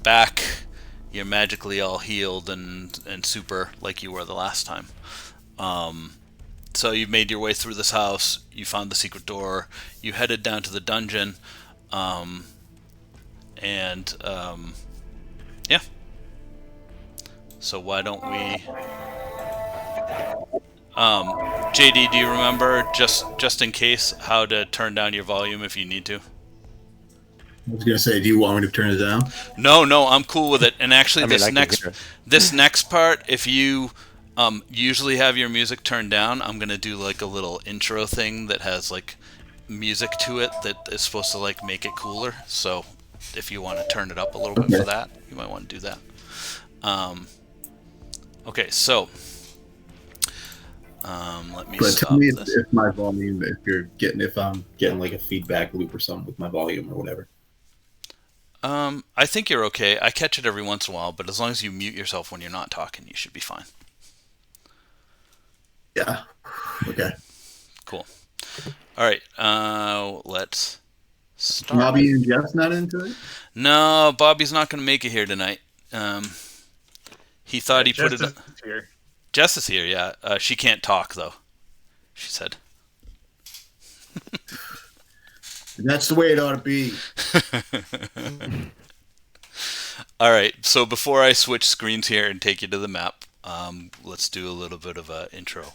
back. You're magically all healed and super like you were the last time. So you made your way through this house. You found the secret door. You headed down to the dungeon. Um, and yeah. So why don't we? JD, do you remember just in case how to turn down your volume if you need to? I was gonna say, do you want me to turn it down? No, I'm cool with it. And actually, I mean, I can hear it. this next part, if you usually have your music turned down, I'm gonna do like a little intro thing that has like music to it that is supposed to like make it cooler. So if you want to turn it up a little bit for Okay. that, you might want to do that. Um, okay, so let me But tell stop me this. if my volume, if I'm getting like a feedback loop or something with my volume or whatever. I think you're okay. I catch it every once in a while, but as long as you mute yourself when you're not talking, you should be fine. Yeah. Okay. Cool. All right. Let's start. Bobby and Jeff's not into it. No, Bobby's not going to make it here tonight. He thought he put it. Justice is here. Jess is here. Yeah. She can't talk though. She said. That's the way it ought to be. All right. So before I switch screens here and take you to the map, let's do a little bit of a intro.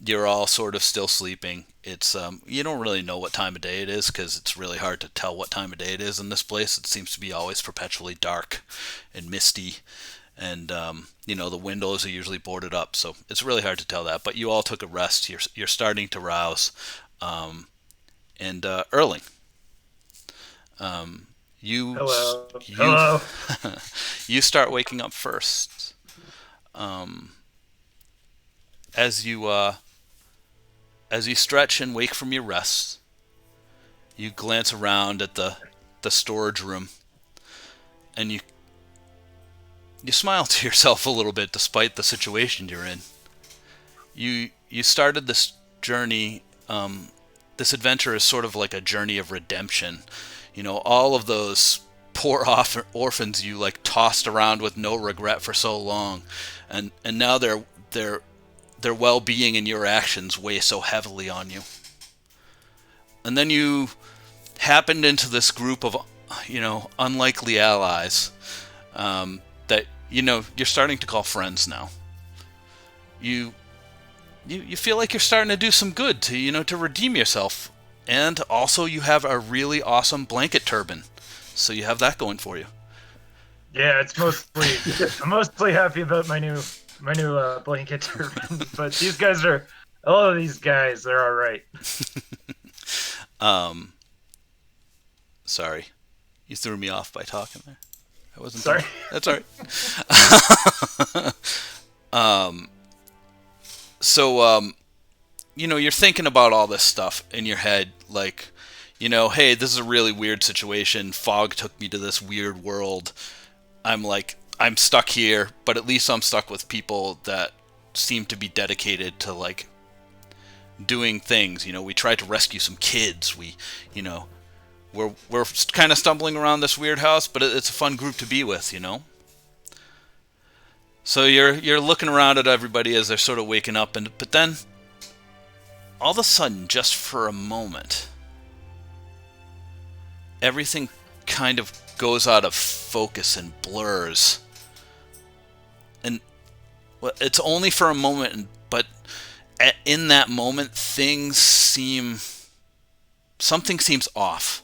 You're all sort of still sleeping. It's you don't really know what time of day it is because it's really hard to tell what time of day it is in this place. It seems to be always perpetually dark and misty, and the windows are usually boarded up, so it's really hard to tell that. But you all took a rest. You're starting to rouse, and Erling, you Hello. you Hello. you start waking up first. As you stretch and wake from your rest, you glance around at the storage room, and you smile to yourself a little bit despite the situation you're in. You started this journey. This adventure is sort of like a journey of redemption. All of those poor orphans you like tossed around with no regret for so long, and now their well-being and your actions weigh so heavily on you. And then you happened into this group of unlikely allies that you're starting to call friends now. You feel like you're starting to do some good to redeem yourself, and also you have a really awesome blanket turban, so you have that going for you. Yeah, I'm mostly happy about my new blanket turban, but all of these guys, they're all right. Sorry, you threw me off by talking there. I wasn't Sorry. That's all right. So you're thinking about all this stuff in your head, like, hey, this is a really weird situation. Fog took me to this weird world. I'm stuck here, but at least I'm stuck with people that seem to be dedicated to like doing things. We tried to rescue some kids. We're kind of stumbling around this weird house, but it's a fun group to be with. So you're looking around at everybody as they're sort of waking up, but then all of a sudden, just for a moment, everything kind of goes out of focus and blurs. And well, it's only for a moment, but in that moment, something seems off.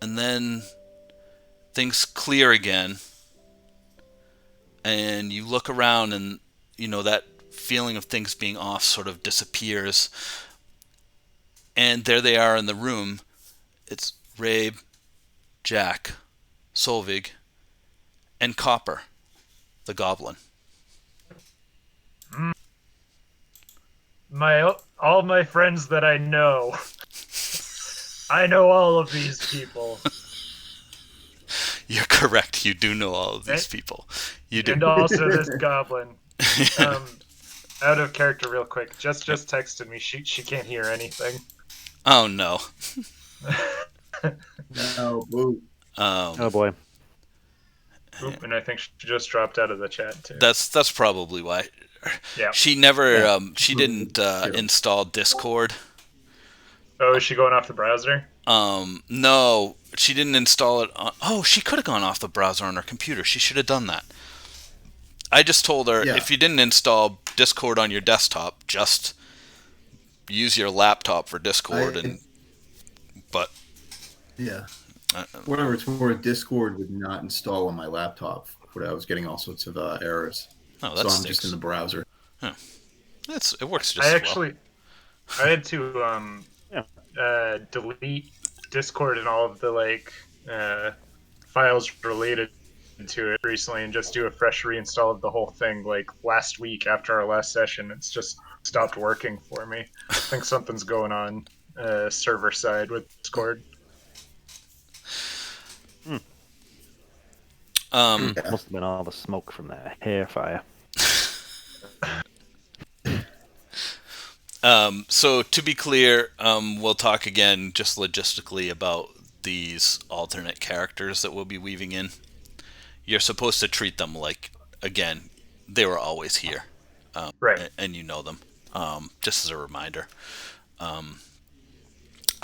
And then things clear again, and you look around, and that feeling of things being off sort of disappears. And there they are in the room. It's Reyd, Jack, Solvieg, and Copper, the goblin. All my friends that I know. I know all of these people. You're correct. You do know all of these people. You do. And also this goblin. Out of character real quick. Just texted me. She can't hear anything. Oh no. No, boo. Oh boy. Oop, and I think she just dropped out of the chat too. That's probably why. Yeah. She never Yeah. she didn't install Discord. Oh, is she going off the browser? No, she didn't install it on. Oh, she could have gone off the browser on her computer. She should have done that. I just told her Yeah. if you didn't install Discord on your desktop, just use your laptop for Discord. But yeah, whatever it's worth, Discord would not install on my laptop. But I was getting all sorts of errors. Oh, So that I'm stinks. just in the browser. Huh. It works just I as actually, I had to delete Discord and all of the files related to it recently, and just do a fresh reinstall of the whole thing like last week after our last session. It's just stopped working for me. I think something's going on server side with Discord. well. Must have been all the smoke from that hair fire. So to be clear, we'll talk again just logistically about these alternate characters that we'll be weaving in. You're supposed to treat them like, again, they were always here, Right. and you know them. Just as a reminder,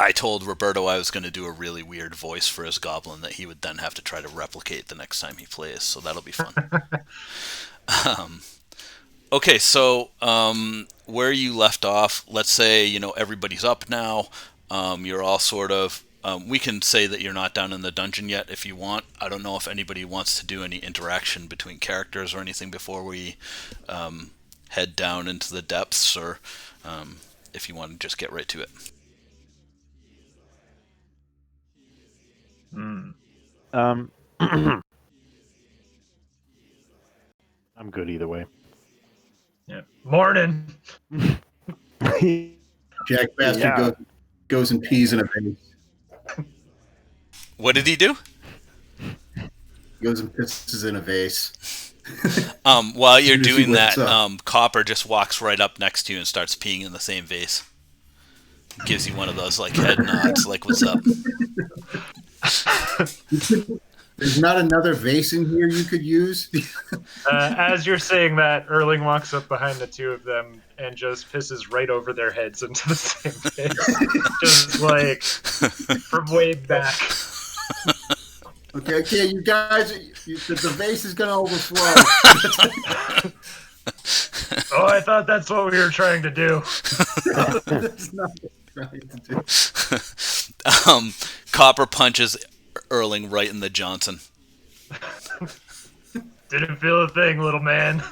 I told Roberto I was going to do a really weird voice for his goblin that he would then have to try to replicate the next time he plays, so that'll be fun. Okay, so where you left off, let's say, everybody's up now. You're all sort of... we can say that you're not down in the dungeon yet if you want. I don't know if anybody wants to do any interaction between characters or anything before we head down into the depths, or if you want to just get right to it. I'm good either way. Yeah. Morning. Jack Bastard Yeah. goes and pees in a vase. What did he do? Goes and pisses in a vase. While you're As soon as he doing that, wakes up. Copper just walks right up next to you and starts peeing in the same vase. Gives you one of those head nods, like, what's up? There's not another vase in here you could use? As you're saying that, Erling walks up behind the two of them and just pisses right over their heads into the same face. Just like from way back. Okay, you guys, the vase is going to overflow. Oh, I thought that's what we were trying to do. That's not what I'm trying to do. Copper punches Erling right in the Johnson. Didn't feel a thing, little man.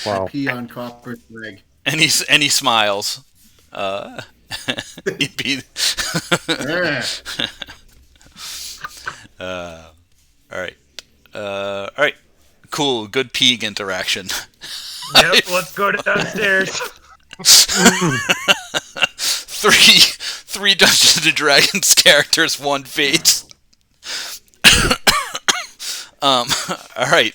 Wow. Pee on Copper's leg. And he smiles. He'd be... Yeah. All right. Cool. Good peeing interaction. Yep, let's go downstairs. Three Dungeons and Dragons characters, one face. All right.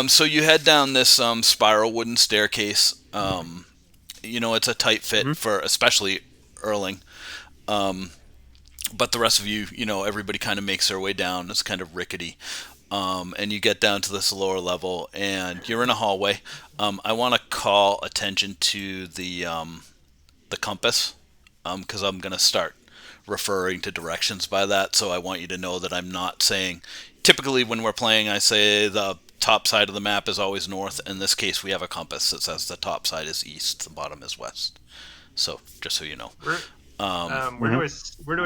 So you head down this spiral wooden staircase. It's a tight fit for especially Erling. But the rest of you, everybody kind of makes their way down. It's kind of rickety. And you get down to this lower level, and you're in a hallway. I want to call attention to the compass, because I'm going to start referring to directions by that. So I want you to know that I'm not saying... Typically, when we're playing, I say the top side of the map is always north. In this case, we have a compass that says the top side is east, the bottom is west. So, just so you know. Where do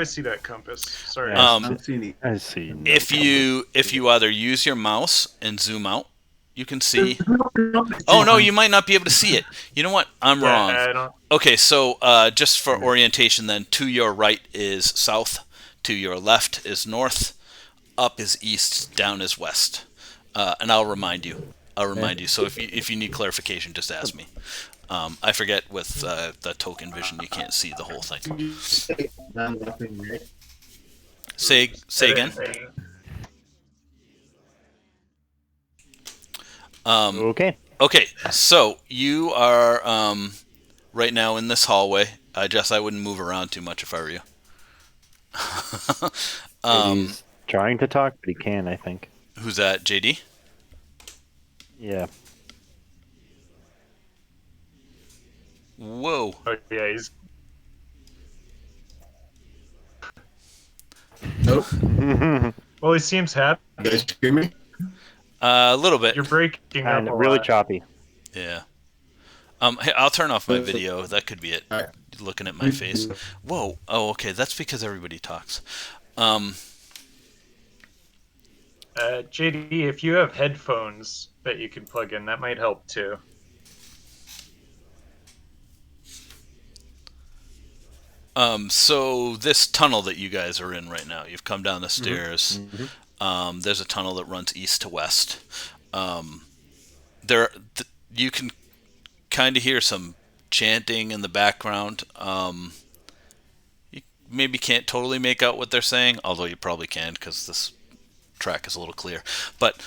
I see that compass? Sorry. I'm seeing it. I see. If you either use your mouse and zoom out, you can see... Oh, no, you might not be able to see it. You know what? I'm wrong. I don't... Okay, so just for orientation then, to your right is south, to your left is north, up is east, down is west. And I'll remind you. So if you need clarification, just ask me. I forget with the token vision, you can't see the whole thing. Say again. Okay. Okay, so you are right now in this hallway. I wouldn't move around too much if I were you. He's trying to talk, but he can't, I think. Who's that, JD? Yeah. Whoa. Oh yeah, he's Nope. well. He seems happy. You guys hear me? A little bit. You're breaking And up a really lot. choppy. Yeah. Hey, I'll turn off my video. That could be it. All right. Looking at my face. Whoa. Oh, okay. That's because everybody talks. JD, if you have headphones that you can plug in, that might help too. So this tunnel that you guys are in right now, you've come down the stairs. Mm-hmm. There's a tunnel that runs east to west. You can kind of hear some chanting in the background. You maybe can't totally make out what they're saying, although you probably can because this track is a little clear. But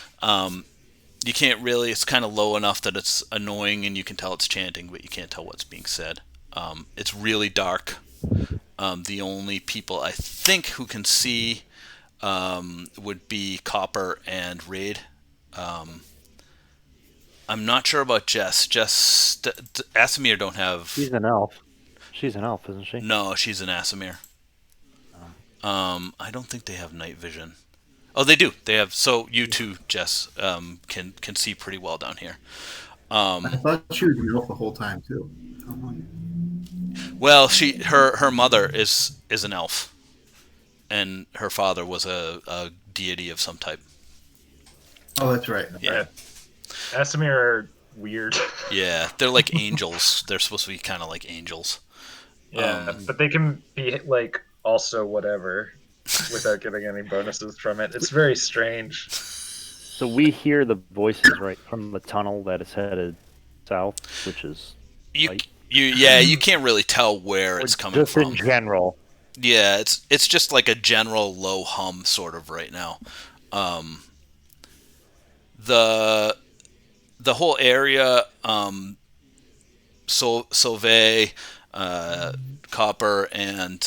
you can't really. It's kind of low enough that it's annoying, and you can tell it's chanting, but you can't tell what's being said. It's really dark. The only people I think who can see would be Copper and Reyd. I'm not sure about Jess. Asimir don't have. She's an elf. She's an elf, isn't she? No, she's an Asimir. I don't think they have night vision. Oh, they do. They have. So you too, Jess, can see pretty well down here. I thought she was an elf the whole time too. Well, her mother is an elf, and her father was a deity of some type. Oh, that's right. Yeah. Asimir are weird. Yeah, they're like angels. They're supposed to be kind of like angels. Yeah, but they can be like also whatever without getting any bonuses from it. It's very strange. So we hear the voices right from the tunnel that is headed south, which is you can't really tell where it's coming just from. in general. Yeah, it's just like a general low hum sort of right now. The whole area, Solvieg, Copper, and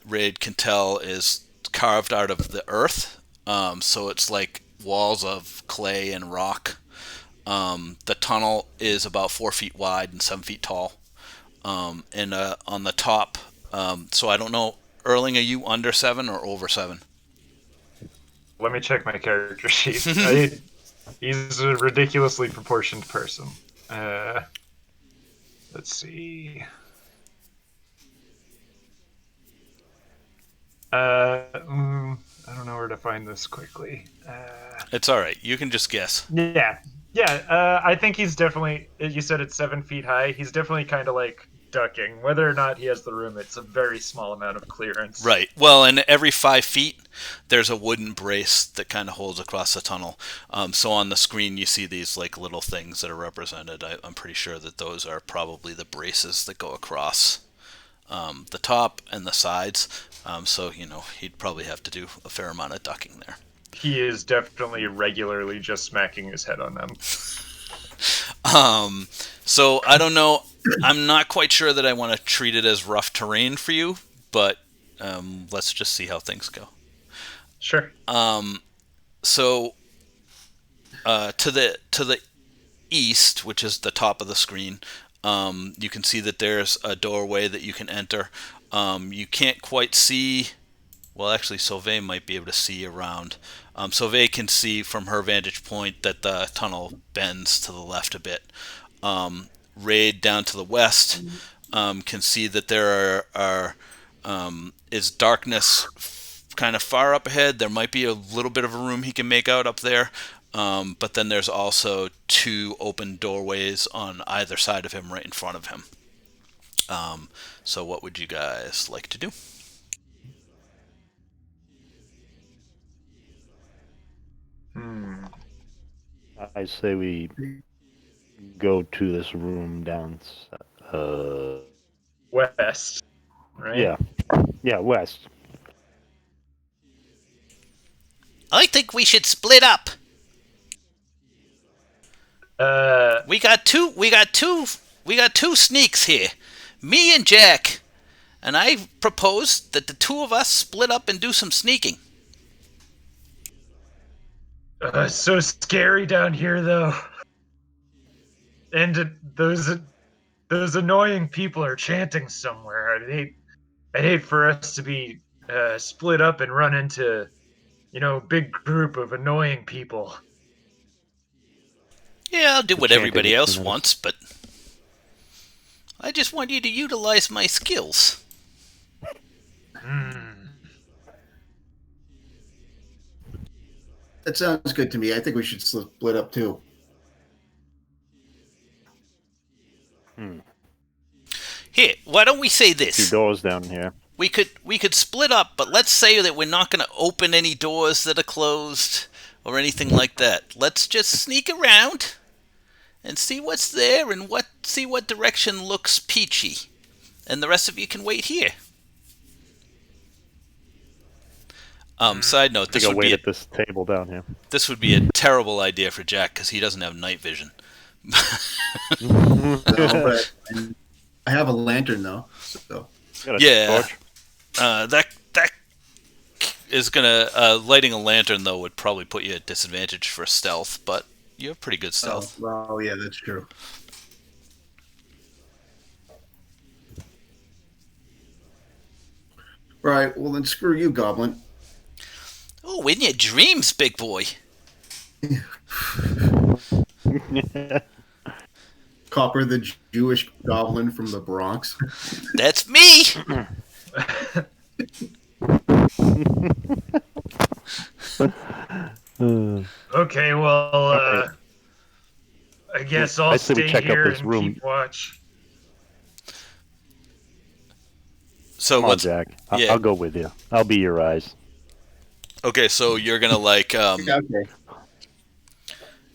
Reyd can tell is carved out of the earth. So it's like walls of clay and rock. The tunnel is about 4 feet wide and 7 feet tall. And on the top, so I don't know, Erling, are you under 7 or over 7? Let me check my character sheet. He's a ridiculously proportioned person. Let's see. I don't know where to find this quickly. It's all right. You can just guess. Yeah. I think he's definitely. You said it's 7 feet high. He's definitely kind of like ducking. Whether or not he has the room, it's a very small amount of clearance. Right. Well, and every 5 feet, there's a wooden brace that kind of holds across the tunnel. So on the screen, you see these like little things that are represented. I'm pretty sure that those are probably the braces that go across the top and the sides. So he'd probably have to do a fair amount of ducking there. He is definitely regularly just smacking his head on them. So I don't know. I'm not quite sure that I want to treat it as rough terrain for you, but let's just see how things go. Sure. So to the east, which is the top of the screen, you can see that there's a doorway that you can enter. You can't quite see. Well, actually, Solvieg might be able to see around. Solvieg can see from her vantage point that the tunnel bends to the left a bit. Reyd down to the west can see that there is darkness kind of far up ahead. There might be a little bit of a room he can make out up there, but then there's also 2 open doorways on either side of him, right in front of him. So what would you guys like to do? I say we go to this room down. West, right? Yeah, west. I think we should split up. We got two sneaks here. Me and Jack. and I propose that the two of us split up and do some sneaking. It's so scary down here, though. And those annoying people are chanting somewhere. I'd hate for us to be split up and run into, big group of annoying people. Yeah, I'll do what everybody else minutes. wants, but I just want you to utilize my skills. That sounds good to me. I think we should split up too. Here, why don't we say Two this? doors down here. We could split up, but let's say that we're not going to open any doors that are closed or anything like that. Let's just sneak around and see what's there and see what direction looks peachy. And the rest of you can wait here. Side note, I think I'll wait at this table down here. this would be a terrible idea for Jack because he doesn't have night vision. No, but I have a lantern though. So Got a Yeah. torch? That is gonna lighting a lantern though would probably put you at disadvantage for stealth, but you have pretty good stealth. well, yeah, that's true. Right. Well, then screw you, Goblin. Oh, in your dreams, big boy. Copper, the Jewish goblin from the Bronx. That's me. Okay, well, I guess I'll I say we stay check out here this and room. keep watch. So Come on, what's Jack. yeah. I'll go with you. I'll be your eyes. okay? So you're gonna Okay.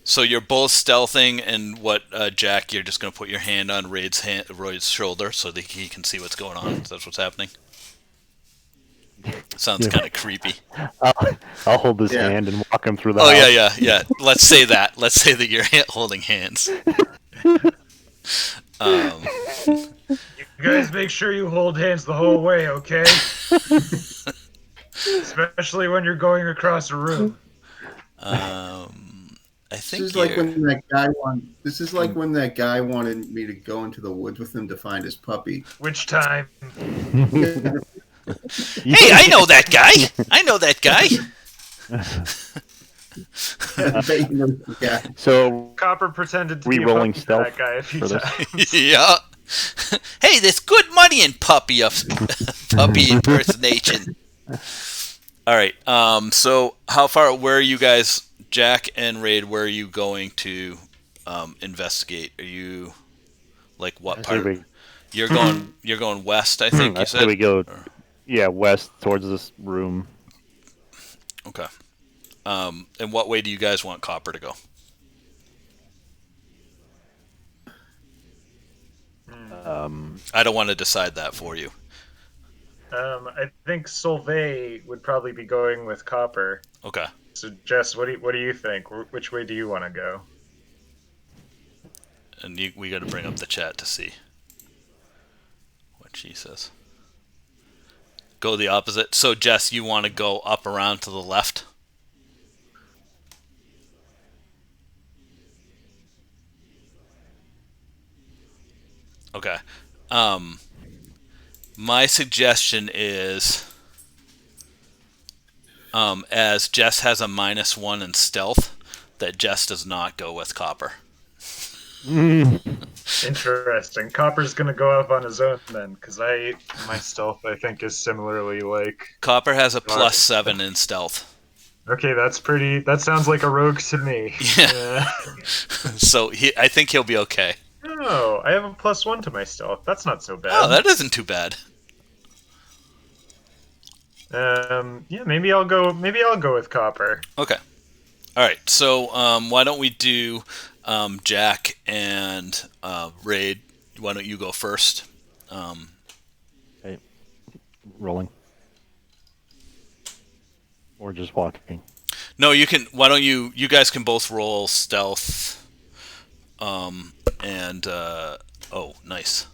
so you're both stealthing, and what Jack? You're just gonna put your hand on Reyd's shoulder so that he can see what's going on. That's what's happening. Sounds Yeah. kind of creepy. I'll hold his Yeah. hand and walk him through the Oh house. yeah. Let's say that. Let's say that you're holding hands. You guys make sure you hold hands the whole way, okay? Especially when you're going across a room. I think This is like you're- when that guy This is like when that guy wanted me to go into the woods with him to find his puppy. Which time? Hey, I know that guy. I know that guy. Yeah. So, Copper pretended to be a Re-rolling puppy for stealth that guy a few for this. times. Yeah. Hey, there's good money in puppy impersonation. All right. So where are you guys, Jack and Reyd? Where are you going to investigate? Are you like what I part? say You're going west, I think I you say said. we go, Or- west towards this room. Okay. And what way do you guys want Copper to go? I don't want to decide that for you. I think Solvieg would probably be going with Copper. Okay. So, Jess, what do you think? Which way do you want to go? And we got to bring up the chat to see what she says. Go the opposite. So, Jess, you want to go up around to the left? Okay. My suggestion is, as Jess has a -1 in stealth, that Jess does not go with Copper. Interesting. Copper's gonna go up on his own then, because my stealth I think is similarly like. Copper has a +7 in stealth. Okay, that sounds like a rogue to me. Yeah. So I think he'll be okay. Oh, I have a +1 to my stealth. That's not so bad. Oh, that isn't too bad. Yeah, maybe I'll go with Copper. Okay. All right. So why don't we do Jack and Reyd? Why don't you go first? Okay. Rolling. Or just walking. No, you can. Why don't you? You guys can both roll stealth. And oh, nice.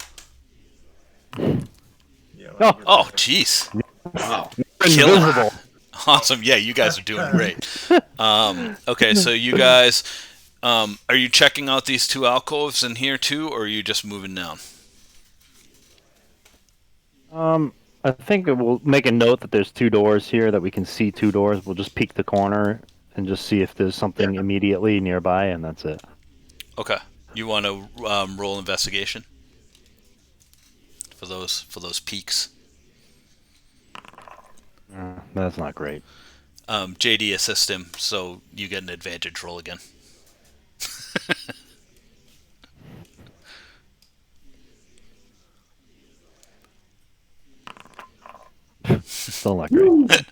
Yeah, Yeah. Oh, jeez. Wow. Invisible. Awesome. Yeah, you guys are doing great. Okay, so you guys, are you checking out these two alcoves in here too, or are you just moving down? I think we'll make a note that there's 2 doors here, that we can see 2 doors. We'll just peek the corner and just see if there's something immediately nearby, and that's it. Okay. You want to roll investigation for those peaks? That's not great. JD assist him, so you get an advantage roll again. Still not great.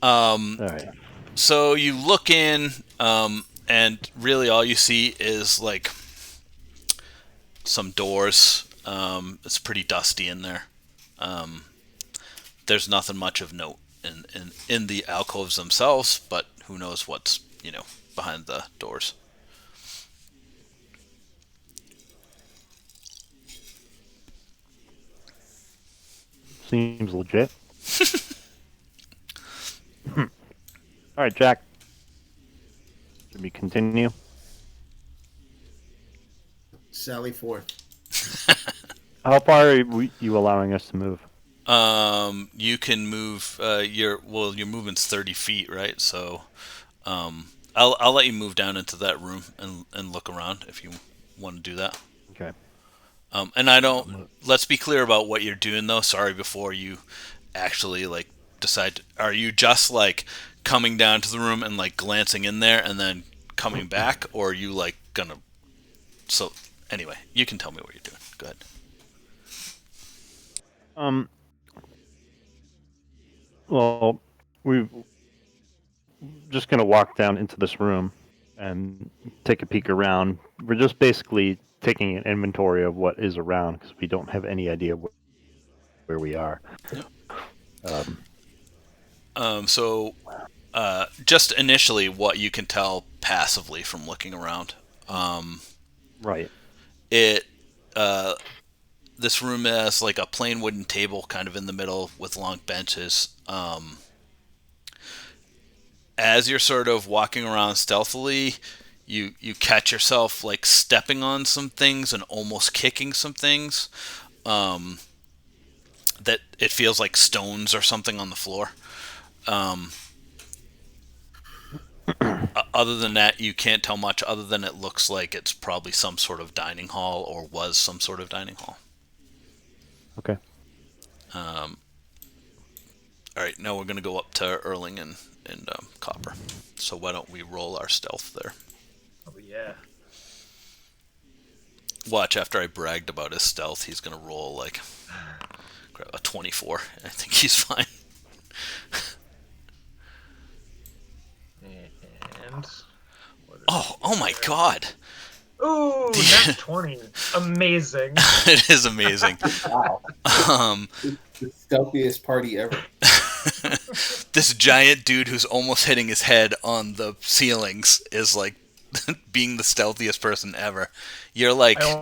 All right. So you look in, and really all you see is like some doors. It's pretty dusty in there. There's nothing much of note in the alcoves themselves, but who knows what's behind the doors. Seems legit. All right, Jack. Should we continue? Sally forth. How far are you allowing us to move? You can move. Your movement's 30 feet, right? So, I'll let you move down into that room and look around if you want to do that. Okay. And I don't. Let's be clear about what you're doing, though. Sorry, before you actually decide. Are you just coming down to the room and glancing in there and then coming back, or are you gonna? So anyway, you can tell me what you're doing. Go ahead. Well, we're just gonna walk down into this room and take a peek around. We're just basically taking an inventory of what is around because we don't have any idea where we are. So, just initially, what you can tell passively from looking around. Right. This room has a plain wooden table kind of in the middle with long benches. As you're sort of walking around stealthily, you catch yourself stepping on some things and almost kicking some things. That it feels like stones or something on the floor. Other than that, you can't tell much other than it looks like it's probably some sort of dining hall or was some sort of dining hall. Okay. All right, now we're going to go up to Erling and Copper. So why don't we roll our stealth there? Oh, yeah. Watch, after I bragged about his stealth, he's going to roll a 24. I think he's fine. And Oh my God. Ooh, nat 20. Amazing. It is amazing. Wow. The stealthiest party ever. This giant dude who's almost hitting his head on the ceilings is being the stealthiest person ever. You're I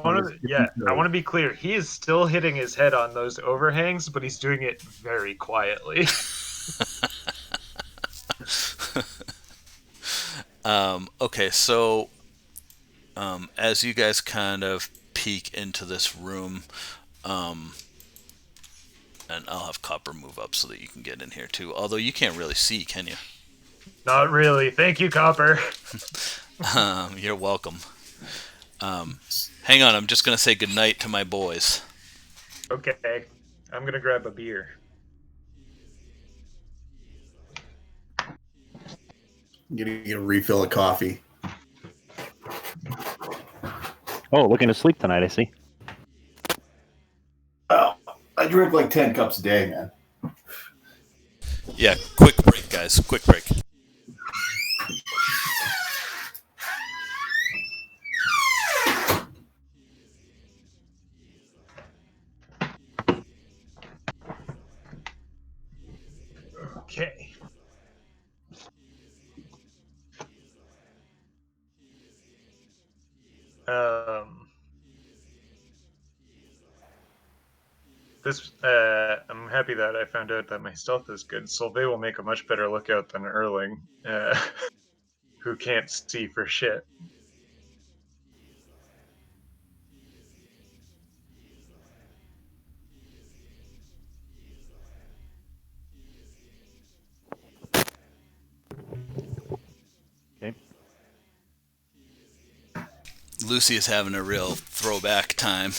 want to be clear. He is still hitting his head on those overhangs, but he's doing it very quietly. Okay, so as you guys kind of peek into this room, and I'll have Copper move up so that you can get in here too. Although you can't really see, can you? Not really. Thank you, Copper. You're welcome. Hang on, I'm just gonna say goodnight to my boys. Okay. I'm going to grab a beer. I'm gonna get a refill of coffee. Oh, looking to sleep tonight, I see. Oh, I drink 10 cups a day, man. Yeah, quick break, guys. Quick break. Okay. I'm happy that I found out that my stealth is good. Solvieg will make a much better lookout than Erling, who can't see for shit. Okay. Lucy is having a real throwback time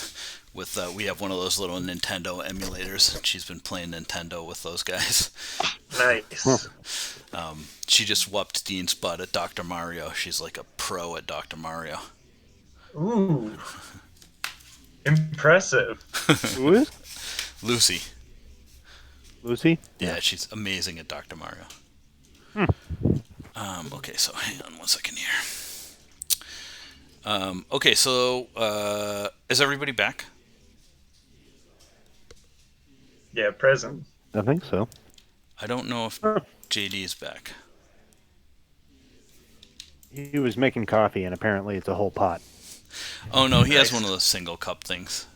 with. We have one of those little Nintendo emulators. She's been playing Nintendo with those guys. Nice. She just whooped Dean's butt at Dr. Mario. She's like a pro at Dr. Mario. Ooh. Impressive. Who is Lucy. Lucy? Yeah, she's amazing at Dr. Mario. Okay, so hang on 1 second here. Okay, so is everybody back? Yeah, present. I think so. I don't know if JD is back. He was making coffee, and apparently it's a whole pot. Oh no, he has Nice. one of those single cup things.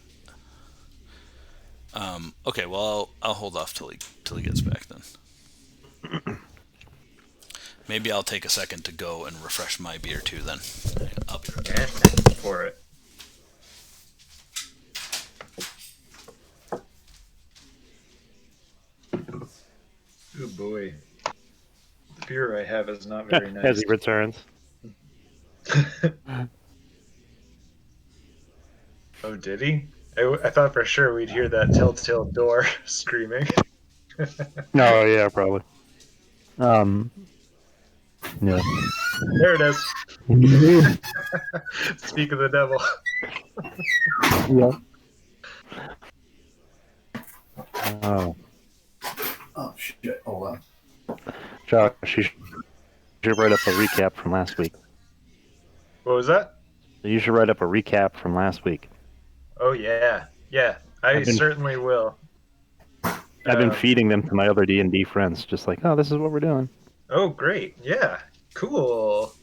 Okay, well I'll hold off till he gets back then. Maybe I'll take a second to go and refresh my beer too. Then I'll be right back. For it. Oh boy. The beer I have is not very nice. As he returns. Oh, did he? I thought for sure we'd hear that telltale door screaming. No, yeah, probably. Yeah. There it is. Speak of the devil. Yeah. Oh, Oh shit! Hold on. Josh, you should write up a recap from last week. What was that? You should write up a recap from last week. Oh yeah, yeah. I certainly will. I've been feeding them to my other D&D friends, just like, oh, this is what we're doing. Oh great, yeah, cool.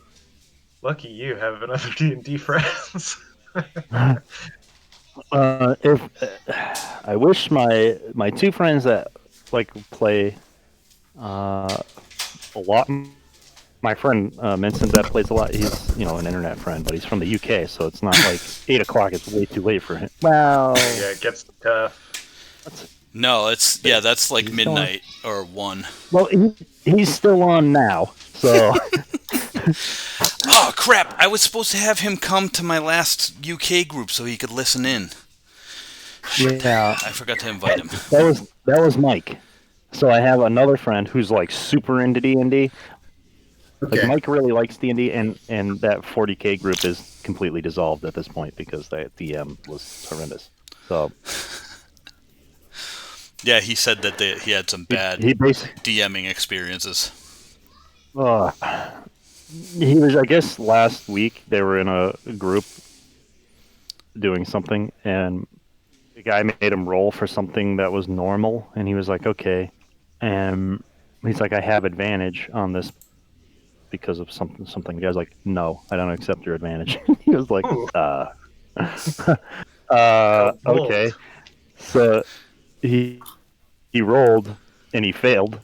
Lucky you have another D&D friends. If I wish my two friends that like play a lot. My friend Vincent that plays a lot. He's an internet friend, but he's from the UK, so it's not like 8 o'clock. It's way too late for him. Well, Yeah, it gets tough. No, that's like midnight or 1. Well, he's still on now, so. Oh crap! I was supposed to have him come to my last UK group so he could listen in. Shit. Yeah, I forgot to invite him. that was Mike. So I have another friend who's like super into D&D. Okay. Like Mike really likes D&D, and that 40K group is completely dissolved at this point because that DM was horrendous. So Yeah, he said that he had some bad he basically DMing experiences. he was, I guess, last week they were in a group doing something, and the guy made him roll for something that was normal, and he was like, okay, and he's like, I have advantage on this because of something. The guy's like, no, I don't accept your advantage. He was like, Ooh. okay. So he rolled and he failed,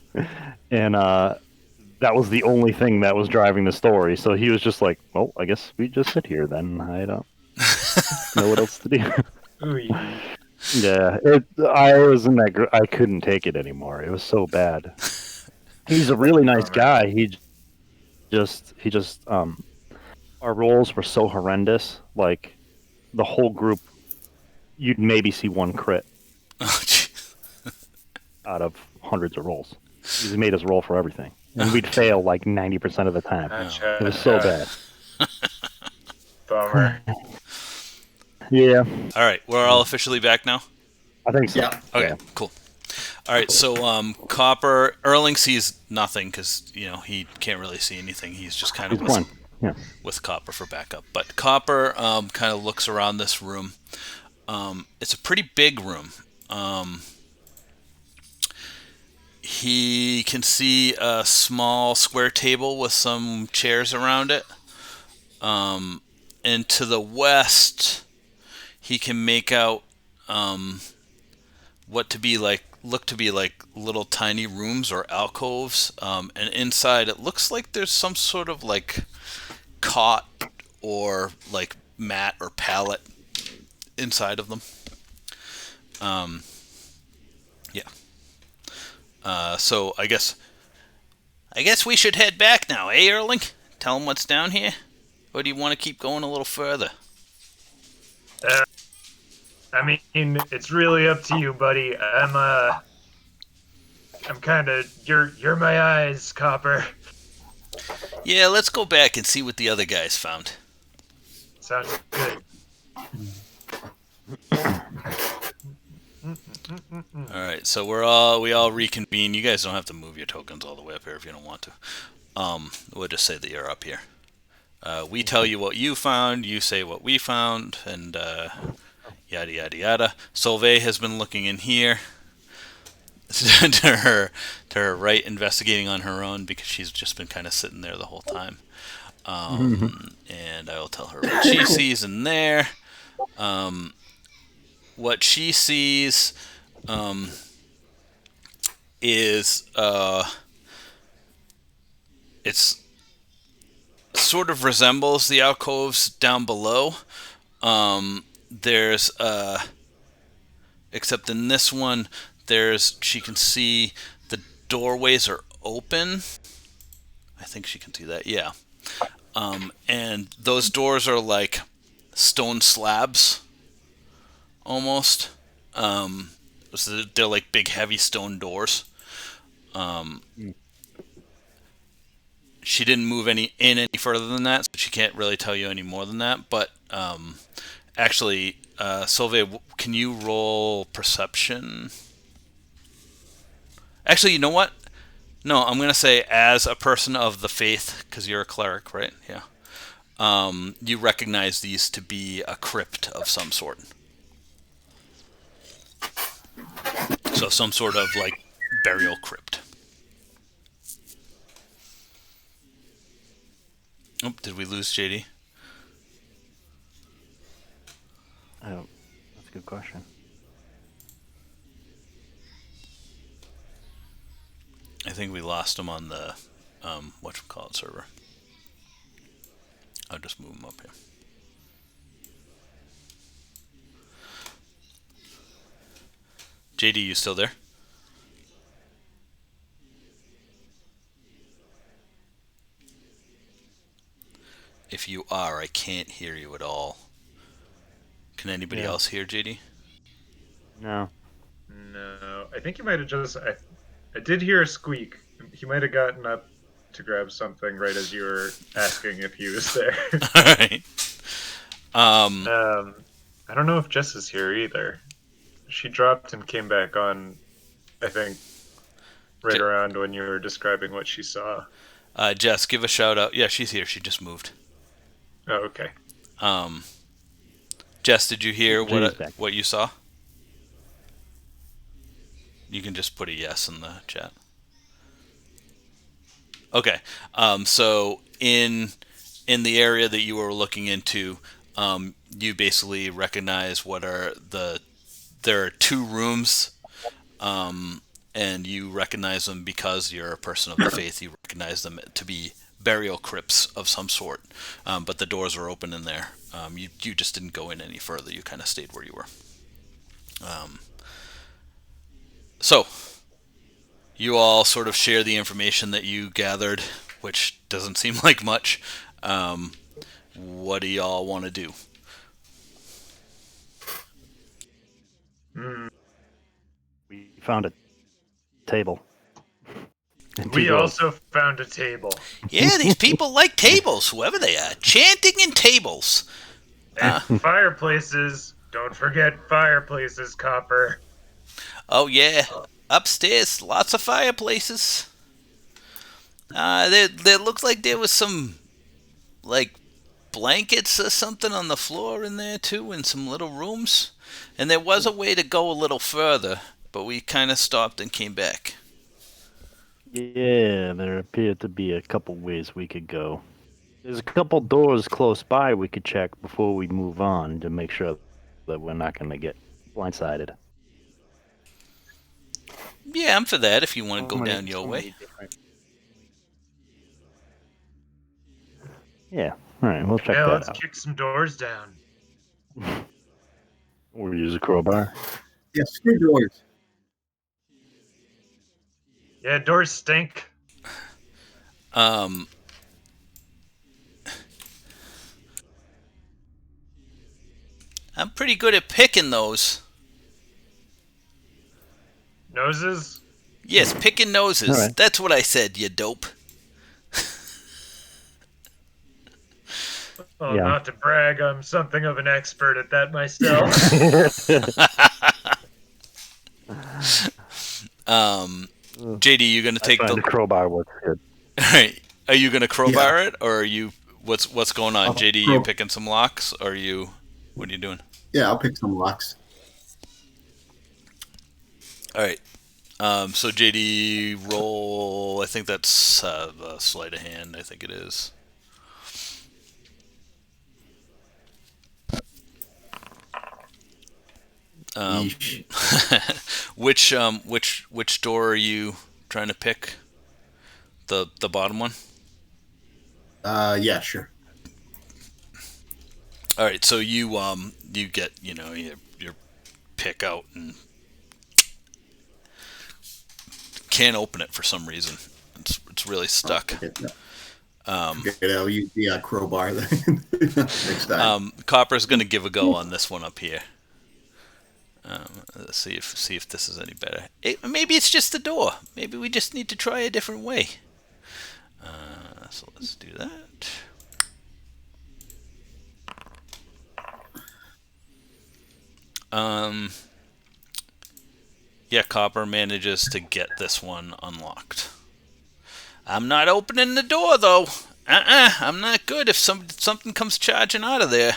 and that was the only thing that was driving the story. So he was just like, well, I guess we just sit here then. I don't know what else to do. Ooh, Yeah, I was in that group. I couldn't take it anymore. It was so bad. He's a really nice guy. He just our rolls were so horrendous. Like the whole group, you'd maybe see one crit Oh, gee. out of hundreds of rolls. He made us roll for everything, and we'd fail like 90% of the time. It was so bad. Bummer. Yeah, All right, we're all officially back now. I think so. Yeah. Okay, Yeah. cool. All right, so Copper Erling sees nothing because he can't really see anything. He's just kind of He's fine. Yeah. with Copper for backup. But Copper kind of looks around this room. It's a pretty big room. He can see a small square table with some chairs around it. And to the west, he can make out look to be like little tiny rooms or alcoves, and inside it looks like there's some sort of like cot or like mat or pallet inside of them. Yeah. So I guess we should head back now, eh, Erling? Tell them what's down here, or do you want to keep going a little further? I mean, it's really up to you, buddy. I'm kind of you're my eyes, Copper. Yeah, let's go back and see what the other guys found. Sounds good. All right, so we all reconvene. You guys don't have to move your tokens all the way up here if you don't want to. We'll just say that you're up here. We tell you what you found, you say what we found, and yada yada yada. Solveig has been looking in here to her right, investigating on her own because she's just been kind of sitting there the whole time. And I will tell her what she sees in there. What she sees is it's sort of resembles the alcoves down below. There's except in this one, she can see the doorways are open. I think she can see that, yeah. And those doors are like stone slabs, almost. So they're like big, heavy stone doors. She didn't move any further than that, so she can't really tell you any more than that. But actually, Solveig, can you roll perception? Actually, you know what? No, I'm going to say as a person of the faith, because you're a cleric, right? Yeah. You recognize these to be a crypt of some sort. So some sort of, like, burial crypt. Oh, did we lose JD? Oh, that's a good question. I think we lost him on the whatchamacallit server. I'll just move him up here. JD, you still there? If you are, I can't hear you at all. Can anybody else hear JD? No. No, I think he might have just. I did hear a squeak. He might have gotten up to grab something right as you were asking if he was there. All right. I don't know if Jess is here either. She dropped and came back on, I think, right around when you were describing what she saw. Jess, give a shout out. Yeah, she's here. She just moved. Oh, okay. Jess, did you hear what you saw? You can just put a yes in the chat. Okay. So in the area that you were looking into, you basically recognize there are two rooms, and you recognize them because you're a person of the faith. You recognize them to be burial crypts of some sort, but the doors are open in there. You just didn't go in any further. You kind of stayed where you were. So you all sort of share the information that you gathered, which doesn't seem like much. What do y'all want to do? We found a table. We also found a table. Yeah, these people like tables, whoever they are. Chanting in tables. And fireplaces. Don't forget fireplaces, Copper. Oh, yeah. Upstairs, lots of fireplaces. There looks like there was some, like, blankets or something on the floor in there, too, in some little rooms. And there was a way to go a little further, but we kind of stopped and came back. Yeah, there appeared to be a couple ways we could go. There's a couple doors close by we could check before we move on to make sure that we're not going to get blindsided. Yeah, I'm for that if you want to go down your way. Yeah. All right, we'll check Yeah, that let's out. kick some doors down. Or use a crowbar. Yeah, screw doors. Yeah, doors stink. I'm pretty good at picking those. Noses? Yes, picking noses. All right. That's what I said, you dope. Oh, Yeah. not to brag, I'm something of an expert at that myself. JD, you gonna take the crowbar works good. Alright. Are you gonna crowbar Yeah. it, or are you? What's going on, JD? You picking some locks, or are you? What are you doing? Yeah, I'll pick some locks. All right. So JD, roll. I think that's the sleight of hand. I think it is. Which door are you trying to pick? The bottom one. Yeah, sure. All right. So you get your pick out and can't open it for some reason. It's really stuck. Forget I'll use the crowbar then next time. Copper's gonna give a go on this one up here. Let's see if this is any better. Maybe it's just the door. Maybe we just need to try a different way. So let's do that. Yeah, Copper manages to get this one unlocked. I'm not opening the door though. I'm not good if something comes charging out of there.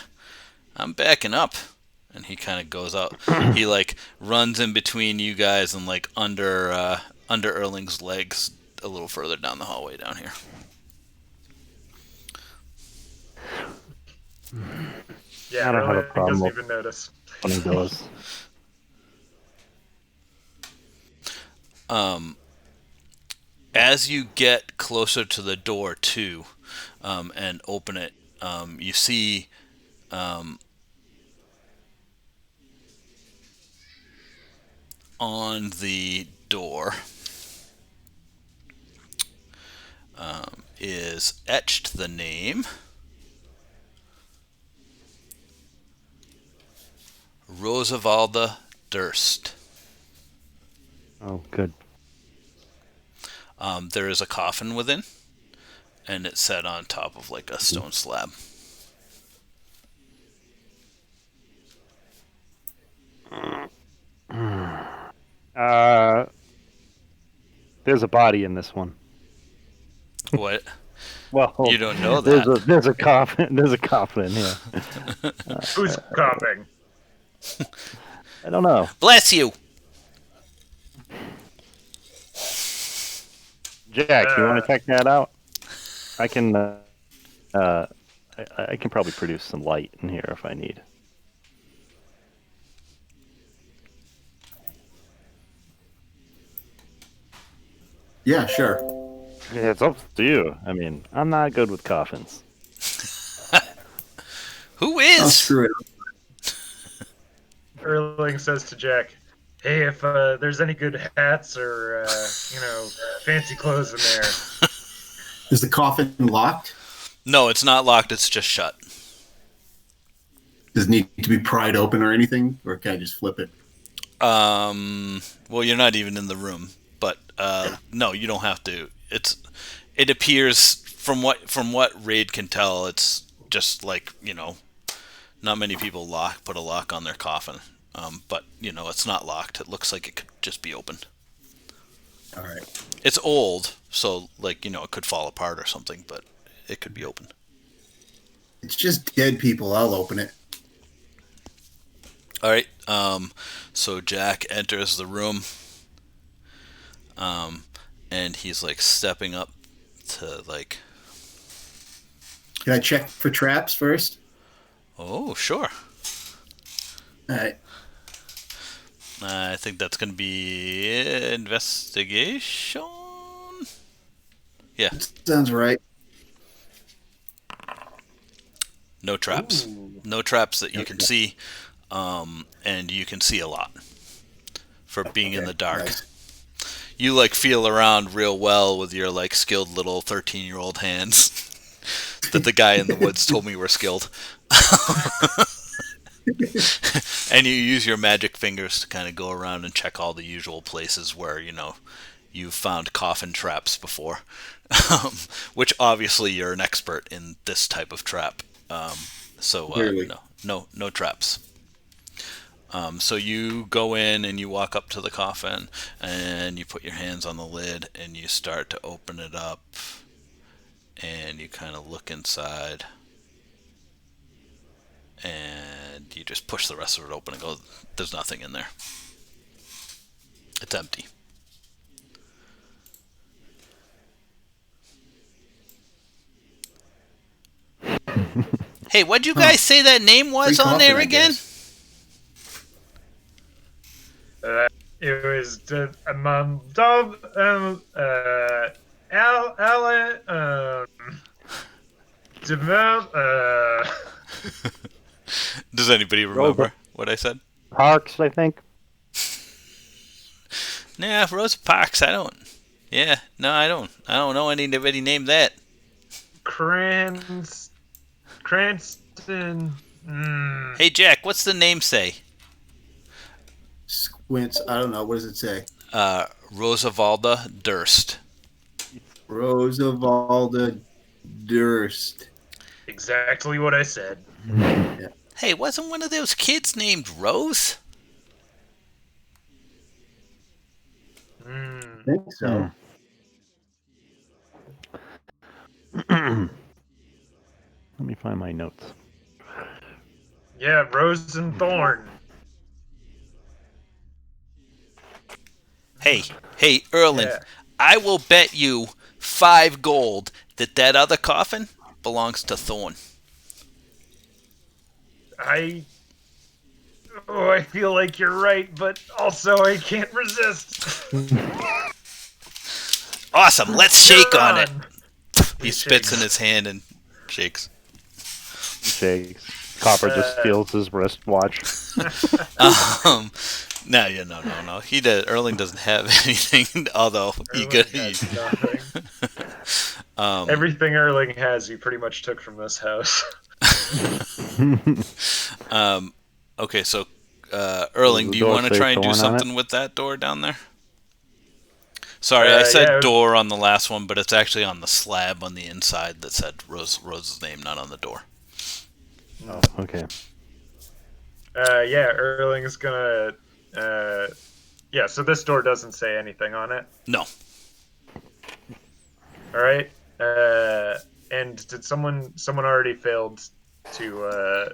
I'm backing up. And he kind of goes out. He like runs in between you guys and like under Erling's legs a little further down the hallway down here. Yeah, I don't have a Erling problem doesn't even notice. opening doors. As you get closer to the door too, and open it, you see on the door is etched the name Rosavalda Durst. Oh, good. There is a coffin within, and it's set on top of like a stone slab. There's a body in this one. What? Well, You don't know that. There's a coffin. There's a coffin in here. Who's coughing? I don't know. Bless you. Jack, you want to check that out? I can. I can probably produce some light in here if I need. Yeah, sure. Yeah, it's up to you. I mean, I'm not good with coffins. Who I'll is? screw it. Erling says to Jack, "Hey, if there's any good hats or fancy clothes in there." Is the coffin locked? No, it's not locked. It's just shut. Does it need to be pried open or anything, or can I just flip it? Well, you're not even in the room, but no, you don't have to. It appears from what Reyd can tell, it's just like not many people put a lock on their coffin, but it's not locked. It looks like it could just be opened. All right. It's old, so it could fall apart or something, but it could be opened. It's just dead people. I'll open it. All right. So Jack enters the room, and he's like stepping up to like. Can I check for traps first? Oh, sure. All right. I think that's going to be investigation. Yeah. Sounds right. No traps. Ooh. No traps that you can Okay. see, and you can see a lot for being in the dark. Nice. You like feel around real well with your like skilled little 13-year-old hands that the guy in the woods told me were skilled. And you use your magic fingers to kind of go around and check all the usual places where, you've found coffin traps before. Which obviously you're an expert in this type of trap. So Clearly. no traps. So you go in and you walk up to the coffin and you put your hands on the lid and you start to open it up and you kind of look inside and you just push the rest of it open and go, there's nothing in there. It's empty. Hey, what'd you guys say that name was Free on coffin, there I again? guess. It was the Dub Alan Demel Does anybody remember what I said? Parks, I think. Nah, Rosa Parks, I don't. Yeah, no, I don't. I don't know anybody named that. Cranston. Hey, Jack, what's the name say? Squints. I don't know. What does it say? Rosavalda Durst. Rosavalda Durst. Exactly what I said. Hey, wasn't one of those kids named Rose? I think so. Let me find my notes. Yeah, Rose and Thorn. Hey, Erling, Yeah. I will bet you 5 gold that other coffin belongs to Thorn. I feel like you're right, but also I can't resist. Awesome, let's shake on it. He He spits shakes. in his hand and shakes. Shakes. Copper just feels his wristwatch. No. He did. Erling doesn't have anything, although he could. Has nothing. Everything Erling has, he pretty much took from this house. Okay, so Erling, do you door want to say try and do Thorn on it? something with that door down there? Sorry, I said yeah. door on the last one, but it's actually on the slab on the inside that said Rose's name, not on the door. Oh, okay. Yeah, Erling's gonna. Yeah, so this door doesn't say anything on it. No. All right. And did someone already failed to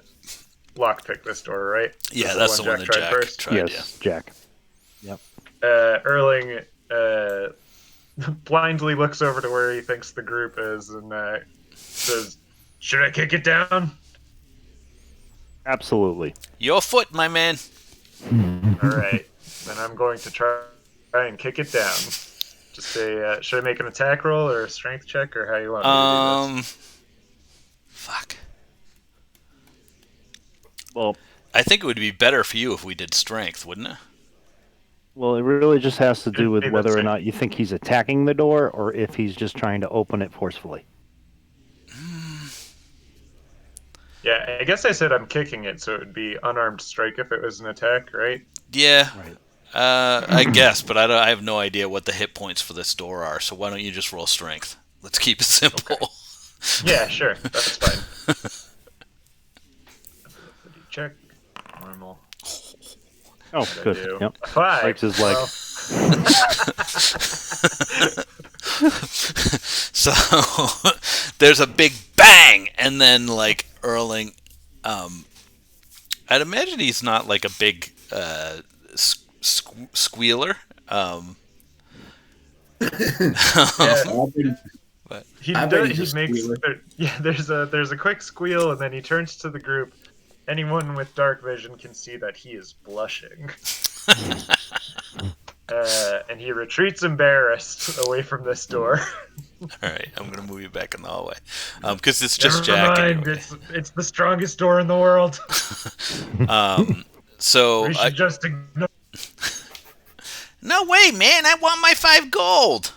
lockpick this door, right? Yeah, that's the one that Jack tried. Yes, Jack. Yep. Erling blindly looks over to where he thinks the group is and says, "Should I kick it down?" Absolutely. Your foot, my man. All right. Then I'm going to try and kick it down. Just say, should I make an attack roll or a strength check, or how you want me to do this? Fuck. Well, I think it would be better for you if we did strength, wouldn't it? Well, it really just has to do with Hey, whether that's or it. not you think he's attacking the door or if he's just trying to open it forcefully. Yeah, I guess I said I'm kicking it, so it would be unarmed strike if it was an attack, right? Yeah. Right. I guess, but I have no idea what the hit points for this door are, so why don't you just roll strength? Let's keep it simple. Okay. Yeah, sure. That's fine. Check. Normal. Oh, What'd I good. do? Yep. A 5. Breaks his leg. Well, So there's a big bang, and then like Erling, I'd imagine he's not like a big squealer. yeah, he I bet does. he's He a makes. squealer. There's a quick squeal, and then he turns to the group. Anyone with dark vision can see that he is blushing. And he retreats embarrassed away from this door. All right, I'm gonna move you back in the hallway, because it's Never just Jack mind, anyway. it's the strongest door in the world. So We should just ignore. no way, man! I want my 5 gold.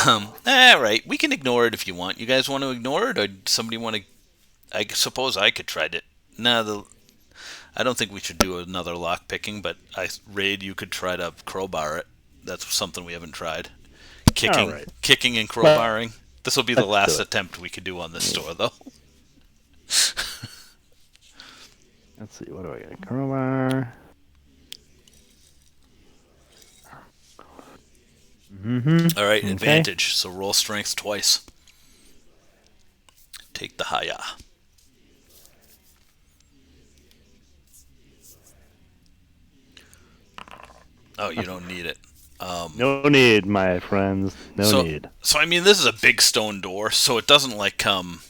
All right, we can ignore it if you want. You guys want to ignore it, or somebody want to? I suppose I could try it. No, I don't think we should do another lock picking, but Reyd, you could try to crowbar it. That's something we haven't tried. Kicking, All right. kicking and crowbarring. This will be the Let's last do it. attempt we could do on this store, though. Let's see, what do I got? Crowbar. Mm-hmm. All right, Okay. advantage. So roll strength twice. Take the higher. Oh, you don't need it. No need, my friends. No need. So I mean, this is a big stone door, so it doesn't like come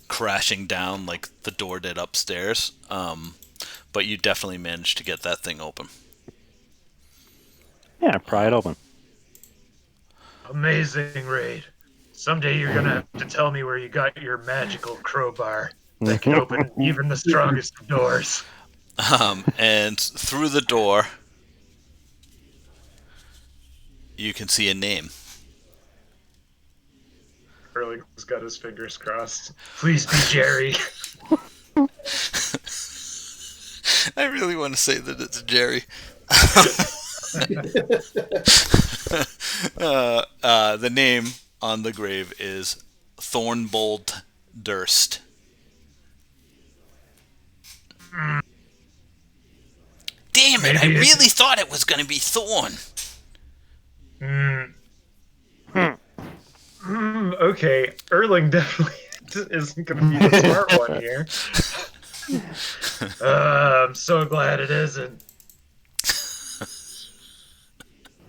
crashing down like the door did upstairs. But you definitely managed to get that thing open. Yeah, pry it open. Amazing, Reyd. Someday you're gonna have to tell me where you got your magical crowbar that can open even the strongest of doors. And through the door, you can see a name. Erling's got his fingers crossed. Please be Jerry. I really want to say that it's Jerry. The name on the grave is Thornbolt Durst. Damn it, I Maybe it's- really thought it was going to be Thorn. Okay, Erling definitely isn't going to be the smart one here. I'm so glad it isn't.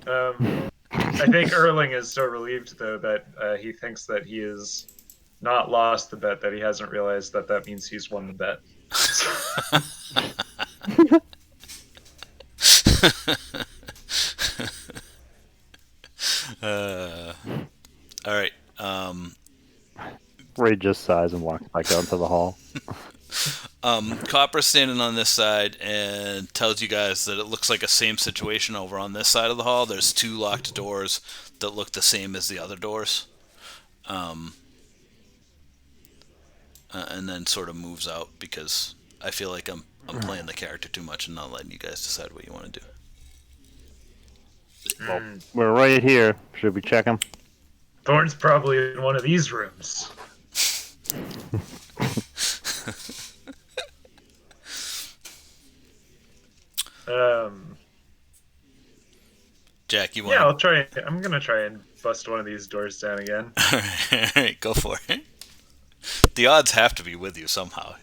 I think Erling is so relieved, though, that he thinks that he has not lost the bet, that he hasn't realized that that means he's won the bet. All right. Reyd just sighs and walks back out into the hall. Copper's standing on this side and tells you guys that it looks like a same situation over on this side of the hall. There's 2 locked doors that look the same as the other doors. And then sort of moves out because I feel like I'm playing the character too much and not letting you guys decide what you want to do. Well, we're right here. Should we check him? Thorn's probably in one of these rooms. Jack, you want? Yeah, I'll try. I'm gonna try and bust one of these doors down again. All right, go for it. The odds have to be with you somehow.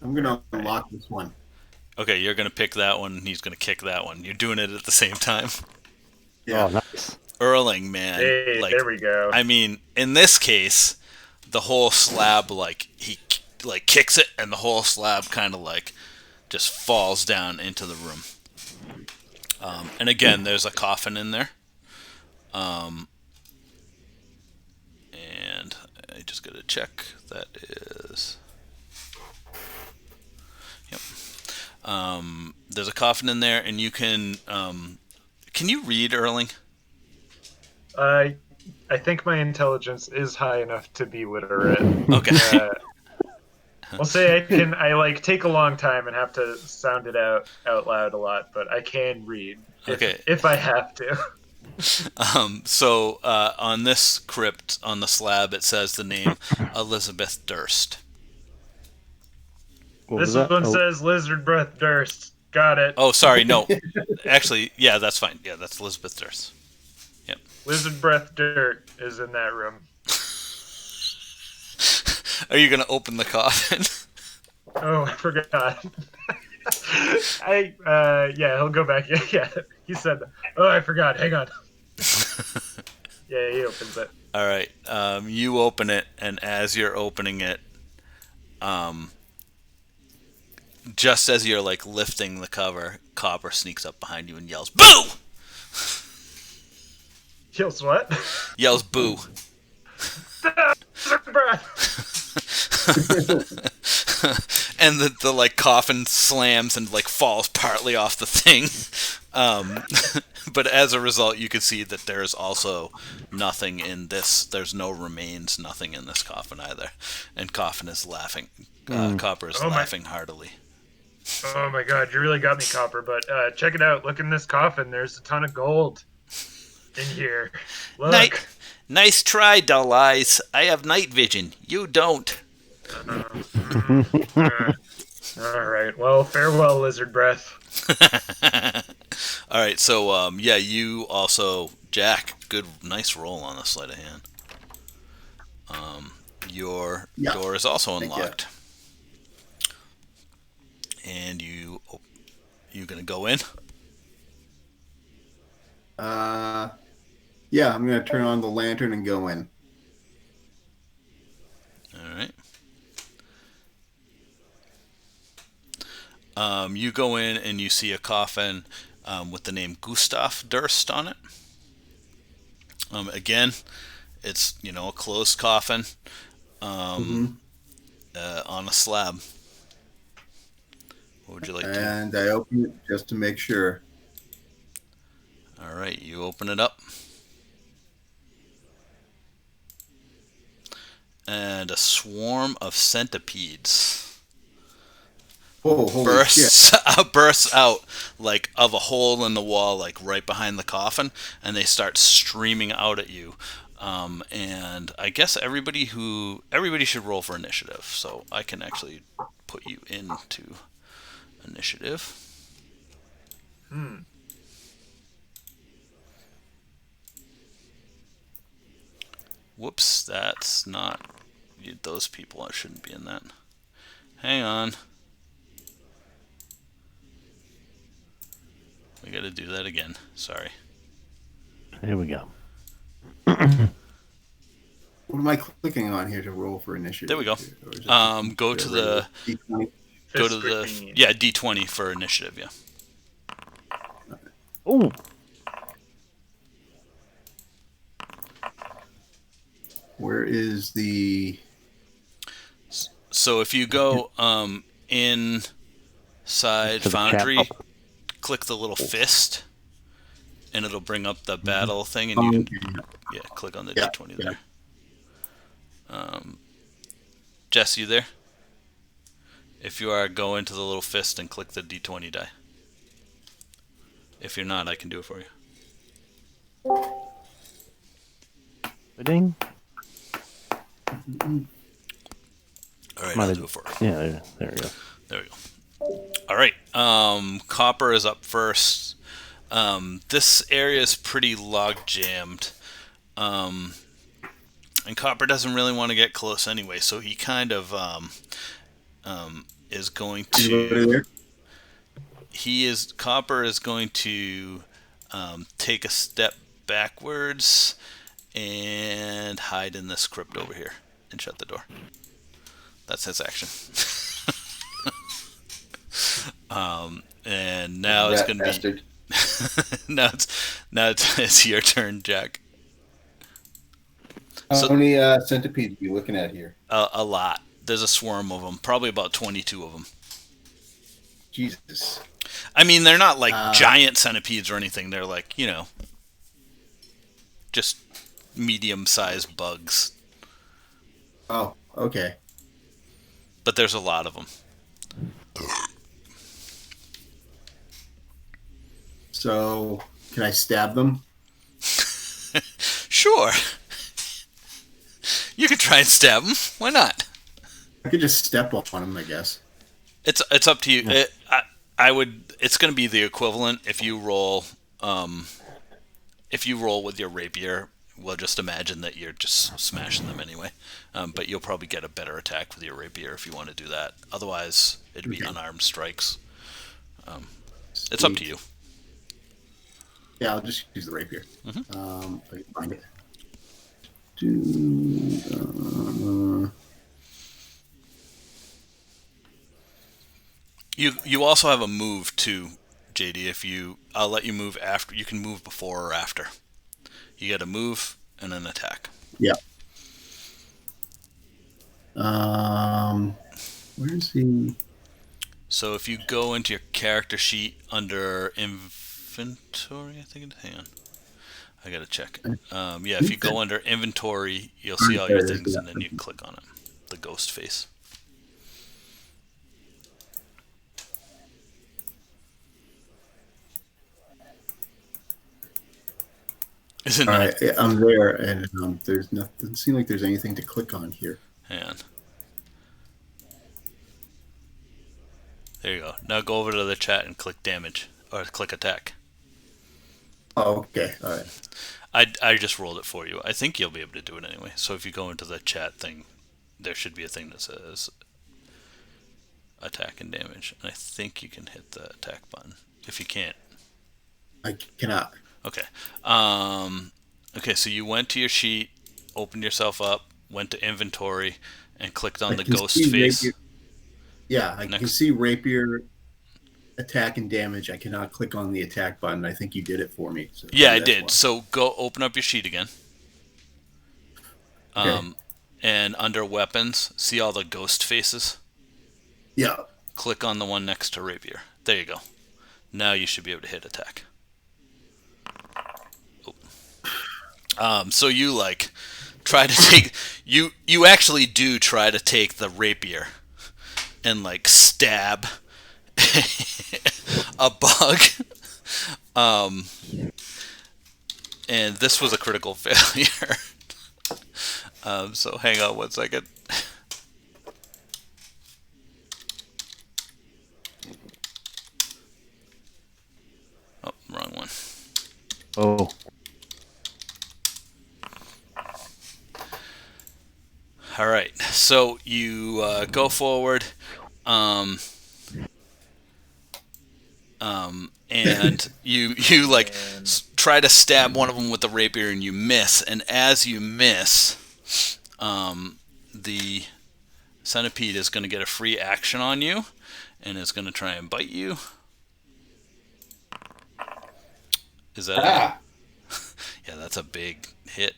I'm gonna unlock this one. Okay, you're gonna pick that one. He's gonna kick that one. You're doing it at the same time. Yeah. Oh, nice. Erling, man. Hey, like, there we go. I mean, in this case, the whole slab, like, he like kicks it, and the whole slab kind of like just falls down into the room. And again, there's a coffin in there. And I just gotta check. That is. Yep. There's a coffin in there, and you can. Can you read, Erling? I think my intelligence is high enough to be literate. Okay. I'll say I can. I like take a long time and have to sound it out loud a lot, but I can read. If I have to. So on this crypt on the slab, it says the name Elizabeth Durst. What This was that? one Oh, says Lizard Breath Durst. Got it. Oh, sorry, no. Actually, yeah, that's fine. Yeah, that's Elizabeth Durst. Yep. Lizard Breath Dirt is in that room. Are you gonna open the coffin? Oh, I forgot. Yeah, he'll go back. Yeah, he said that. Oh, I forgot. Hang on. Yeah, he opens it. All right. You open it, and as you're opening it, Just as you're like lifting the cover, Copper sneaks up behind you and yells, "Boo!" Yells what? Yells, "Boo!" And the like coffin slams and like falls partly off the thing. But as a result, you can see that there's also nothing in this. There's no remains, nothing in this coffin either. And Coffin is laughing. Copper is laughing heartily. Oh my god, you really got me, Copper. But check it out. Look in this coffin. There's a ton of gold in here. Look. Nice try, Dull Eyes. I have night vision. You don't. All right. Well, farewell, Lizard Breath. All right. So, you also, Jack. Nice roll on the sleight of hand. Your door is also unlocked, and you gonna go in? Yeah, I'm gonna turn on the lantern and go in. All right. You go in and you see a coffin with the name Gustav Durst on it. Again, it's a closed coffin on a slab. What would you like to? And I open it just to make sure. All right, you open it up. And a swarm of centipedes bursts out like of a hole in the wall, like right behind the coffin, and they start streaming out at you. And I guess everybody should roll for initiative, so I can actually put you into initiative. Whoops, that's not... Those people shouldn't be in that. Hang on. We gotta do that again. Sorry. Here we go. What am I clicking on here to roll for initiative? There we go. Go to the... D20? Go to the... Yeah, D20 for initiative, yeah. Oh! Where is the... So if you go inside Foundry, click the little fist, and it'll bring up the battle thing, and you can click on the D20 there. Jess, you there? If you are, go into the little fist and click the D20 die. If you're not, I can do it for you. Ding. All right, I'll do it for you. Yeah, there we go. There we go. All right, Copper is up first. This area is pretty log-jammed. And Copper doesn't really want to get close anyway, so he kind of is going to... Copper is going to take a step backwards and hide in this crypt over here and shut the door. That's his action. And now it's going to be... now it's your turn, Jack. How many centipedes are you looking at here? A lot. There's a swarm of them. Probably about 22 of them. Jesus. I mean, they're not like giant centipedes or anything. They're like, just medium-sized bugs. Oh, okay. But there's a lot of them. So, can I stab them? Sure. You could try and stab them. Why not? I could just step on them, I guess. It's up to you. I would. It's going to be the equivalent if you roll. If you roll with your rapier, we'll just imagine that you're just smashing them anyway. But you'll probably get a better attack with your rapier if you want to do that. Otherwise, it'd be unarmed strikes. It's up to you. Yeah, I'll just use the rapier. If I can find it. You also have a move too, JD. I'll let you move after. You can move before or after. You get a move and an attack. Yeah. Where's he? So if you go into your character sheet under inventory, I think. Hang on, I gotta check. If you go under inventory, you'll see all your things, and then you click on it. The ghost face. Isn't All that? right, I'm there, and there's nothing. Doesn't seem like there's anything to click on here. Hang on. There you go. Now go over to the chat and click damage or click attack. Oh, okay. All right. I just rolled it for you. I think you'll be able to do it anyway. So if you go into the chat thing, there should be a thing that says attack and damage. And I think you can hit the attack button. If you can't. I cannot. Okay. Okay, so you went to your sheet, opened yourself up, went to inventory, and clicked on the ghost face. Rapier. Yeah, I can see rapier, attack, and damage. I cannot click on the attack button. I think you did it for me. So yeah, I did. Why. So go open up your sheet again. Okay. And under weapons, see all the ghost faces? Yeah. Click on the one next to rapier. There you go. Now you should be able to hit attack. So you try to take you actually do try to take the rapier and stab a bug. And this was a critical failure. So hang on 1 second. Oh, wrong one. Oh. All right, so you go forward, and you try to stab one of them with the rapier, and you miss. And as you miss, the centipede is going to get a free action on you, and is going to try and bite you. Is that? Yeah, that's a big hit.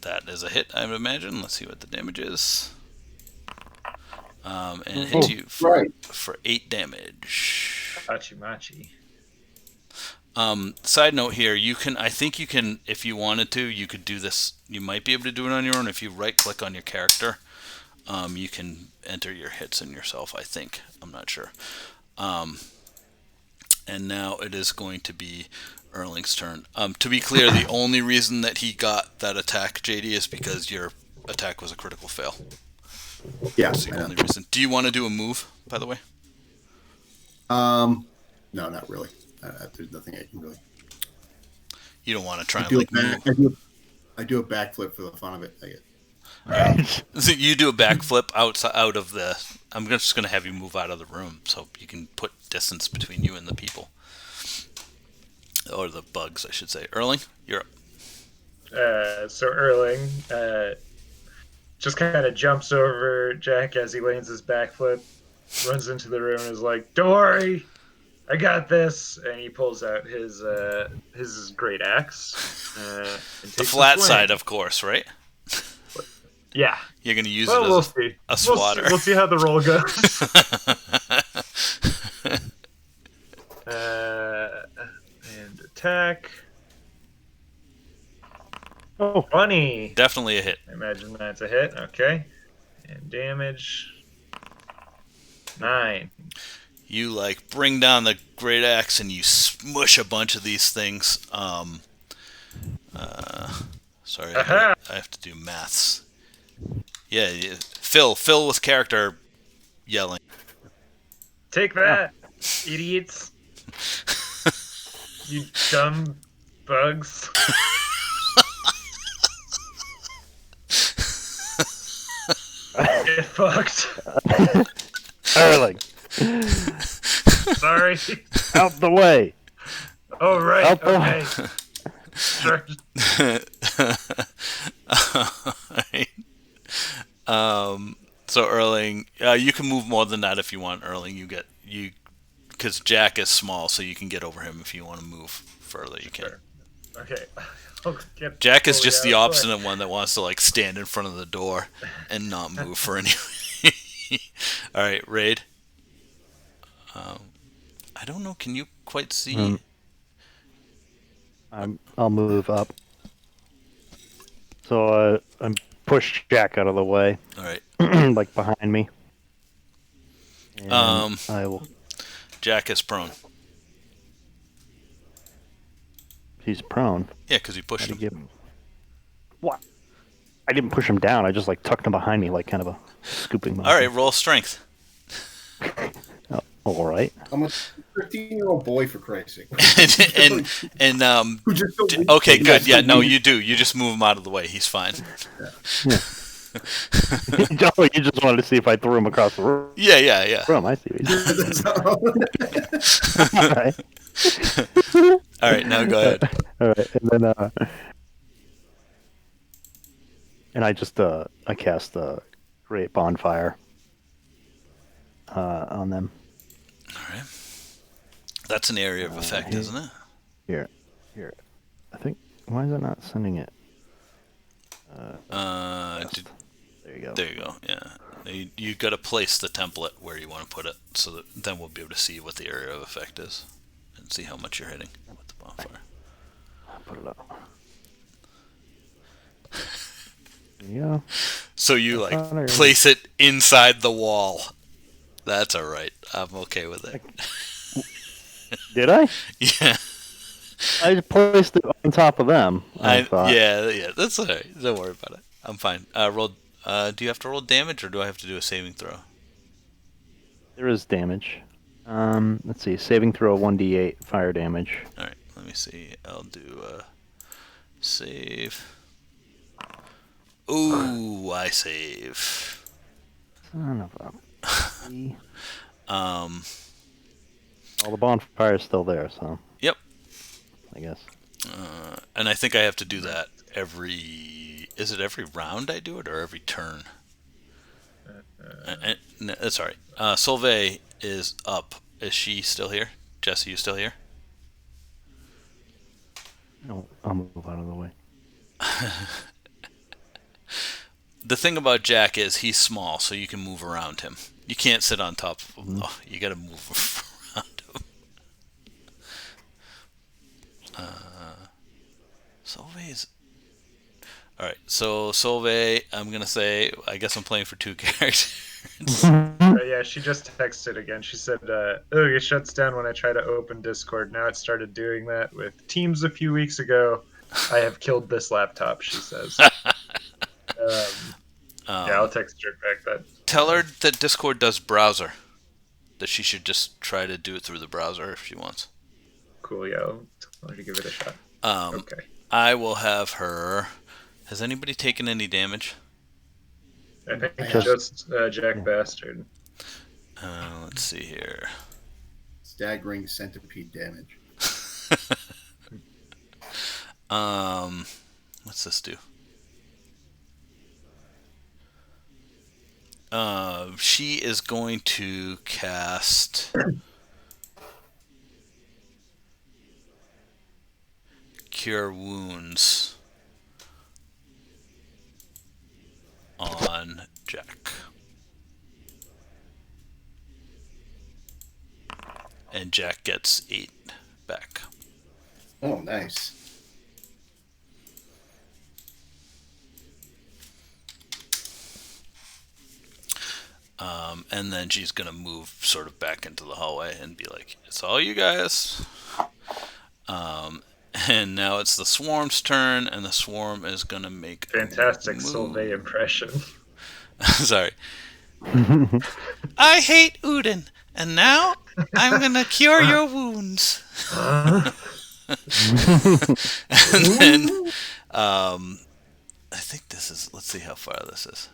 That is a hit, I would imagine. Let's see what the damage is. And it hits you for 8 damage. Machi. Side note here, I think you can, if you wanted to, you could do this. You might be able to do it on your own. If you right-click on your character, you can enter your hits in yourself, I think. I'm not sure. And now it is going to be Erling's turn. To be clear, the only reason that he got that attack, JD, is because your attack was a critical fail. Yeah, that's the only reason. Do you want to do a move, by the way? No, not really. There's nothing I can really. You don't want to try and move. I do a backflip for the fun of it. So you do a backflip out of the. I'm just going to have you move out of the room so you can put distance between you and the people. Or the bugs, I should say. Erling, you're up. So Erling just kind of jumps over Jack as he lands his backflip, runs into the room and is like, "Don't worry, I got this." And he pulls out his great axe. The flat side, of course, right? Yeah. You're going to use it as a swatter. We'll see how the roll goes. And attack. Oh, funny. Definitely a hit. I imagine that's a hit. Okay. And damage. 9. You bring down the great axe and you smush a bunch of these things. Sorry, I have to do maths. Yeah, Phil with character yelling. Take that, idiots. You dumb bugs. Get fucked. Erling. Sorry. Out the way. Oh, right. Out the okay. Sure. So Erling, you can move more than that if you want. Erling, you because Jack is small, so you can get over him if you want to move further. You can. Okay. Jack is just the obstinate one that wants to like stand in front of the door and not move for any. All right, Reyd. I don't know. Can you quite see? I'll move up. So I'm push Jack out of the way. All right. Like behind me. And I will. Jack is prone. He's prone. Yeah, because you pushed him. What? I didn't push him down. I just like tucked him behind me, like kind of a scooping motion. All right, roll strength. Oh, all right. I'm a 13-year-old boy, for Christ's sake. Okay, good. Yeah, no, you do. You just move him out of the way. He's fine. Yeah. You just wanted to see if I threw him across the room. Yeah. Room, I see. All right. All right, now go ahead. All right, and then I just I cast a great bonfire on them. All right. That's an area of effect, isn't it? Here. I think. Why is it not sending it? There you go. Yeah. You got to place the template where you want to put it, so that then we'll be able to see what the area of effect is and see how much you're hitting with the bonfire. I'll put it up. There you go. So you place it inside the wall. That's all right. I'm okay with it. Did I? Yeah. I placed it on top of them. I thought. Yeah. That's all right. Don't worry about it. I'm fine. Roll. Do you have to roll damage, or do I have to do a saving throw? There is damage. Let's see. Saving throw 1d8 fire damage. All right. Let me see. I'll do a save. Ooh, I save. Son of a... Well, the bonfire is still there, so... Yep. I guess. And I think I have to do that every... Is it every round I do it, or every turn? That's all right. Solveig is up. Is she still here? Jesse, you still here? No, I'll move out of the way. The thing about Jack is he's small, so you can move around him. You can't sit on top of him. Oh, you got to move around him. Solveig's... All right, so Solveig, I'm going to say, I guess I'm playing for two characters. Yeah, she just texted again. She said, it shuts down when I try to open Discord. Now it started doing that with Teams a few weeks ago. I have killed this laptop, she says. I'll text her back that. Tell her that Discord does browser. That she should just try to do it through the browser if she wants. Cool, yeah. I'll tell her to give it a shot. Okay. I will have her... Has anybody taken any damage? I think just Jack Bastard. Let's see here. Staggering centipede damage. What's this do? She is going to cast Cure Wounds on Jack. And Jack gets 8 back. Oh, nice. And then she's going to move sort of back into the hallway and be like, it's all you guys. And now it's the Swarm's turn, and the Swarm is going to make fantastic Solveig impression. Sorry. I hate Udin, and now I'm going to cure your wounds. And then, I think this is, let's see how far this is.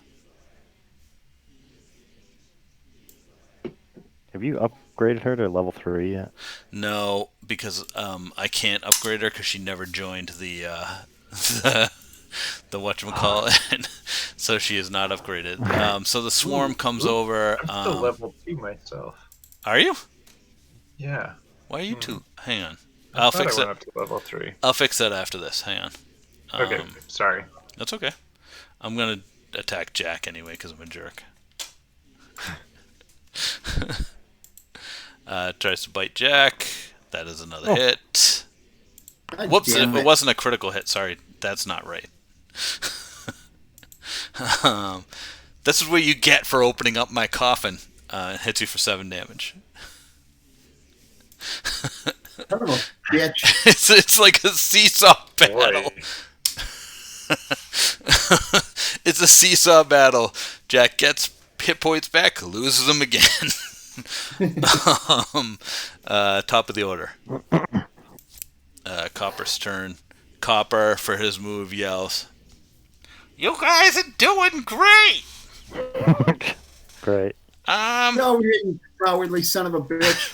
Have you upgraded her to level 3 yet? No, because I can't upgrade her because she never joined the whatchamacallit. So she is not upgraded. So the Swarm comes over. I'm still level 2 myself. Are you? Yeah. Why are you two? Hang on. I thought I went up to level 3. I'll fix that after this. Hang on. Okay, sorry. That's okay. I'm gonna attack Jack anyway because I'm a jerk. Tries to bite Jack. That is another hit. God Whoops! damn It wasn't a critical hit. Sorry, that's not right. This is what you get for opening up my coffin. It hits you for 7 damage. Son of a bitch. It's like a seesaw battle. It's a seesaw battle. Jack gets hit points back, loses them again. Top of the order. Copper's turn. Copper, for his move, yells, "You guys are doing great!" Great. No, you didn't, cowardly son of a bitch.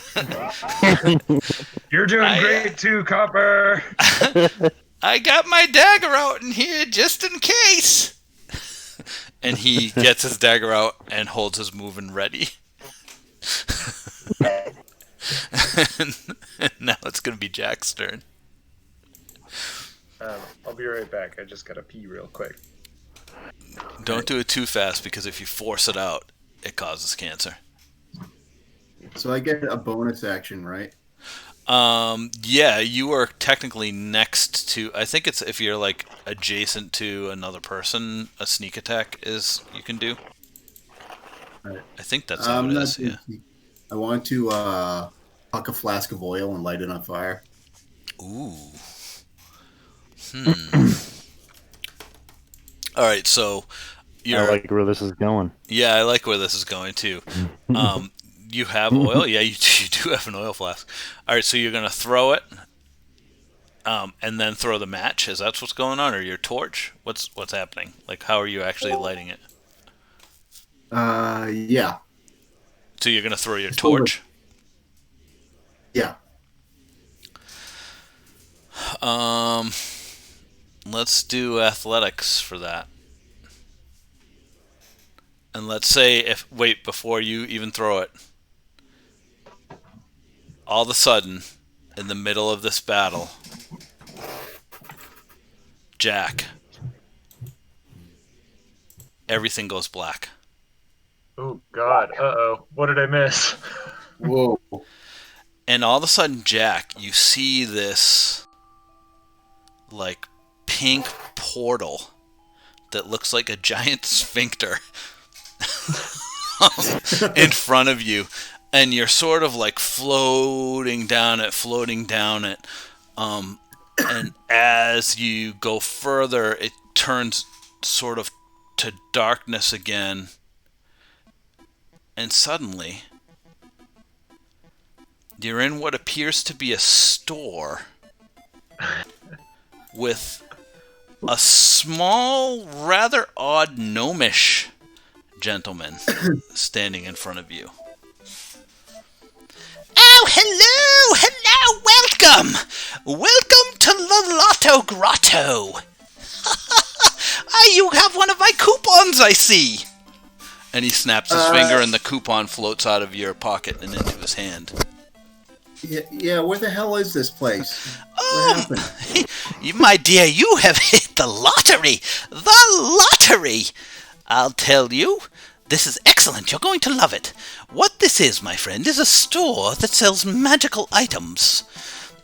You're doing great too, Copper. I got my dagger out in here just in case. And he gets his dagger out and holds his move and ready. and now it's going to be Jack's turn. I'll be right back. I just gotta pee real quick. Don't do it too fast because if you force it out, it causes cancer. So I get a bonus action, right? Yeah, you are technically next to. I think it's if you're like adjacent to another person, a sneak attack is you can do. Right. I think that's how it is. Yeah. I want to huck a flask of oil and light it on fire. Ooh. All right, so I like where this is going. Yeah, I like where this is going too. You have oil? Yeah, you do have an oil flask. All right, so you're going to throw it and then throw the match. Is that what's going on? Or your torch? What's happening? Like, how are you actually lighting it? Yeah. So you're going to throw your torch? Yeah. Let's do athletics for that. And let's say before you even throw it, all of a sudden, in the middle of this battle, Jack, everything goes black. Oh, God. Uh-oh. What did I miss? Whoa. And all of a sudden, Jack, you see this, like, pink portal that looks like a giant sphincter in front of you. And you're sort of, like, floating down it. And as you go further, it turns sort of to darkness again. And suddenly, you're in what appears to be a store with a small, rather odd gnomish gentleman standing in front of you. Oh, hello, welcome to the Lotto Grotto. You have one of my coupons, I see. And he snaps his finger and the coupon floats out of your pocket and into his hand. Yeah, where the hell is this place? What happened? My dear, you have hit the lottery! The lottery! I'll tell you, this is excellent. You're going to love it. What this is, my friend, is a store that sells magical items.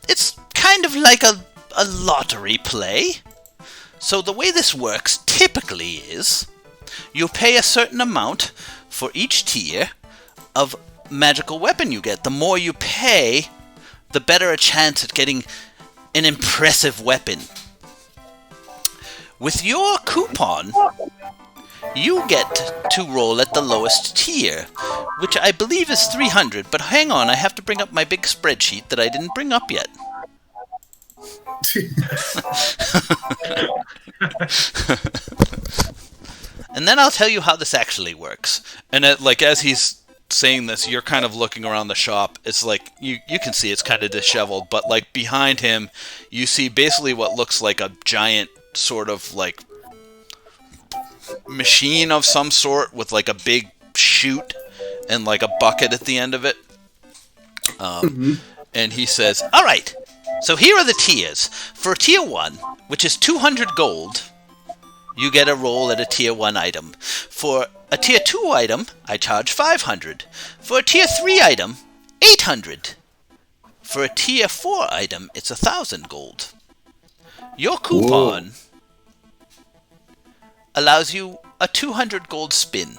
It's kind of like a lottery play. So the way this works typically is you pay a certain amount for each tier of magical weapon you get. The more you pay, the better a chance at getting an impressive weapon. With your coupon, you get to roll at the lowest tier, which I believe is 300, but hang on, I have to bring up my big spreadsheet that I didn't bring up yet. And then I'll tell you how this actually works. And as he's saying this, you're kind of looking around the shop. It's like you can see it's kind of disheveled, but like behind him, you see basically what looks like a giant sort of like machine of some sort with like a big chute and like a bucket at the end of it. And he says, all right, so here are the tiers. For tier 1, which is 200 gold, you get a roll at a tier 1 item. For a tier 2 item, I charge 500. For a tier 3 item, 800. For a tier 4 item, it's 1,000 gold. Your coupon allows you a 200 gold spin.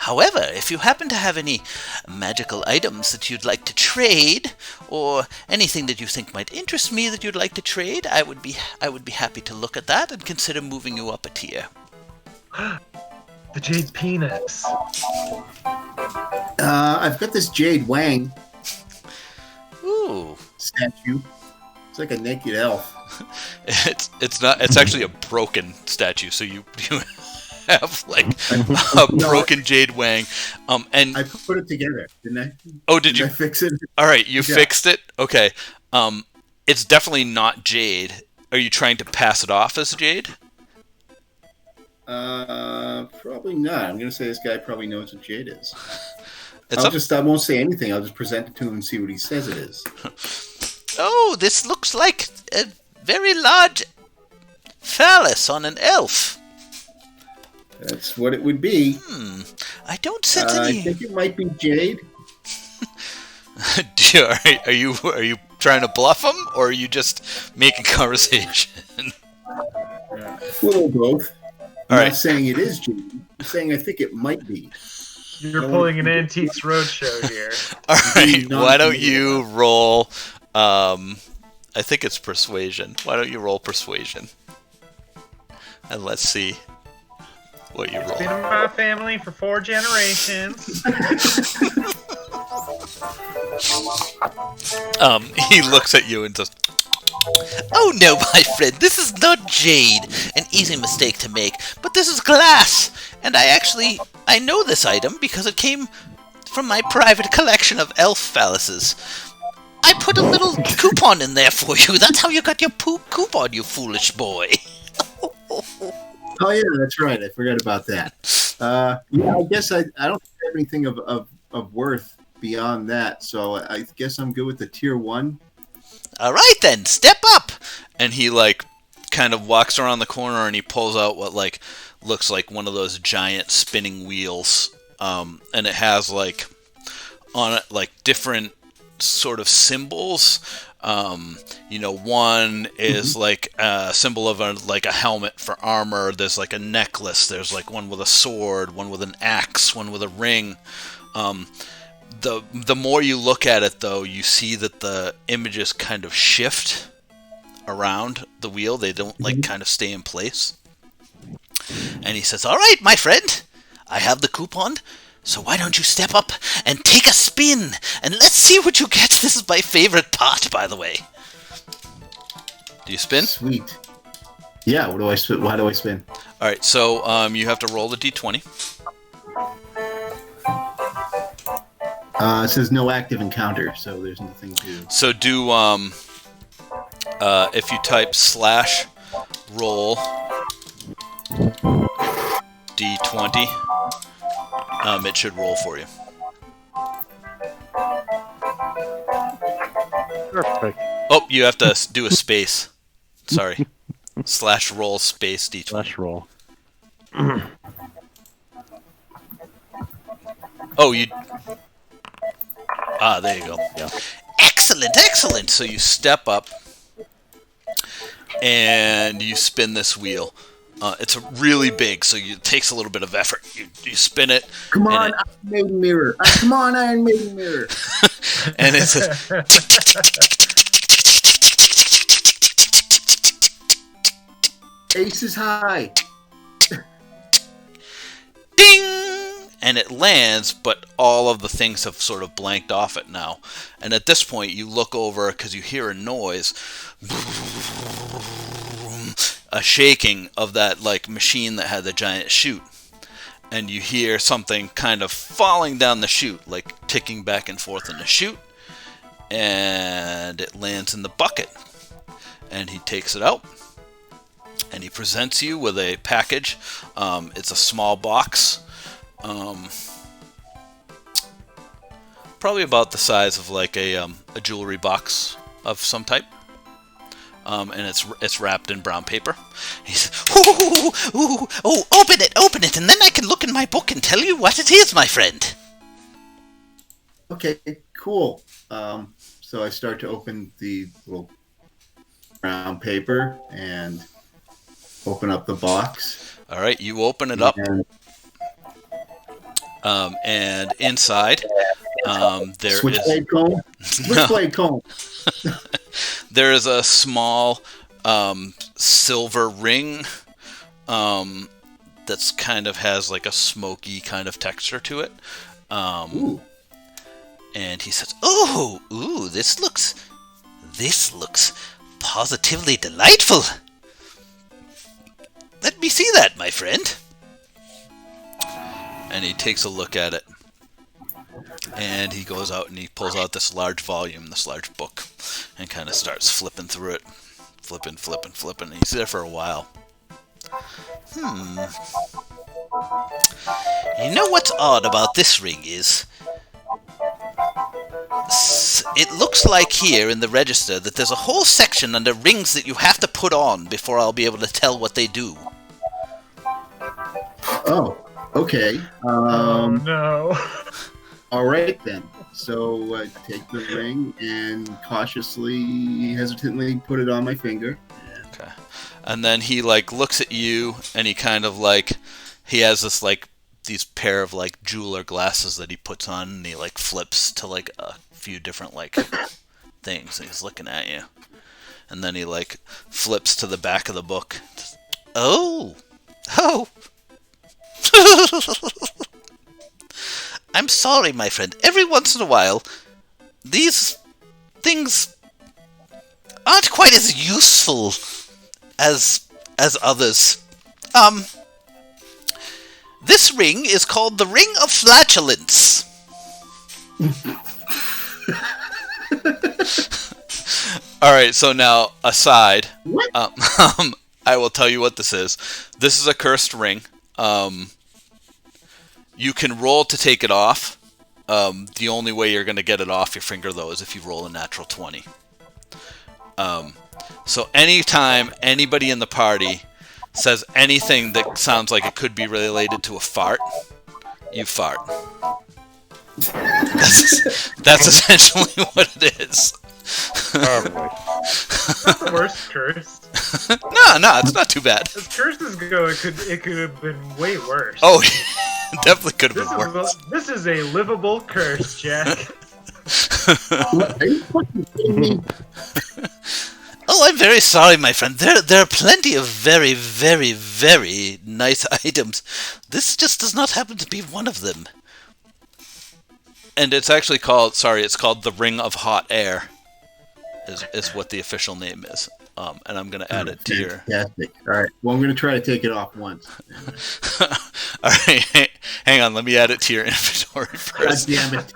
However, if you happen to have any magical items that you'd like to trade, or anything that you think might interest me that you'd like to trade, I would be happy to look at that and consider moving you up a tier. The jade penis. I've got this Jade Wang Ooh. statue. It's like a naked elf. It's not. It's actually a broken statue. So you have like a broken Jade Wang. And I put it together, didn't I? Oh, did you I fix it? All right, you fixed it. Okay. It's definitely not jade. Are you trying to pass it off as jade? Probably not. I'm gonna say this guy probably knows what jade is. I won't say anything. I'll just present it to him and see what he says it is. Oh, this looks like a very large phallus on an elf. That's what it would be. I don't sense any. I think it might be jade. Are you trying to bluff him, or are you just making conversation? A little both. I'm not saying it is jade. I'm saying I think it might be. You're pulling an Antiques Roadshow here. All right, why don't you roll? I think it's persuasion. Why don't you roll persuasion? And let's see what you roll. Been in my family for 4 generations. He looks at you and says, "Oh no, my friend, this is not jade. An easy mistake to make, but this is glass. And I know this item because it came from my private collection of elf phalluses. I put a little coupon in there for you. That's how you got your coupon, you foolish boy." Oh yeah, that's right. I forgot about that. I guess I don't have anything of worth beyond that, so I guess I'm good with the tier 1. All right then, step up. And he kind of walks around the corner and he pulls out what looks like one of those giant spinning wheels, and it has on it different sort of symbols. One is a symbol of a helmet for armor. There's a necklace. There's one with a sword, one with an axe, one with a ring. The more you look at it, though, you see that the images kind of shift around the wheel. They don't kind of stay in place. And he says, "All right, my friend, I have the coupon. So why don't you step up and take a spin, and let's see what you get." This is my favorite part, by the way. Do you spin? Sweet. Yeah, what do I spin? Why do I spin? All right, so you have to roll the d20. It says no active encounter, so there's nothing to... So do, if you type /roll d20, it should roll for you. Perfect. Oh, you have to do a space. Sorry. /roll space d20. /roll. Oh, you... Ah, there you go. Yeah. Excellent. So you step up and you spin this wheel. It's really big, so it takes a little bit of effort. You spin it. Come on, Iron Maiden Mirror. Come on, Iron Maiden Mirror. And it says... Ace is high. Ding! And it lands, but all of the things have sort of blanked off it now. And at this point, you look over because you hear a noise, a shaking of that machine that had the giant chute. And you hear something kind of falling down the chute, ticking back and forth in the chute. And it lands in the bucket. And he takes it out. And he presents you with a package. It's a small box. probably about the size of like a jewelry box of some type. And it's wrapped in brown paper. He says, open it, and then I can look in my book and tell you what it is, my friend. Okay, cool. So I start to open the little brown paper and open up the box. All right, you open it up, and inside there is Switchblade comb. Switchblade comb. There is a small silver ring that's kind of has like a smoky kind of texture to it. Ooh. And he says, "Ooh, this looks positively delightful. Let me see that, my friend." And he takes a look at it. And he goes out and he pulls out this large volume, this large book, and kind of starts flipping through it. Flipping. And he's there for a while. You know what's odd about this ring is, it looks like here in the register that there's a whole section under rings that you have to put on before I'll be able to tell what they do. Oh, okay. No. All right then. So I take the ring and cautiously, hesitantly put it on my finger. Okay. And then he like looks at you and he kind of like, he has this like these pair of like jeweler glasses that he puts on, and he like flips to like a few different like things, and he's looking at you. And then he like flips to the back of the book. Oh. I'm sorry, my friend. Every once in a while, these things aren't quite as useful as others. This ring is called the Ring of Flatulence. All right, so now aside, I will tell you what this is. This is a cursed ring. You can roll to take it off. The only way you're going to get it off your finger, though, is if you roll a natural 20. So anytime anybody in the party says anything that sounds like it could be related to a fart, you fart. That's essentially what it is. Probably. Not the worst curse. No, it's not too bad. As curses go, it could have been way worse. Oh, definitely could have been worse. This is a livable curse, Jack. Are you fucking kidding me? Oh, I'm very sorry, my friend. There are plenty of very, very, very nice items. This just does not happen to be one of them. And it's actually called, it's called the Ring of Hot Air, is what the official name is. And I'm going to add it to your... Fantastic. All right. Well, I'm going to try to take it off once. All right. Hang on. Let me add it to your inventory first. God damn it.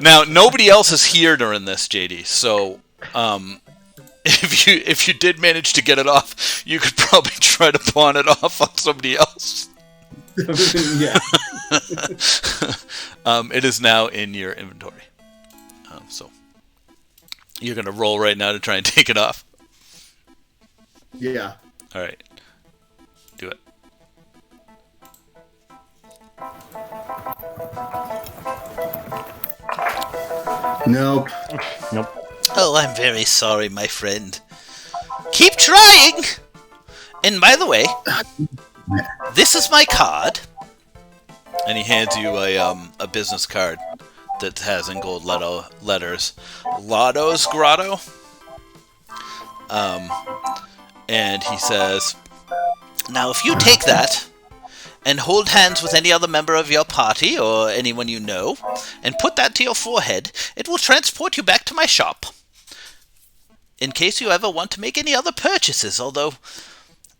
Now, nobody else is here during this, JD. So, if you did manage to get it off, you could probably try to pawn it off on somebody else. Yeah. It is now in your inventory. So you're going to roll right now to try and take it off. Yeah. All right. Do it. Nope. Oh, I'm very sorry, my friend. Keep trying! And by the way, this is my card. And he hands you a business card that has in gold letters Lotto's Grotto. And he says, now if you take that and hold hands with any other member of your party or anyone you know, and put that to your forehead, it will transport you back to my shop. In case you ever want to make any other purchases, although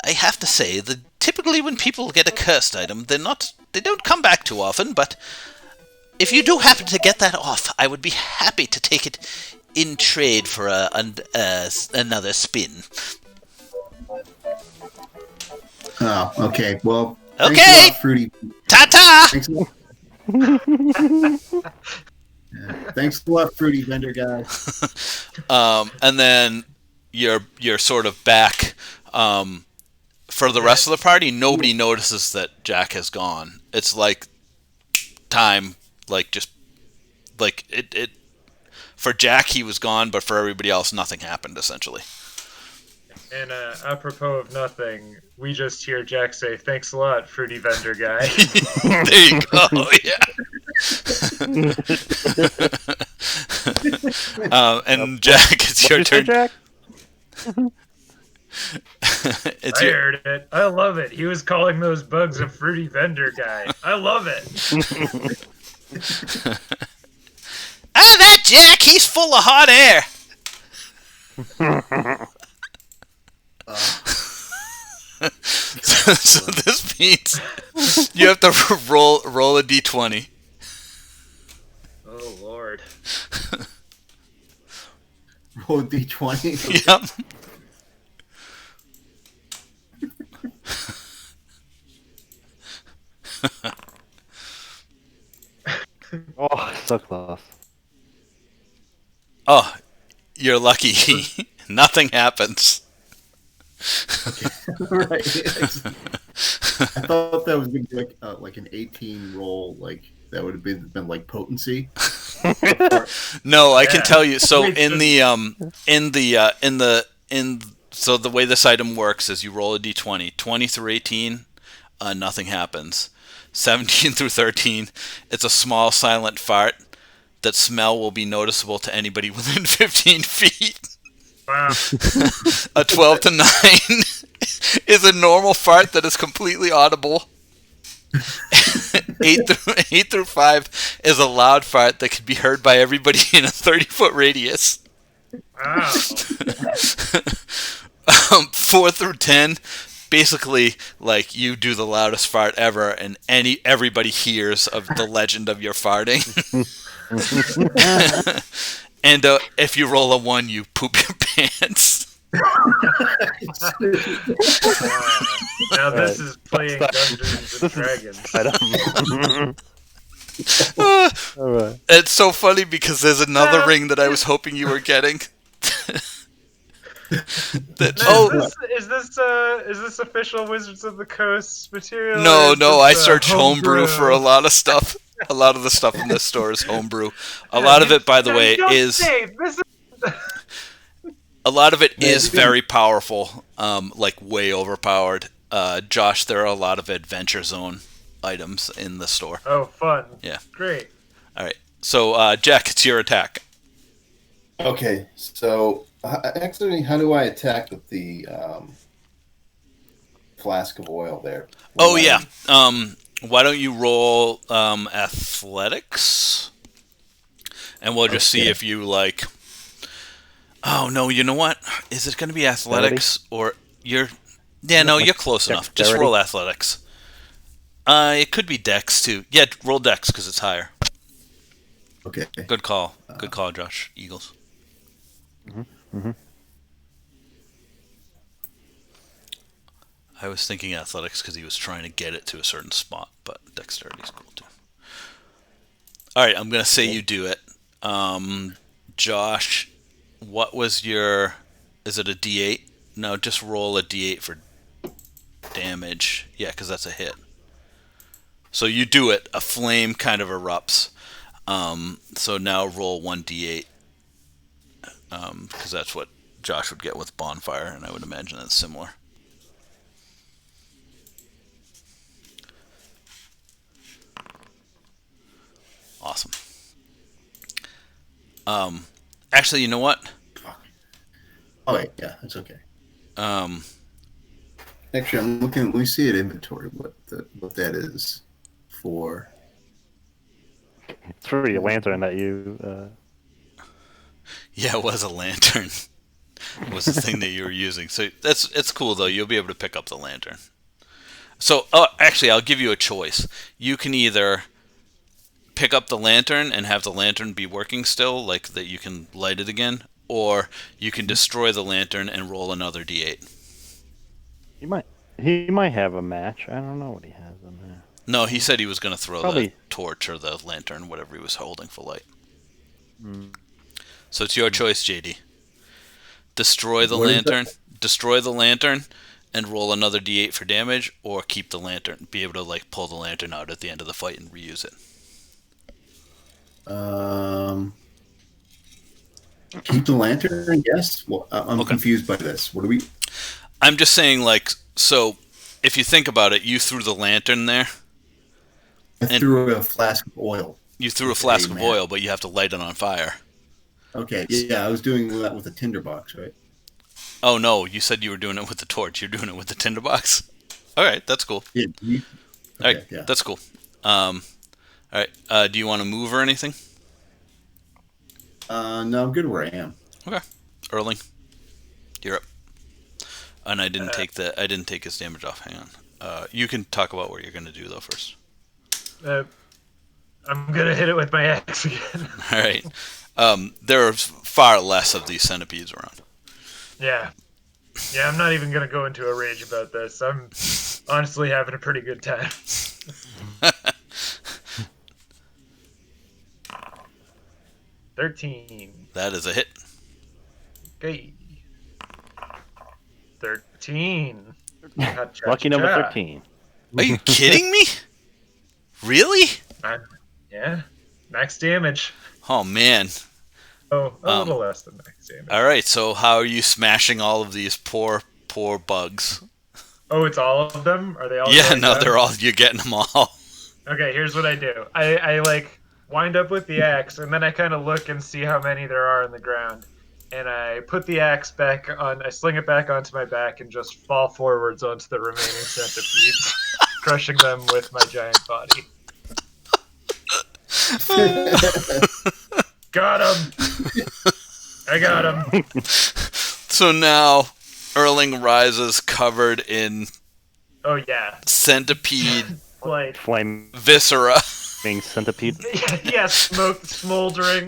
I have to say that typically when people get a cursed item, they don't come back too often, but if you do happen to get that off, I would be happy to take it in trade for another spin. Oh, okay. Well, okay. Fruity. Ta-ta! Thanks a lot. Thanks a lot, fruity vendor guy. And then you're sort of back. For the rest of the party, nobody notices that Jack has gone. It's like time, like just like it. For Jack, he was gone, but for everybody else, nothing happened essentially. And apropos of nothing, we just hear Jack say, "Thanks a lot, fruity vendor guy." There you go. Yeah. And Jack, it's your turn. Jack? I heard it. I love it. He was calling those bugs a fruity vendor guy. I love it. That Jack, he's full of hot air. So this means you have to roll a d20. Oh Lord. Roll a d20. Yep. Oh, so close. Oh, you're lucky. Nothing happens. Okay. Right. I thought that was going to be like an 18 roll, like that would have been like potency. No, I can tell you. So so the way this item works is you roll a d20. 20 through 18, nothing happens. 17 through 13, it's a small silent fart. That smell will be noticeable to anybody within 15 feet. Wow. A 12 to 9 is a normal fart that is completely audible. 8 through 5 is a loud fart that can be heard by everybody in a 30-foot radius. Wow. 4 through 10, basically, like you do the loudest fart ever, and everybody hears of the legend of your farting. And if you roll a 1, you poop your pants. Now this is playing Dungeons and Dragons. Alright. It's so funny because there's another ring that I was hoping you were getting. Is this official Wizards of the Coast material? No, I search homebrew for a lot of stuff. A lot of the stuff in this store is homebrew. A lot of it, by the way, is a lot of it is very powerful, like way overpowered. Josh, there are a lot of Adventure Zone items in the store. Oh, fun! Yeah, great. All right, so Jack, it's your attack. Okay, so actually, how do I attack with the flask of oil there? Oh yeah. Why don't you roll athletics, and we'll just see if you like. Oh no, you know what? Is it going to be athletics or you're? Yeah, no, you're close enough. Just roll athletics. It could be dex too. Yeah, roll dex because it's higher. Okay. Good call. Good call, Josh. Eagles. Mm-hmm. I was thinking athletics because he was trying to get it to a certain spot, but dexterity is cool too. All right, I'm going to say you do it. Josh, what was your... Is it a D8? No, just roll a D8 for damage. Yeah, because that's a hit. So you do it. A flame kind of erupts. So now roll 1d8. Because that's what Josh would get with bonfire, and I would imagine that's similar. Awesome. Actually, you know what? Oh, wait, yeah, that's okay. Um, Actually, I'm looking. Let me see at inventory what that is for. It's really a lantern that you. Yeah, it was a lantern. It was the thing that you were using. So it's cool though. You'll be able to pick up the lantern. So actually, I'll give you a choice. You can either pick up the lantern and have the lantern be working still, like that you can light it again, or you can destroy the lantern and roll another d8. He might have a match. I don't know what he has in there. No, he said he was going to throw Probably the torch or the lantern, whatever he was holding for light. So it's your choice, JD. Destroy the What is that? lantern. Destroy the lantern, and roll another D8 for damage, or keep the lantern. Be able to like pull the lantern out at the end of the fight and reuse it. Keep the lantern, I guess. Well, I'm Okay. confused by this. What do we? I'm just saying, like, so if you think about it, you threw the lantern there. I threw a flask of oil. You threw a flask of oil, but you have to light it on fire. Okay, yeah, I was doing that with a tinderbox, right? Oh no, you said you were doing it with the torch. You're doing it with the tinderbox. All right, that's cool. Yeah. All right, yeah. that's cool. All right, do you want to move or anything? No, I'm good where I am. Okay, Erling, you're up. And I didn't take his damage off. Hang on. You can talk about what you're gonna do though first. I'm gonna hit it with my axe again. All right. There are far less of these centipedes around. Yeah, I'm not even gonna go into a rage about this. I'm honestly having a pretty good time. 13. That is a hit. Okay. 13. Lucky number 13. Are you kidding me? Really? Yeah. Max damage. Oh man. Oh, a little less than max damage. All right. So how are you smashing all of these poor bugs? Oh, it's all of them? Are they all? Yeah, going no, down? they're all. You're getting them all. Okay, here's what I do. I like wind up with the axe, and then I kind of look and see how many there are on the ground, and I put the axe back on. I sling it back onto my back and just fall forwards onto the remaining centipedes, crushing them with my giant body. Got him! I got him. So now, Erling rises covered in Oh yeah, centipede like Flaming viscera. centipede. yeah, smoke smoldering.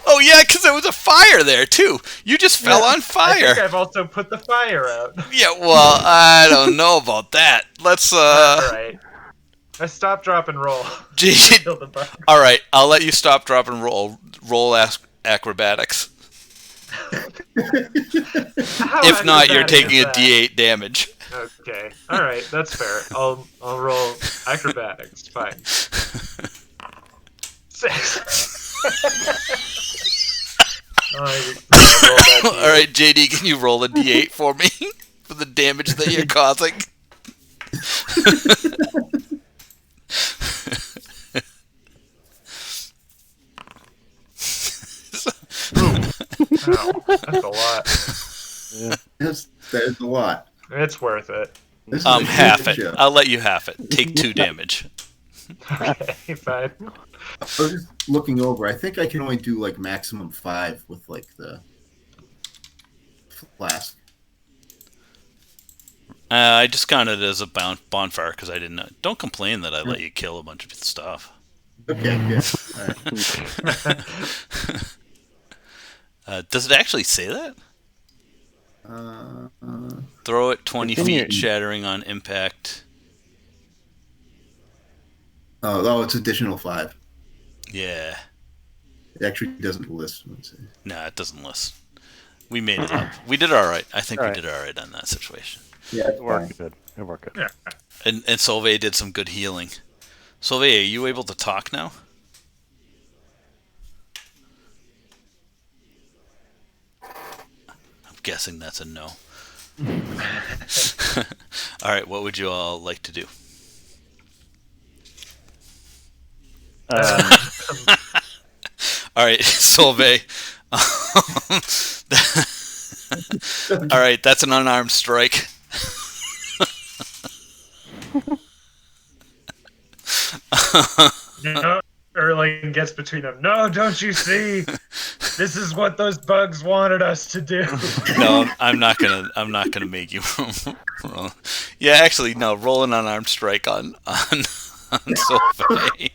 Oh yeah, because there was a fire there too. You just fell on I fire. think I've also put the fire out. Yeah, well, I don't know about that. Let's All right. I stop, drop, and roll. Kill the bug. All right, I'll let you stop, drop, and roll. Roll acrobatics. How If not, you're acrobatic taking is a that? D8 damage. Okay. All right. That's fair. I'll roll acrobatics. Fine. 6. All right, JD, can you roll a D8 for me for the damage that you're causing? Wow, that's a lot. Yeah. That is a lot. It's worth it. This is a Half shit it. show. I'll let you half it. Take 2 damage. Okay, fine. I was just looking over. I think I can only do like maximum 5 with like the flask. I just counted it as a bonfire because I didn't know. Don't complain that I let you kill a bunch of stuff. Okay, good. All right. Does it actually say that? Uh, Throw it 20 Continue. feet, shattering on impact. oh, it's additional 5. Yeah. It actually doesn't list. Let's see. No, it doesn't list. We made it up. We did all right. I think All we right. did all right on that situation. Yeah, it's It fine. worked good. It worked good. Yeah. And Solveig did some good healing. Solveig, are you able to talk now? I'm guessing that's a no. All right, what would you all like to do? All right, Solveig. All right, that's an unarmed strike. No, Erling gets between them. No, don't you see? This is what those bugs wanted us to do. No, I'm not gonna make you roll. Yeah, actually, no. Roll an unarmed strike on Solveig.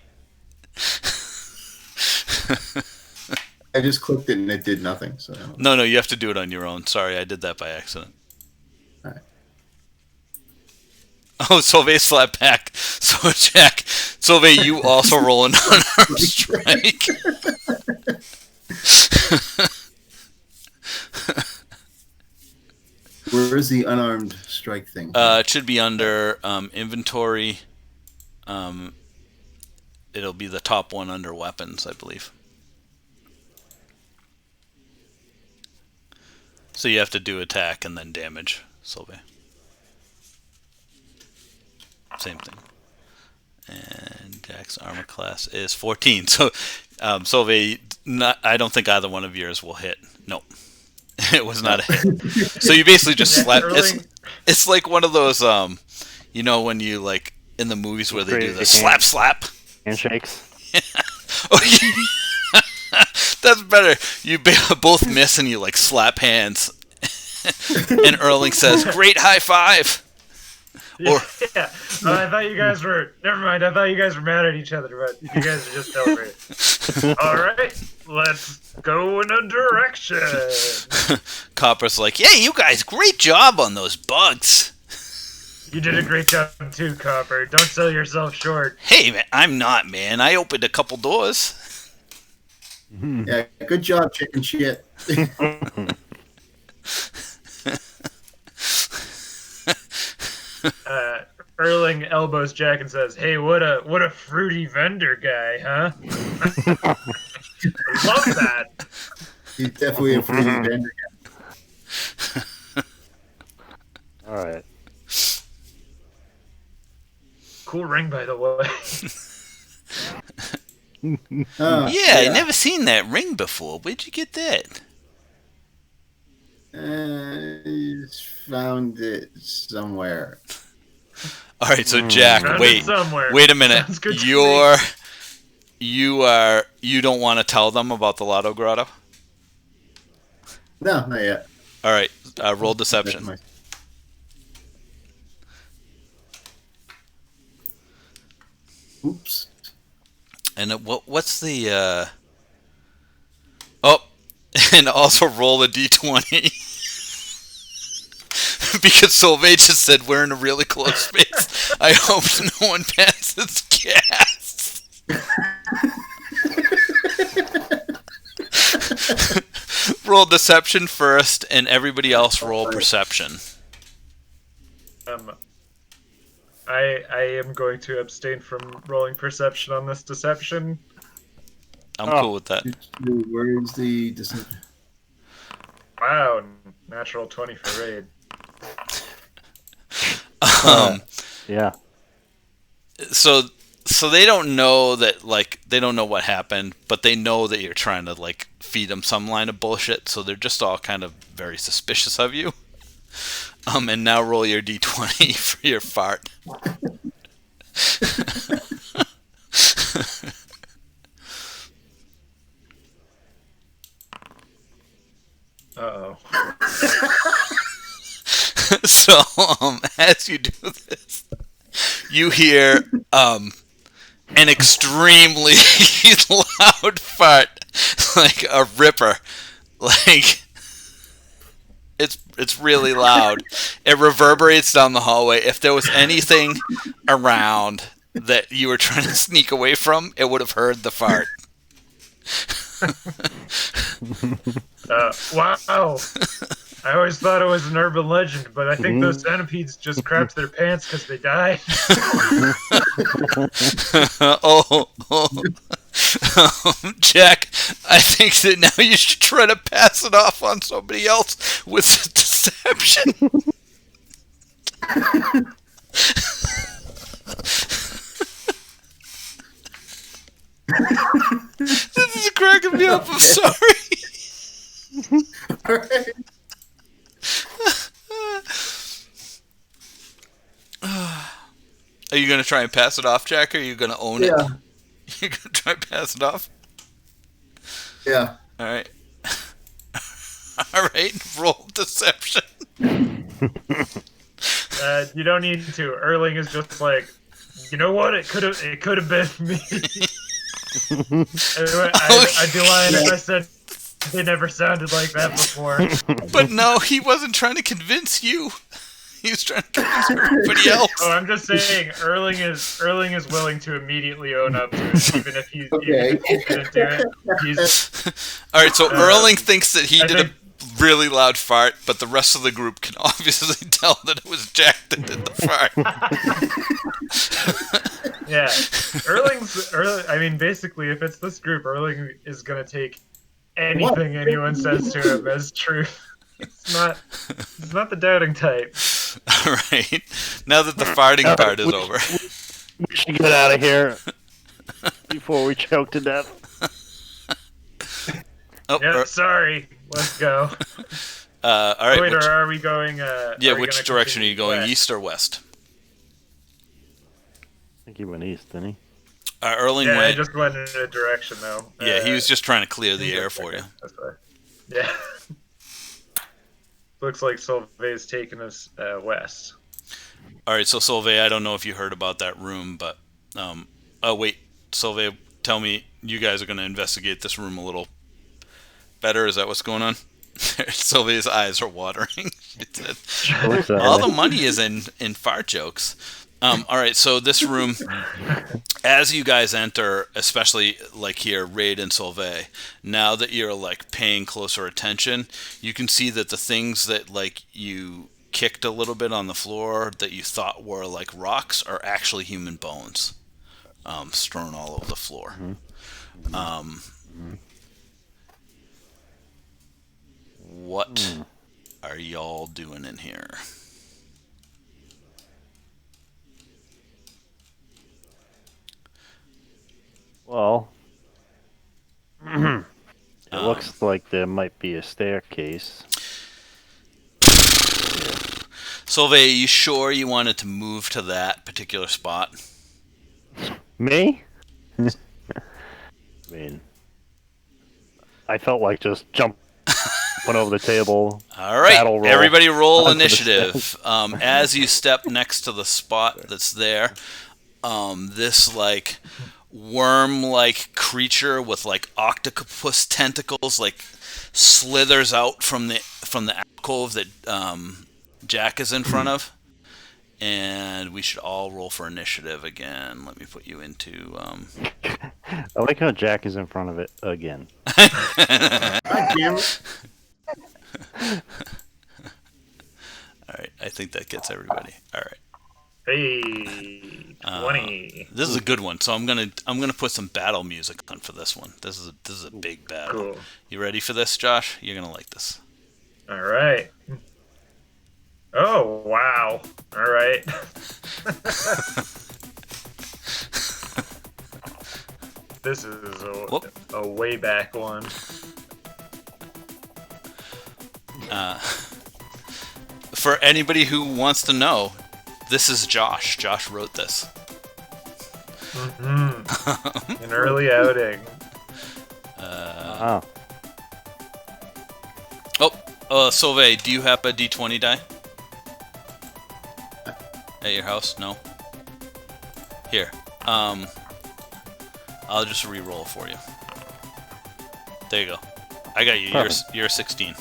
I just clicked it and it did nothing. So No, you have to do it on your own. Sorry, I did that by accident. Alright. Oh, Solveig slapped back. So, Jack, Solveig, you also roll an unarmed strike. Where is the unarmed strike thing? It should be under inventory. It'll be the top one under weapons, I believe. So you have to do attack and then damage, Solveig. Same thing. And Jack's armor class is 14. So, Solveig, I don't think either one of yours will hit. Nope. It was not a hit. So you basically just slap. It's like one of those, when you, like, in the movies where they do the slap. Handshakes. Oh, yeah. That's better. You both miss and you, like, slap hands. And Erling says, "Great high five." Yeah. I thought you guys were. Never mind. I thought you guys were mad at each other, but you guys are just celebrating. All right, let's go in a direction. Copper's like, "Yeah, you guys, great job on those bugs." You did a great job too, Copper. Don't sell yourself short. Hey, man, I'm not, man. I opened a couple doors. Yeah, good job, chicken shit. Erling elbows Jack and says, "Hey, what a fruity vendor guy, huh?" I love that. He's definitely a fruity vendor guy. All right. Cool ring, by the way. Yeah, I never seen that ring before. Where'd you get that? I found it somewhere. All right, so Jack, wait a minute. You don't want to tell them about the Lotto Grotto? No, not yet. All right, roll deception. Oops. And what's the Oh, and also roll a d20. Because Solveig just said we're in a really close space. I hope no one passes gas. Roll deception first, and everybody else roll perception. I am going to abstain from rolling perception on this deception. I'm cool with that. Where is the deception? Wow, natural 20 for Reyd. Yeah. So they don't know that, like, they don't know what happened, but they know that you're trying to, like, feed them some line of bullshit, so they're just all kind of very suspicious of you. And now roll your d20 for your fart. Uh-oh. So, as you do this, you hear an extremely loud fart, like a ripper. Like, it's really loud. It reverberates down the hallway. If there was anything around that you were trying to sneak away from, it would have heard the fart. Wow. I always thought it was an urban legend, but I think those centipedes just crapped their pants because they died. Jack, I think that now you should try to pass it off on somebody else with deception. This is cracking me up. I'm sorry. All right. Are you going to try and pass it off, Jack, or are you going to own it? Yeah. You're going to try and pass it off? Yeah. All right. All right. Roll deception. You don't need to. Erling is just like, you know what? It could have been me. Anyway, I'd be lying if I said they never sounded like that before. But no, he wasn't trying to convince you. He was trying to confuse everybody else. Oh, I'm just saying, Erling is willing to immediately own up to it, even if he Okay. didn't do it. He's All right, so Erling thinks that he I did think- a really loud fart, but the rest of the group can obviously tell that it was Jack that did the fart. Yeah, I mean, basically, if it's this group, Erling is gonna take anything anyone says to him as truth. He's not the doubting type. All right, now that the farting part is over. We should get out of here before we choke to death. Oh, Yeah, sorry. Let's go. all right. Wait, or are we going? Yeah, which direction are you going, east or west? I think he went east, didn't he? Erling Yeah, I went. just went in a direction though. Yeah, he was just trying to clear the air for you. That's why. Yeah. Looks like Solveig's taking us west. All right, so Solveig, I don't know if you heard about that room, but oh wait, Solveig, tell me, you guys are going to investigate this room a little better. Is that what's going on? Solveig's eyes are watering. She said, all the money is in fart jokes. All right, so this room, as you guys enter, especially like here, Reyd and Solveig, now that you're like paying closer attention, you can see that the things that like you kicked a little bit on the floor that you thought were like rocks are actually human bones, strewn all over the floor. What are y'all doing in here? Well, it looks like there might be a staircase. Solveig, you sure you wanted to move to that particular spot? Me? I mean, I felt like just jumping over the table. All right, battle roll everybody roll onto the initiative. As you step next to the spot that's there, this like worm-like creature with like octopus tentacles like slithers out from the alcove that Jack is in front of, and we should all roll for initiative again. Let me put you into. I like how Jack is in front of it again. God damn it. All right, I think that gets everybody. All right. Hey, 20. This is a good one, so I'm gonna put some battle music on for this one. This is a big battle. Cool. You ready for this, Josh? You're gonna like this. All right. Oh, wow. All right. This is a way back one. For anybody who wants to know, this is Josh. Josh wrote this. Mm-hmm. An early outing. Solveig, do you have a D20 die? At your house? No? Here. I'll just re-roll for you. There you go. I got you. You're 16.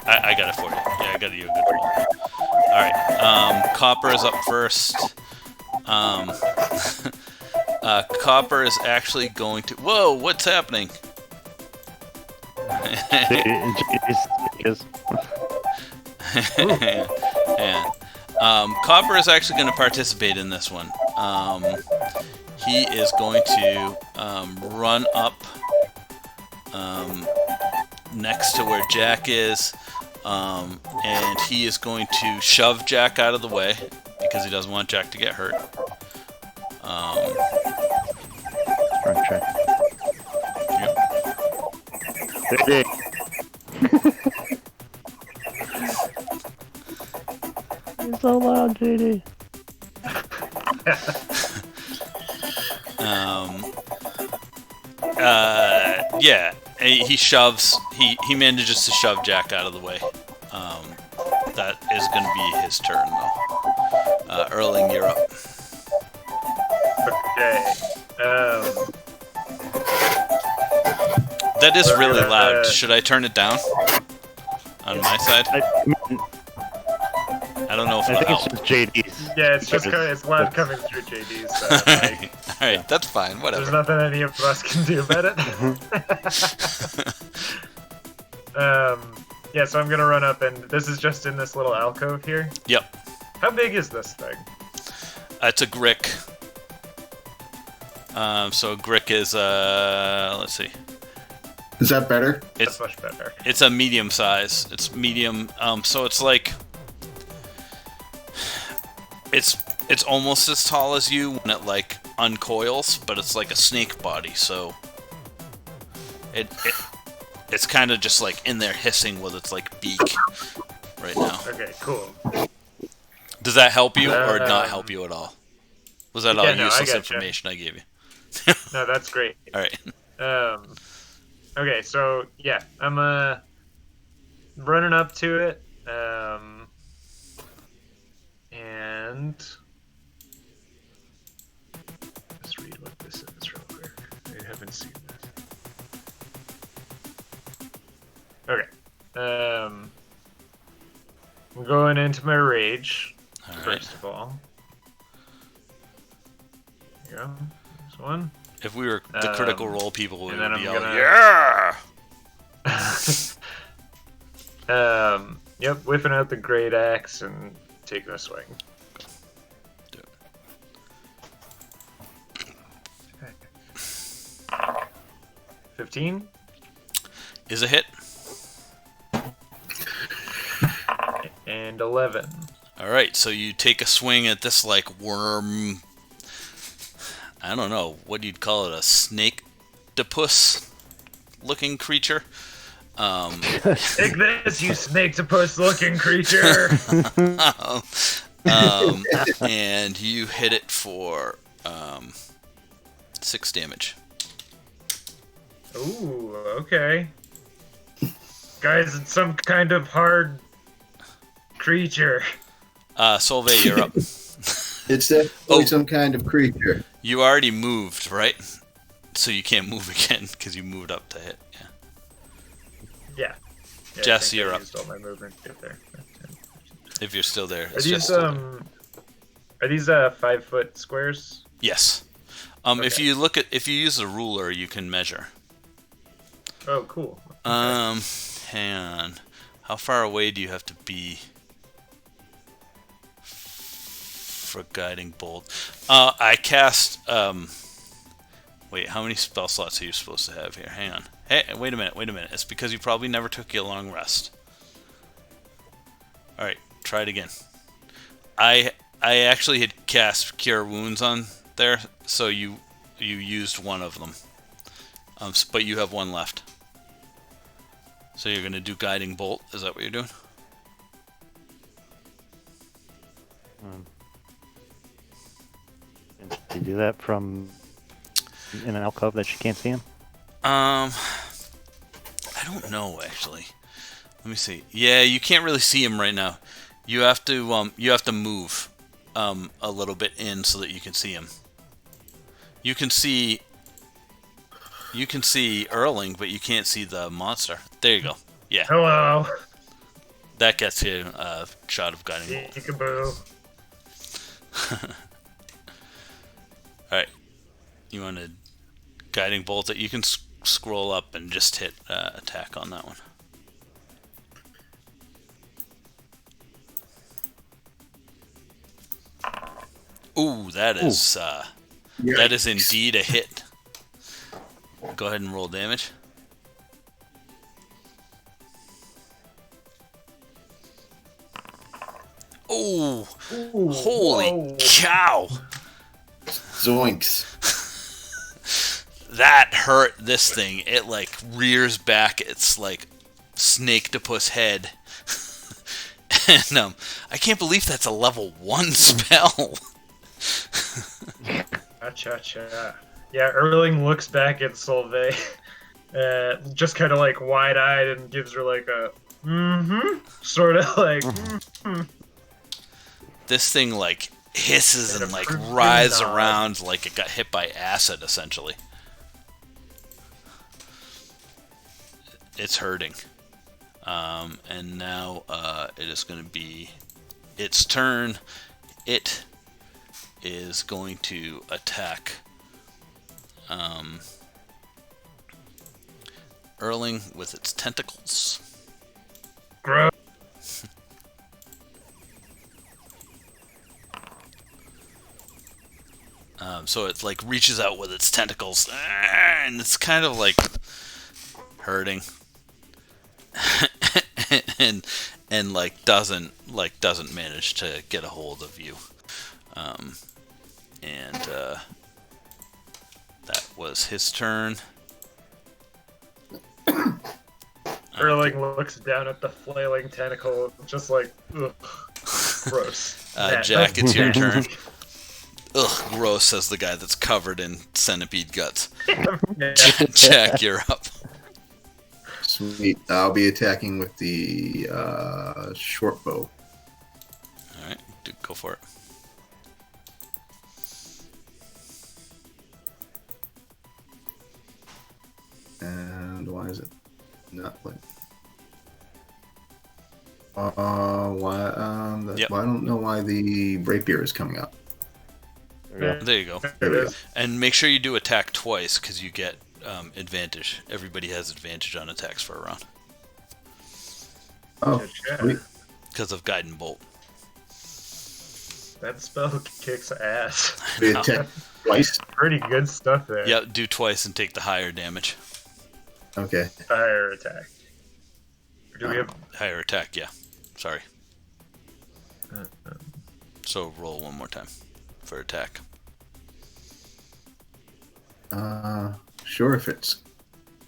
I got it for you. Yeah, I got you a good roll. Alright. Copper is up first. Copper is actually going to... Whoa, what's happening? Yeah. Copper is actually going to participate in this one. He is going to run up next to where Jack is, and he is going to shove Jack out of the way because he doesn't want Jack to get hurt. Strong check. Yep. Hey. You're so loud, JD. Yeah, he shoves. He manages to shove Jack out of the way. That is going to be his turn, though. Erling, you're up. Okay. That is really loud. Should I turn it down on my side? I don't know if I it'll think it's help. just JD's. Yeah, it's just it's loud coming through JD's. All right, that's fine. There's Whatever. nothing any of us can do about it. Yeah, so I'm gonna run up, and this is just in this little alcove here. Yep. How big is this thing? It's a Grick. So Grick is let's see. Is that better? It's That's much better. it's a medium size. It's medium. So it's like it's almost as tall as you when it like uncoils, but it's like a snake body. So it's kind of just like in there hissing with its like beak right now. Okay, cool. Does that help you or not help you at all? Was that all Yeah, no, I useless gotcha. information I gave you? No, that's great. All right. Okay, so yeah, I'm running up to it, and let's read what this is real quick. I haven't seen this. Okay, I'm going into my rage All right. first of all. There you go. There's one. If we were the critical role people, we and would then be I'm yelling, gonna- "Yeah!" Yep, whipping out the great axe and taking a swing. Do it. 15 Is a hit. and 11. All right, so you take a swing at this like worm. I don't know what you'd call it, a snake-dopus looking creature. Take this, you snake-to-puss looking creature! And you hit it for 6 damage. Ooh, okay. Guys, it's some kind of hard creature. Solveig, you're up. It's definitely some kind of creature. You already moved, right? So you can't move again because you moved up to hit. Yeah. Yeah. Yeah, Jess, I think you're I up. used all my movement to get there. If you're still there, Are it's these just still there. are these 5-foot squares? Yes. If Okay. if you use a ruler, you can measure. Oh, cool. Hang on. How far away do you have to be for guiding bolt? I cast. Wait, how many spell slots are you supposed to have here? Hang on. Hey, wait a minute. It's because you probably never took your long rest. All right, try it again. I actually had cast Cure Wounds on there, so you used one of them. But you have one left. So you're gonna do Guiding Bolt. Is that what you're doing? You do that from in an alcove that she can't see him? I don't know actually. Let me see. Yeah, you can't really see him right now. You have to move a little bit in so that you can see him. You can see Erling, but you can't see the monster. There you go. Yeah, Hello. that gets you a shot of Guiding Bolt. Peekaboo. Alright. You want to Guiding Bolt it? You can scroll up and just hit attack on that one. Ooh, that is that is indeed a hit. Go ahead and roll damage. Ooh, holy whoa. cow! Zoinks. That hurt this thing. It like rears back its like snake-to-puss head. And I can't believe that's a level 1 spell. Cha-cha-cha. Yeah, Erling looks back at Solveig, just kind of like wide-eyed and gives her like a sort of like This thing like hisses and like Freaking writhes nod. around like it got hit by acid essentially. It's hurting. And now it is going to be its turn. It is going to attack Erling with its tentacles. Gross. So it like reaches out with its tentacles, and it's kind of like hurting, and like doesn't manage to get a hold of you, and that was his turn. Erling looks down at the flailing tentacle, just like, ugh, gross. Jack, it's your turn. Ugh, gross, says the guy that's covered in centipede guts. Yeah. Jack, you're up. Sweet. I'll be attacking with the short bow. Alright, go for it. And why is it not like? Why? Yep. Well, I don't know why the rapier is coming up. There you go. There we go. And make sure you do attack twice, because you get advantage. Everybody has advantage on attacks for a round. Oh, Yeah. sweet. Because of Guiding Bolt. That spell kicks ass. We attack twice. Pretty good stuff there. Yeah, do twice and take the higher damage. Okay. Fire attack. Do we have? Higher attack, yeah. Sorry. So roll one more time for attack. Sure, if it's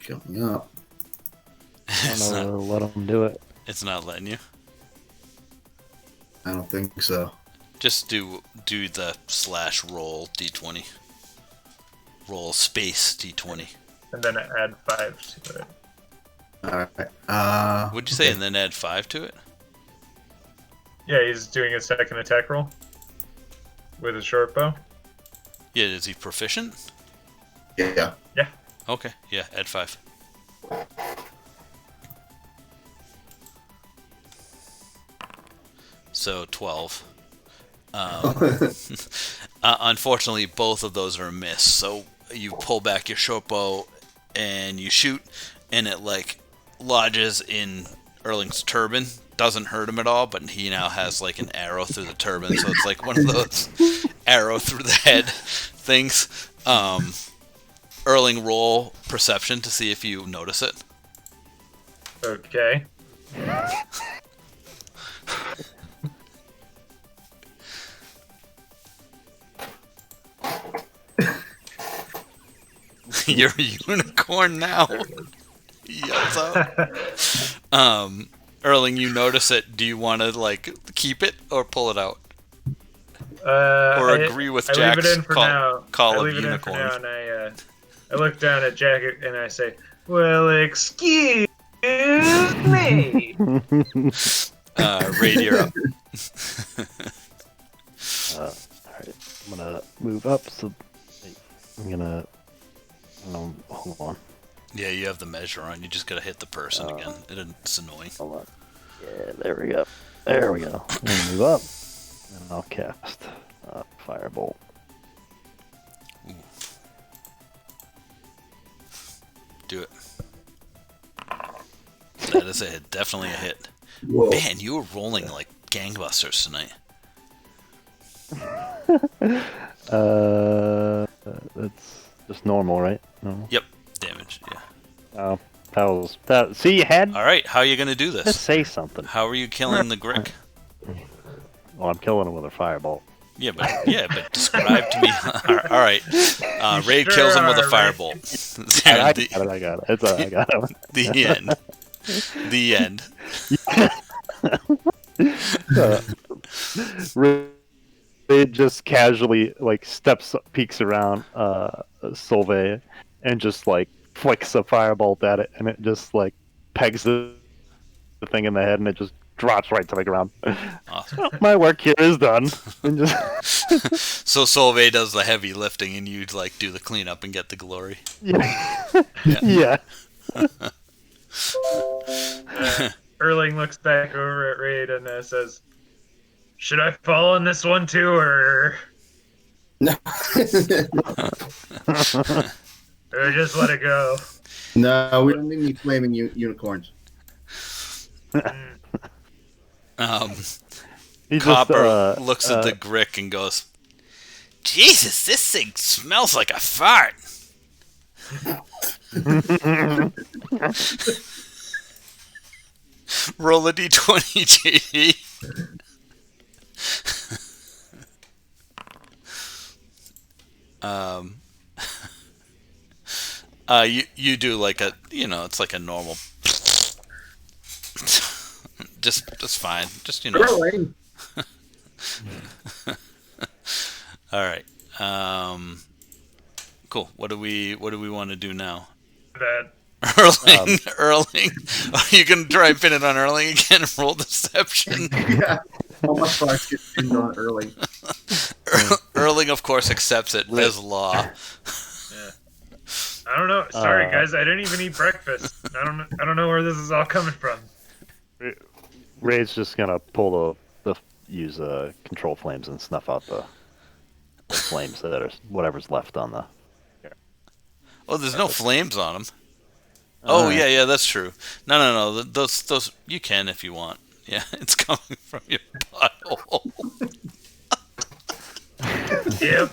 coming up. I It's don't know, not, let them do it. it's not letting you. I don't think so. Just do the slash roll d20. Roll space d20. And then add 5 to it. Alright. What'd you say? And then add 5 to it? Yeah, he's doing a second attack roll with his short bow. Yeah, is he proficient? Yeah. Okay, yeah, add 5. So 12. Unfortunately, both of those are a miss. So you pull back your short bow and you shoot, and it like lodges in Erling's turban. Doesn't hurt him at all, but he now has like an arrow through the turban, so it's like one of those arrow through the head things. Erling, roll perception to see if you notice it. Okay. You're a unicorn now. He yells out. Erling, you notice it. Do you want to like keep it or pull it out? Or agree with Jack's leave it in for now. call I of leave it in for unicorn? now, and I look down at Jack and I say, "Well, excuse me." Reyd, you're up. Alright, I'm gonna move up, so I'm gonna hold on. Yeah, you have the measure on. You just gotta hit the person again. It's annoying. Hold on. Yeah, there we go. There we go. I'm gonna move up, and I'll cast Firebolt. Ooh. Do it. That is a hit. Definitely a hit. Whoa. Man, you were rolling like gangbusters tonight. That's just normal, right? Normal. Yep. Damage, yeah. That. See, you had All right, how are you gonna do to this? say something. How are you killing the Grick? Well, I'm killing him with a firebolt. Yeah, but describe to me. All right, Reyd sure kills him with a are, Reyd. firebolt. I the, got it. It's I got it. the end. The end. Reyd just casually peeks around Solvieg, and just like flicks a firebolt at it, and it just like pegs the thing in the head, and it just drops right to the ground. Awesome. My work here is done. And just So Solvieg does the heavy lifting, and you like do the cleanup and get the glory. yeah. Yeah. Erling looks back over at Reyd and says, Should I fall on this one too, or No. just let it go? No, we don't need any flaming unicorns. He Copper just, looks at the Grick and goes, Jesus, this thing smells like a fart. Roll a d20, JD. You do like a, it's like a normal. That's fine. Just, Really? All right. Cool. What do we want to do now? That Erling. Are you gonna try and pin it on Erling again and roll deception? Yeah. All my farts get pinned on early. Erling, of course, accepts it as law. Yeah. I don't know. Sorry, guys. I didn't even eat breakfast. I don't know where this is all coming from. Reyd's just gonna use control flames and snuff out the flames that are whatever's left on the. Oh, there's no flames on them. Oh, right. yeah, that's true. No. Those you can if you want. Yeah, it's coming from your butthole. Yep.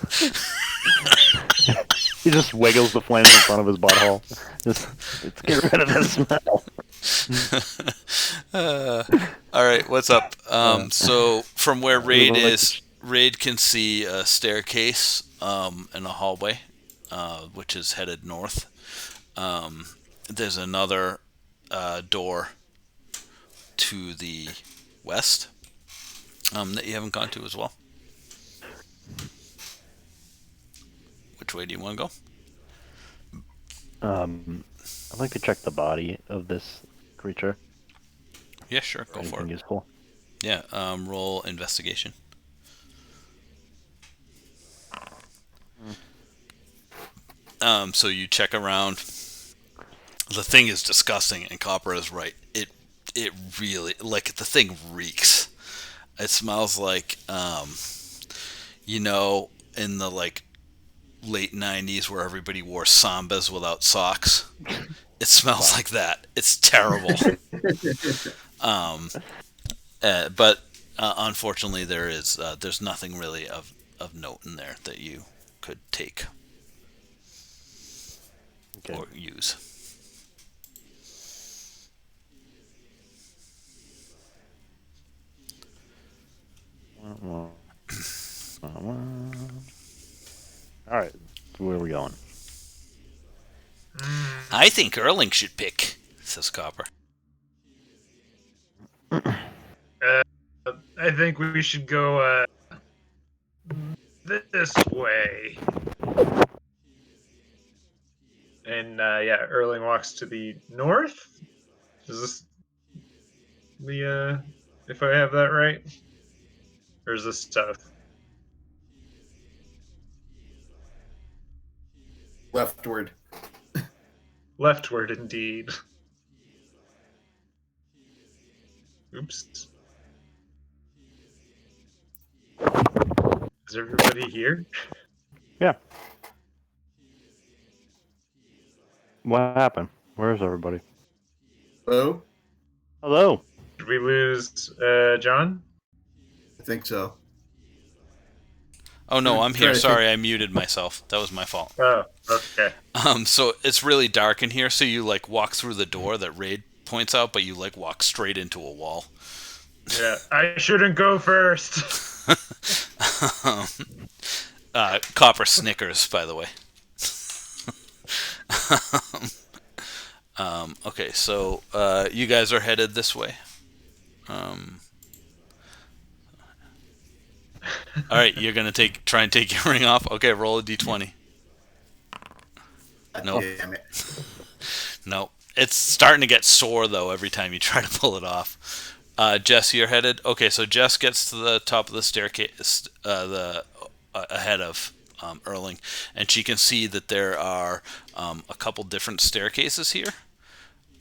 He just wiggles the flames in front of his butthole. Let's get rid of the smell. All right, what's up? So from where Reyd is, Reyd can see a staircase in a hallway, which is headed north. There's another door to the west that you haven't gone to as well. Which way do you want to go? I'd like to check the body of this creature. Yeah, sure. Go for it. Useful. Yeah, roll investigation. So you check around. The thing is disgusting, and Copper is right. It really, like, the thing reeks. It smells like, in the, like, late 90s where everybody wore sambas without socks. It smells like that. It's terrible. But unfortunately, there's nothing really of note in there that you could take or use. All right, where are we going? I think Erling should pick, says Copper. I think we should go this way. And Erling walks to the north. Is this the if I have that right? Or is this south? Leftward. Leftward, indeed. Oops. Is everybody here? Yeah. What happened? Where's everybody? Hello? Hello. Did we lose John? I think so. Oh no, I'm here. Sorry, I muted myself. That was my fault. Oh, okay. So it's really dark in here, so you like walk through the door that Reyd points out, but you like walk straight into a wall. Yeah, I shouldn't go first. Copper snickers, by the way. Okay, so you guys are headed this way. All right, you're gonna try and take your ring off. Okay, roll a d20. Nope. Damn it. Nope. It's starting to get sore though every time you try to pull it off. Jess, you're headed. Okay, so Jess gets to the top of the staircase, ahead of Erling, and she can see that there are a couple different staircases here,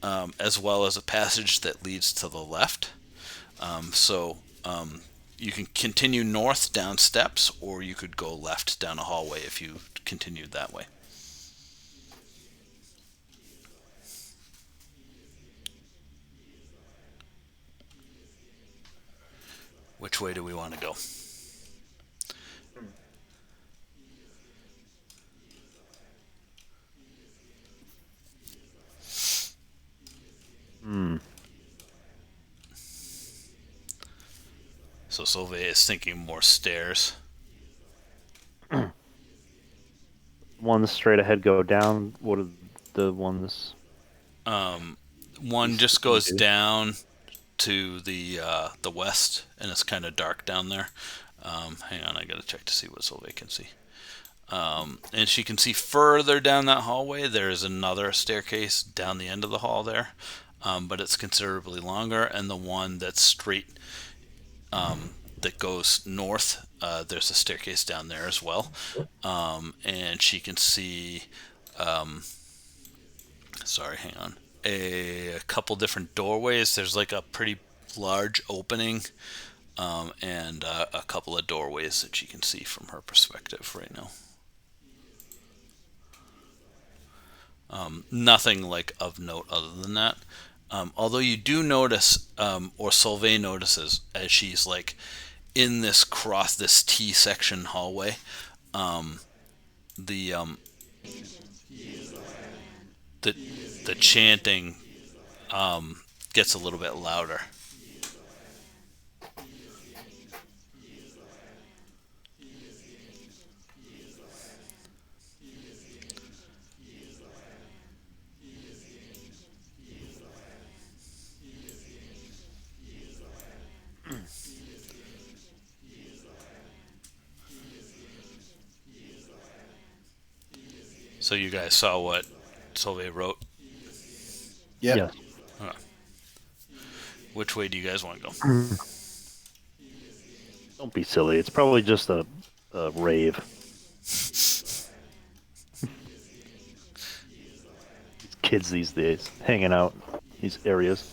as well as a passage that leads to the left. So You can continue north down steps, or you could go left down a hallway if you continued that way. Which way do we want to go? So Solveig is thinking more stairs. Ones straight ahead go down. What are the ones? One just goes down to the west, and it's kind of dark down there. Hang on, I gotta check to see what Solveig can see. And she can see further down that hallway. There is another staircase down the end of the hall there, but it's considerably longer. And the one that's straight, that goes north, there's a staircase down there as well. And she can see, sorry, hang on, a couple different doorways. There's like a pretty large opening, and a couple of doorways that she can see from her perspective right now. Nothing like of note other than that. Although you do notice, or Solveig notices, as she's like in this T-section hallway, the chanting gets a little bit louder. So you guys saw what Solveig wrote? Yep. Yeah. Which way do you guys want to go? Don't be silly. It's probably just a rave. These kids these days hanging out in these areas.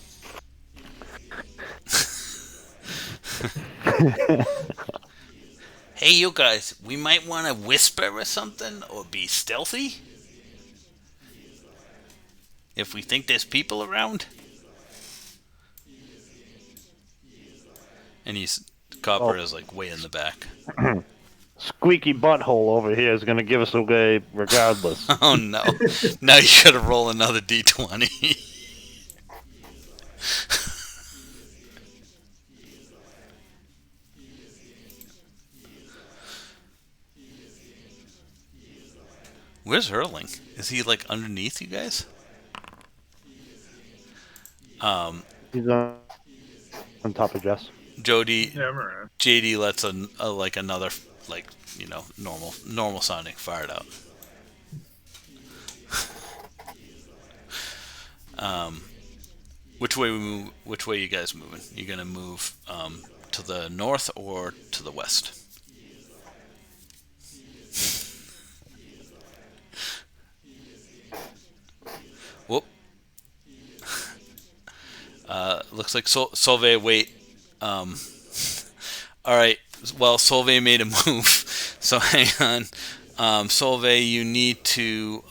Hey, you guys, we might want to whisper or something, or be stealthy if we think there's people around. And Copper is like way in the back. Squeaky butthole over here is going to give us away regardless. Oh no. Now you gotta roll another d20. Where's Erling? Is he like underneath you guys? He's on top of Jess. Jody, Yeah, I'm around. JD lets another normal sounding fart out. Which way we move? Which way you guys moving? You gonna move to the north or to the west? Whoop. Looks like Solveig, wait. All right. Well, Solveig made a move. So hang on. Solveig, you need to...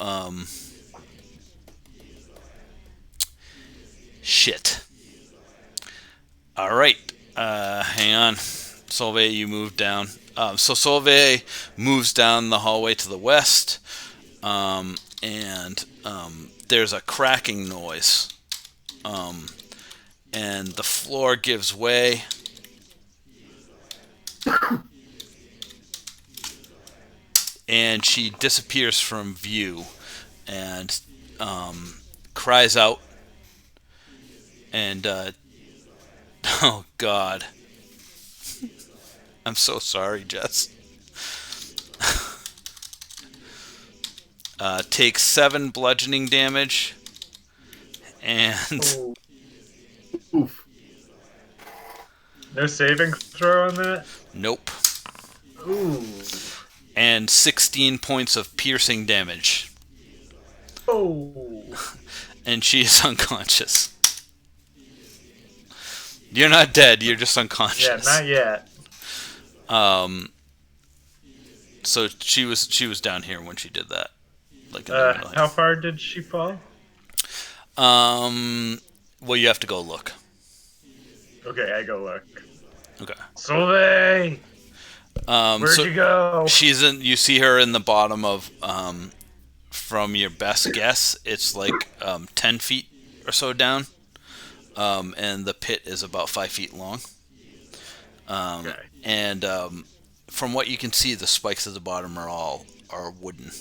shit. All right. Hang on. Solveig, you move down. So Solveig moves down the hallway to the west. And there's a cracking noise. And the floor gives way. And she disappears from view and cries out. And, oh God. I'm so sorry, Jess. Takes 7 bludgeoning damage. And... Oh. Oof. No saving throw on that? Nope. Ooh. And 16 points of piercing damage. Oh. And she is unconscious. You're not dead, you're just unconscious. Yeah, not yet. So she was down here when she did that. Like in the middle How far did she fall? Well, you have to go look. Okay, I go look. Okay. Solveig! Where'd you go? She's in. You see her in the bottom of. From your best guess, it's like 10 feet or so down, and the pit is about 5 feet long. Okay. And from what you can see, the spikes at the bottom are wooden.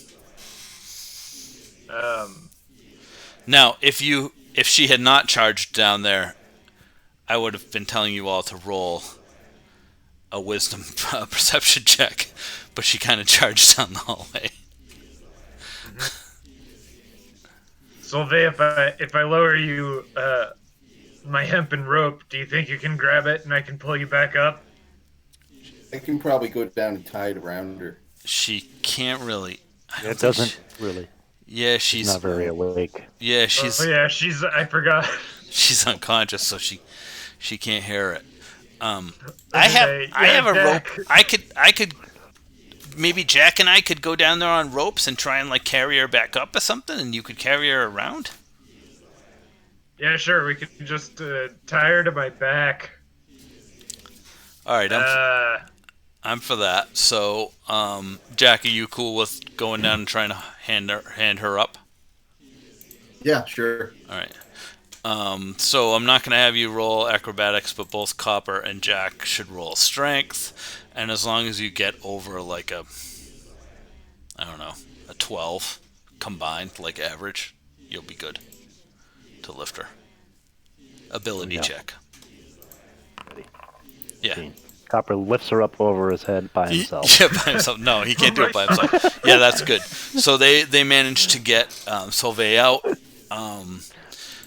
Now, if she had not charged down there, I would have been telling you all to roll a wisdom perception check, but she kind of charged down the hallway. Solveig, if I lower you my hempen rope, do you think you can grab it and I can pull you back up? I can probably go down and tie it around her. She can't really. It doesn't really. Yeah, she's not very awake. Yeah, she's. Oh yeah, I forgot. She's unconscious, so she can't hear it. I have a rope. I could maybe Jack and I could go down there on ropes and try and like carry her back up or something, and you could carry her around. Yeah, sure. We could just tie her to my back. All right, I'm for that. So, Jack, are you cool with going down and trying to hand her up? Yeah, sure. All right. So I'm not going to have you roll acrobatics, but both Copper and Jack should roll strength, and as long as you get over like a 12 combined, like average, you'll be good to lift her. Ability check. Yeah. Copper lifts her up over his head by himself. Yeah, by himself. No, he can't do it by himself. Yeah, that's good. So they managed to get Solveig out.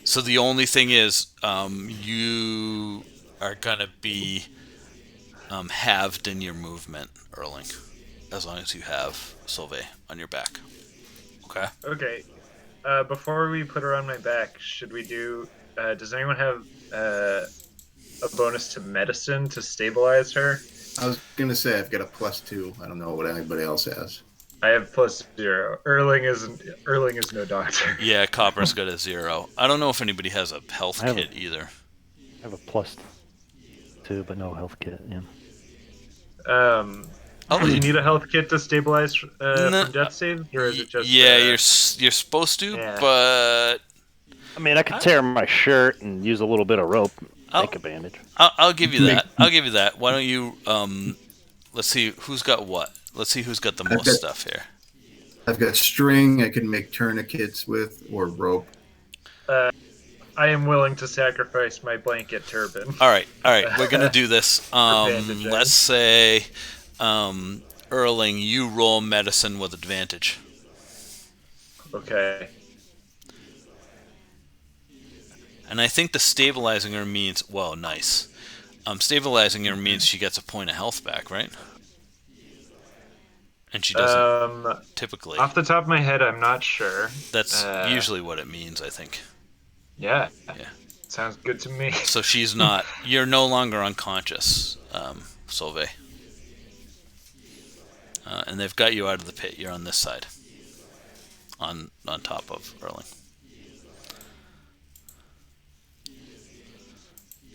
So the only thing is, you are gonna be halved in your movement, Erling, as long as you have Solveig on your back. Okay. Okay. Before we put her on my back, should we do? Does anyone have a bonus to medicine to stabilize her? I was gonna say I've got a +2. I don't know what anybody else has. I have +0. Erling is no doctor. Yeah, Copper's got a 0. I don't know if anybody has a health kit either. I have a +2, but no health kit. Yeah. Do you need a health kit to stabilize from death save, or is it just? Yeah, you're supposed to, but I mean, I could tear my shirt and use a little bit of rope, make a bandage. I'll give you that. I'll give you that. Why don't you? Let's see who's got what. Let's see who's got the most stuff here. I've got string I can make tourniquets with, or rope. I am willing to sacrifice my blanket turban. All right. We're gonna do this. Let's say, Erling, you roll medicine with advantage. Okay. And I think the stabilizing her means nice. Stabilizing her means she gets a point of health back, right? And she doesn't typically. Off the top of my head, I'm not sure. That's usually what it means, I think. Yeah. Sounds good to me. So she's not. You're no longer unconscious, Solveig. And they've got you out of the pit. You're on this side. On top of Erling.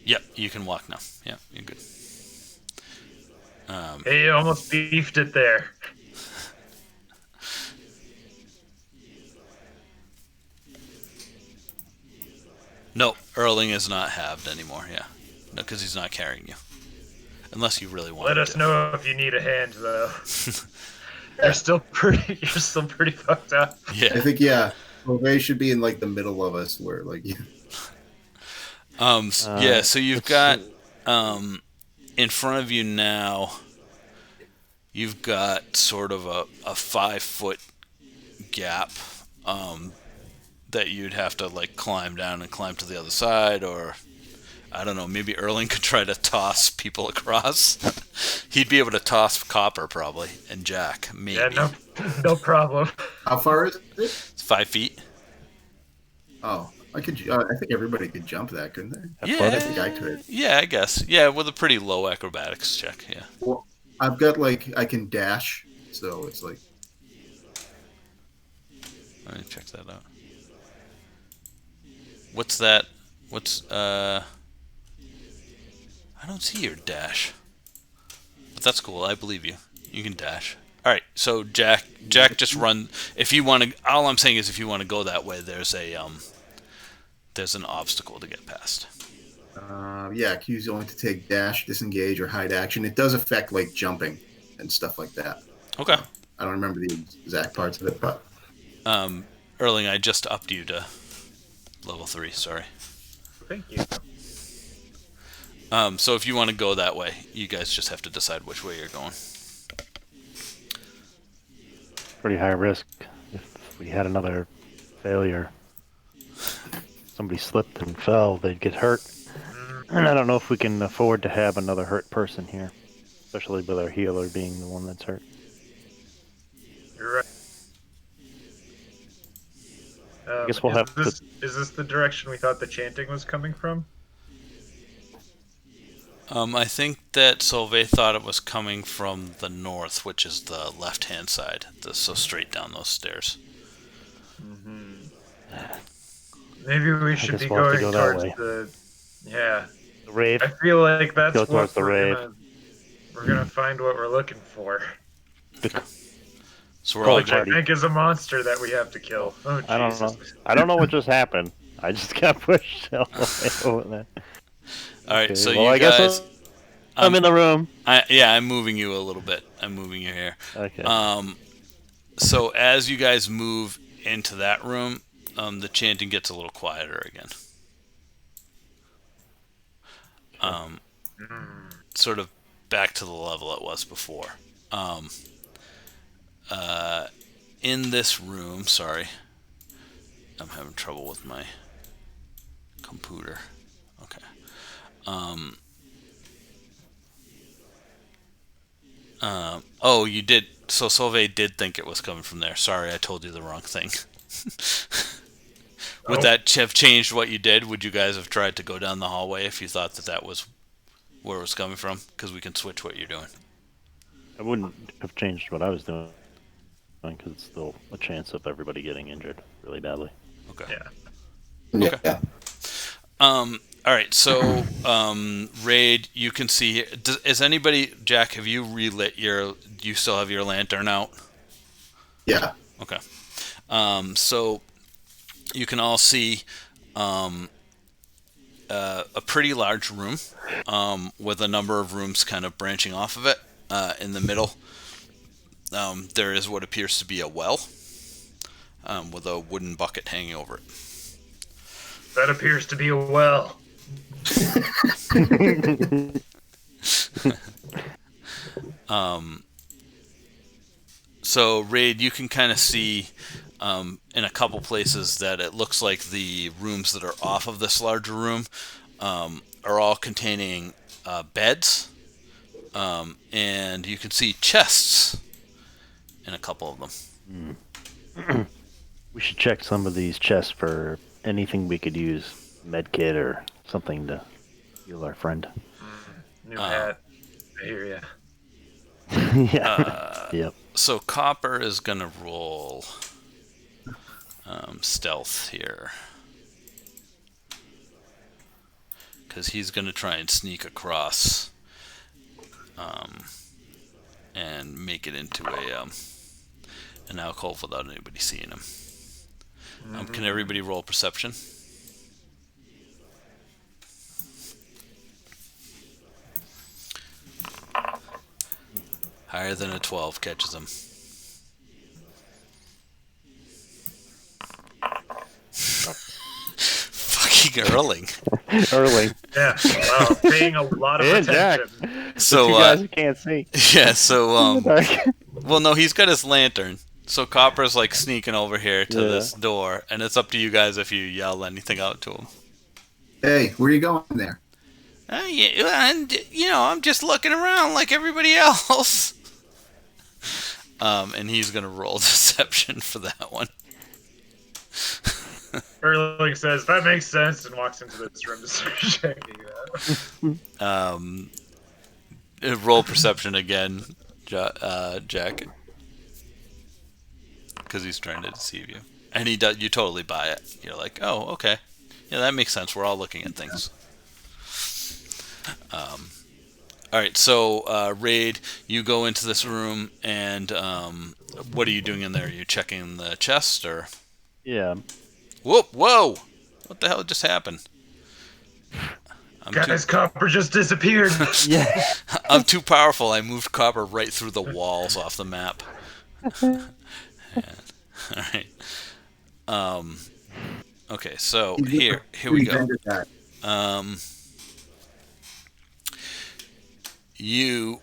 Yep, you can walk now. Yeah, you're good. Hey, you almost beefed it there. No, Erling is not halved anymore. Yeah, no, because he's not carrying you, unless you really want. Let us know if you need a hand, though. You're still pretty fucked up. Yeah, I think Solveig should be in like the middle of us, where like. So you've got in front of you now. You've got sort of a 5-foot gap. That you'd have to like climb down and climb to the other side, or I don't know, maybe Erling could try to toss people across. He'd be able to toss Copper probably, and Jack maybe. Yeah, no problem. How far is it? It's 5 feet. Oh, I could. I think everybody could jump that, couldn't they? Yeah, I think I could. Yeah, I guess. Yeah, with a pretty low acrobatics check. Yeah. I've got like I can dash, so it's like Let me check that out. What's that? What's I don't see your dash. But that's cool. I believe you. You can dash. All right. So Jack just run. If you want to, all I'm saying is if you want to go that way, there's an obstacle to get past. yeah, Q's only to take dash, disengage, or hide action. It does affect like jumping and stuff like that. Okay. I don't remember the exact parts of it, but Erling, I just upped you to level 3. Sorry. Thank you. So if you want to go that way, you guys just have to decide which way you're going. Pretty high risk. If we had another failure, somebody slipped and fell, they'd get hurt. And I don't know if we can afford to have another hurt person here, especially with our healer being the one that's hurt. You're right. I guess we'll have to... Is this the direction we thought the chanting was coming from? I think that Solvieg thought it was coming from the north, which is the left-hand side. So straight down those stairs. Maybe we should be we'll going go towards way. the... Yeah. The rave. I feel like that's Go what towards the rave. We're gonna find what we're looking for. So we're all Which I think is a monster that we have to kill. Oh, Jesus. I don't know. I don't know what just happened. I just got pushed all the way over there. All right, so well, you I guys... guess I'm in the room. I'm moving you a little bit. I'm moving you here. Okay. So as you guys move into that room, the chanting gets a little quieter again. Sort of back to the level it was before. In this room, sorry, I'm having trouble with my computer. Okay. Oh, you did. So Solvieg did think it was coming from there. Sorry, I told you the wrong thing. Would that have changed what you did? Would you guys have tried to go down the hallway if you thought that was where it was coming from? Because we can switch what you're doing. I wouldn't have changed what I was doing because it's still a chance of everybody getting injured really badly. Okay. Yeah. Okay. yeah. All right. So, Reyd, you can see here. Is anybody, Jack? Have you relit your? Do you still have your lantern out? Yeah. Okay. So you can all see a pretty large room with a number of rooms kind of branching off of it. In the middle, there is what appears to be a well with a wooden bucket hanging over it. That appears to be a well. So, Reyd, you can kind of see in a couple places that it looks like the rooms that are off of this larger room are all containing beds, and you can see chests in a couple of them. We should check some of these chests for anything we could use, medkit or something to heal our friend. New hat. I hear ya. Yeah. Yep. So Copper is gonna roll stealth here because he's gonna try and sneak across and make it into an alcove without anybody seeing him. Can everybody roll perception? Higher than a 12 catches him. Fucking Erling. Erling. Yeah, wow, paying a lot of And Jack. attention. So You guys can't see. yeah, so Dark. well, no, he's got his lantern. So Copper's like sneaking over here to this door, and it's up to you guys if you yell anything out to him. Hey, where are you going there? Yeah, and I'm just looking around like everybody else. And he's gonna roll deception for that one. Erling says, that makes sense, and walks into this room to start checking it out. Roll perception again, Jack, because he's trying to deceive you, and he does. You totally buy it. You're like, oh, okay, yeah, that makes sense. We're all looking at things. All right, so Reyd, you go into this room, and what are you doing in there? Are you checking the chest, or? Yeah. Whoa! What the hell just happened? Guys, Copper just disappeared. Yeah. I'm too powerful. I moved Copper right through the walls off the map. All right. Okay, so here we go. You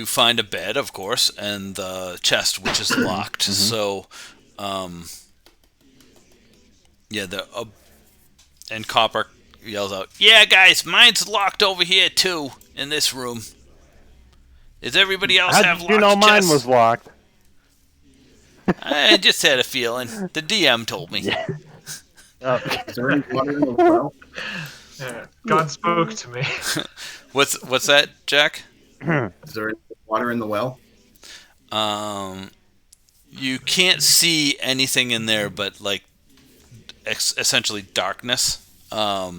find a bed, of course, and the chest, which is locked. So, and Copper yells out, "Yeah, guys, mine's locked over here too, in this room. Does everybody else have locked chests?" You know mine was locked. I just had a feeling. The DM told me. Yeah. Is there any water in the well? God spoke to me. What's that, Jack? Is there any water in the well? You can't see anything in there, but like essentially darkness. I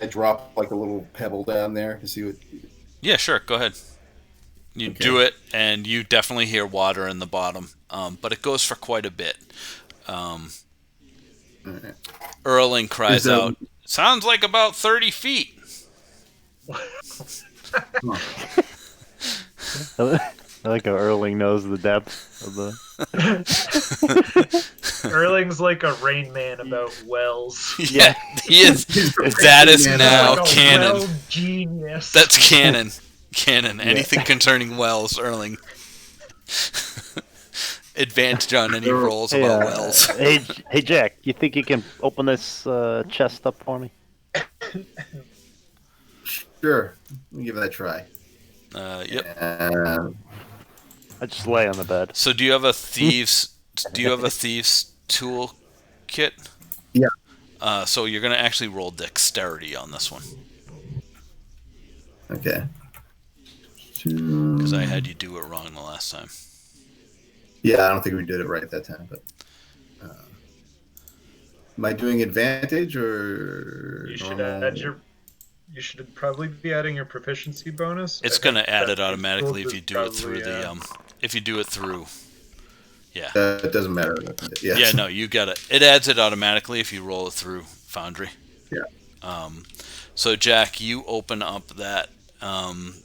drop like a little pebble down there to see what. Yeah, sure. Go ahead. You do it, and you definitely hear water in the bottom, but it goes for quite a bit. Erling cries out, "Sounds like about 30 feet." I like how Erling knows the depth of the. Erling's like a Rain Man about wells. Yeah, he is. That is now Like a canon. well genius. That's canon. Canon. Anything concerning wells, Erling. Advantage on any rolls about wells. Hey, Jack, you think you can open this chest up for me? Sure, let me give that a try. Yep. I just lay on the bed. So, do you have a thieves? Do you have a thieves tool kit? Yeah. So you're gonna actually roll dexterity on this one. Okay. Because I had you do it wrong the last time. Yeah, I don't think we did it right that time. But am I doing advantage or? You should add your. You should probably be adding your proficiency bonus. It's gonna add it automatically if you do it through the if you do it through. Yeah. It doesn't matter. Yes. Yeah, no, you got it. It adds it automatically if you roll it through Foundry. Yeah. So Jack, you open up that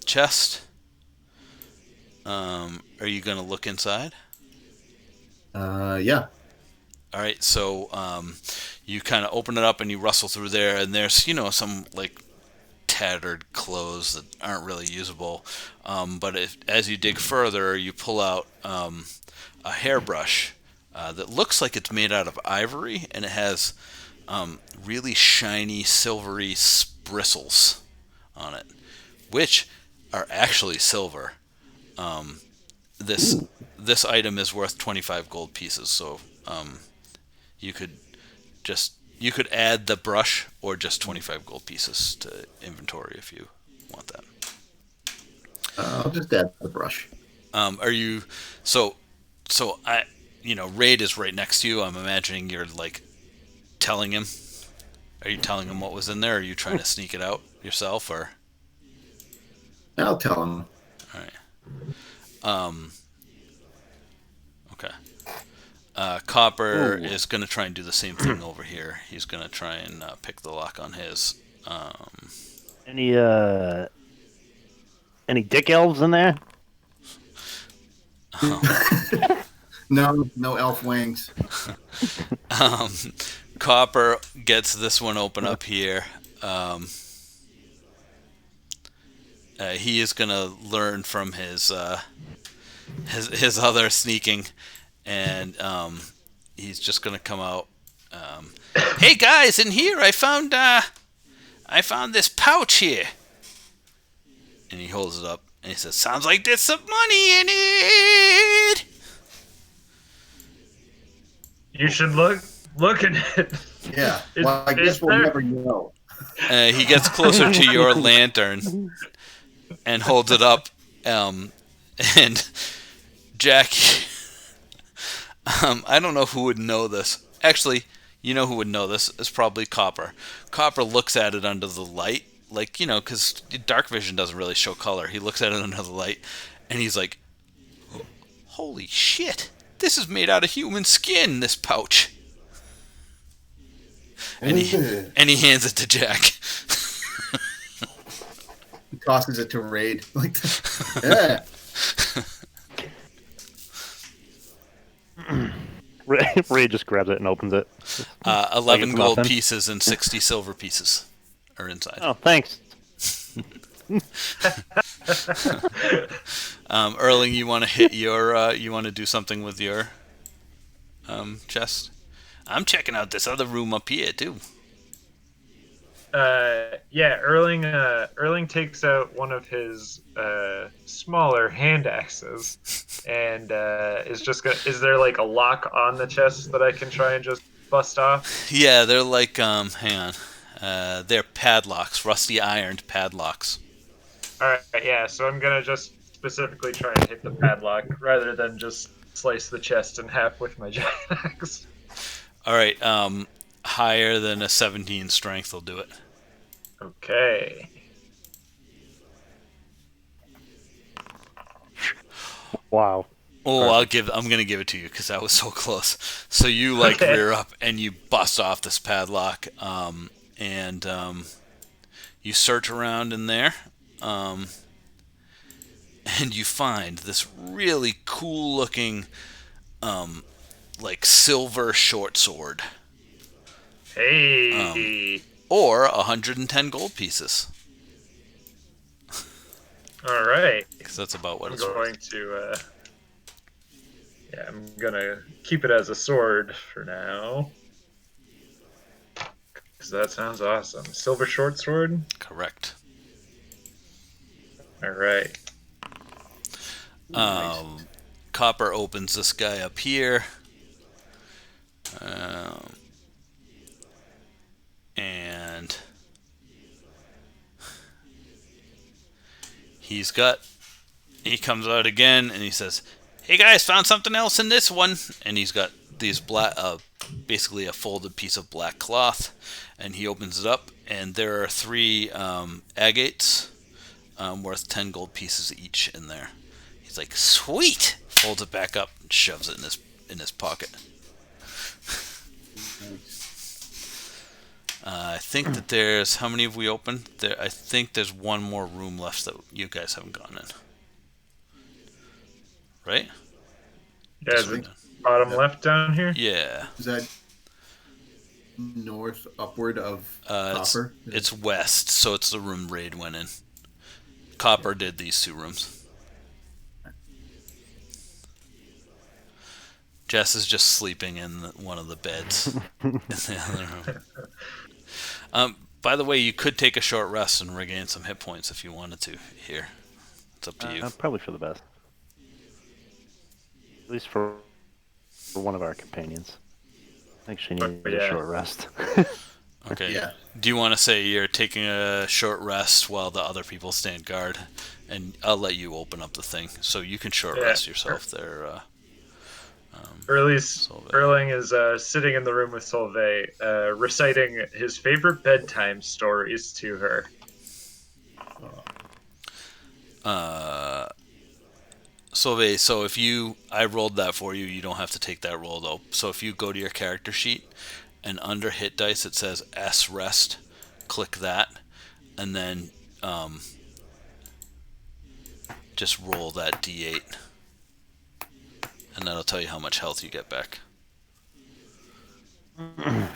chest. Are you gonna look inside? Yeah. All right. So you kind of open it up and you rustle through there, and there's some like tattered clothes that aren't really usable. But as you dig further, you pull out a hairbrush that looks like it's made out of ivory, and it has really shiny, silvery bristles on it, which are actually silver. This item is worth 25 gold pieces, so you could add the brush or just 25 gold pieces to inventory if you want that. I'll just add the brush. Are you so I Reyd is right next to you. I'm imagining you're like telling him. Are you telling him what was in there? Or are you trying to sneak it out yourself, or? I'll tell him. All right. Okay. Copper is going to try and do the same thing over here. He's going to try and pick the lock on his. Any dick elves in there? No elf wings. Copper gets this one open up here. He is going to learn from his other sneaking, and he's just going to come out. Hey guys, in here I found this pouch here, and he holds it up and he says, "Sounds like there's some money in it." You should look in it. Yeah. Well, I guess we'll never know. He gets closer to your lantern, and holds it up. And Jack, I don't know who would know this. Actually, you know who would know this? It's probably Copper. Copper looks at it under the light, like, because dark vision doesn't really show color. He looks at it under the light, and he's like, holy shit, this is made out of human skin, this pouch. And he hands it to Jack. He tosses it to Reyd. Like, yeah. Ray just grabs it and opens it. 11 like gold nothing. pieces and 60 silver pieces are inside. Oh, thanks. Erling, you want to hit your? You want to do something with your chest? I'm checking out this other room up here too. Yeah, Erling takes out one of his smaller hand axes, and is just gonna. Is there like a lock on the chest that I can try and just bust off? Yeah, they're like hang on, they're padlocks, rusty ironed padlocks. All right, yeah. So I'm gonna just specifically try and hit the padlock rather than just slice the chest in half with my giant axe. All right, higher than a 17 strength will do it. Okay. Wow. Oh, I'm gonna give it to you because that was so close. So you rear up and you bust off this padlock, and you search around in there, and you find this really cool looking, like silver short sword. Hey. Or 110 gold pieces. All right. Because that's about what I'm it's going worth. to. Yeah, I'm gonna keep it as a sword for now. Because that sounds awesome. Silver short sword. Correct. All right. Copper opens this guy up here. And he comes out again and he says, hey guys, found something else in this one. And he's got these black, basically a folded piece of black cloth, and he opens it up, and there are 3 agates worth 10 gold pieces each in there. He's like, sweet, folds it back up and shoves it in his pocket. I think that there's, how many have we opened? I think there's one more room left that you guys haven't gone in. Right? Yeah, is it bottom left down here? Yeah. Is that north upward of Copper? It's west, so it's the room Reyd went in. Copper did these 2 rooms. Jess is just sleeping in one of the beds in the other room. By the way, you could take a short rest and regain some hit points if you wanted to here. It's up to you. Probably for the best. At least for one of our companions. I think she needs a short rest. Okay. Yeah. Do you want to say you're taking a short rest while the other people stand guard? And I'll let you open up the thing. So you can short rest yourself there. Erling is sitting in the room with Solvieg, reciting his favorite bedtime stories to her. Solvieg, so if I rolled that for you, you don't have to take that roll though. So if you go to your character sheet and under hit dice it says S rest, click that, and then just roll that D8. And that'll tell you how much health you get back. And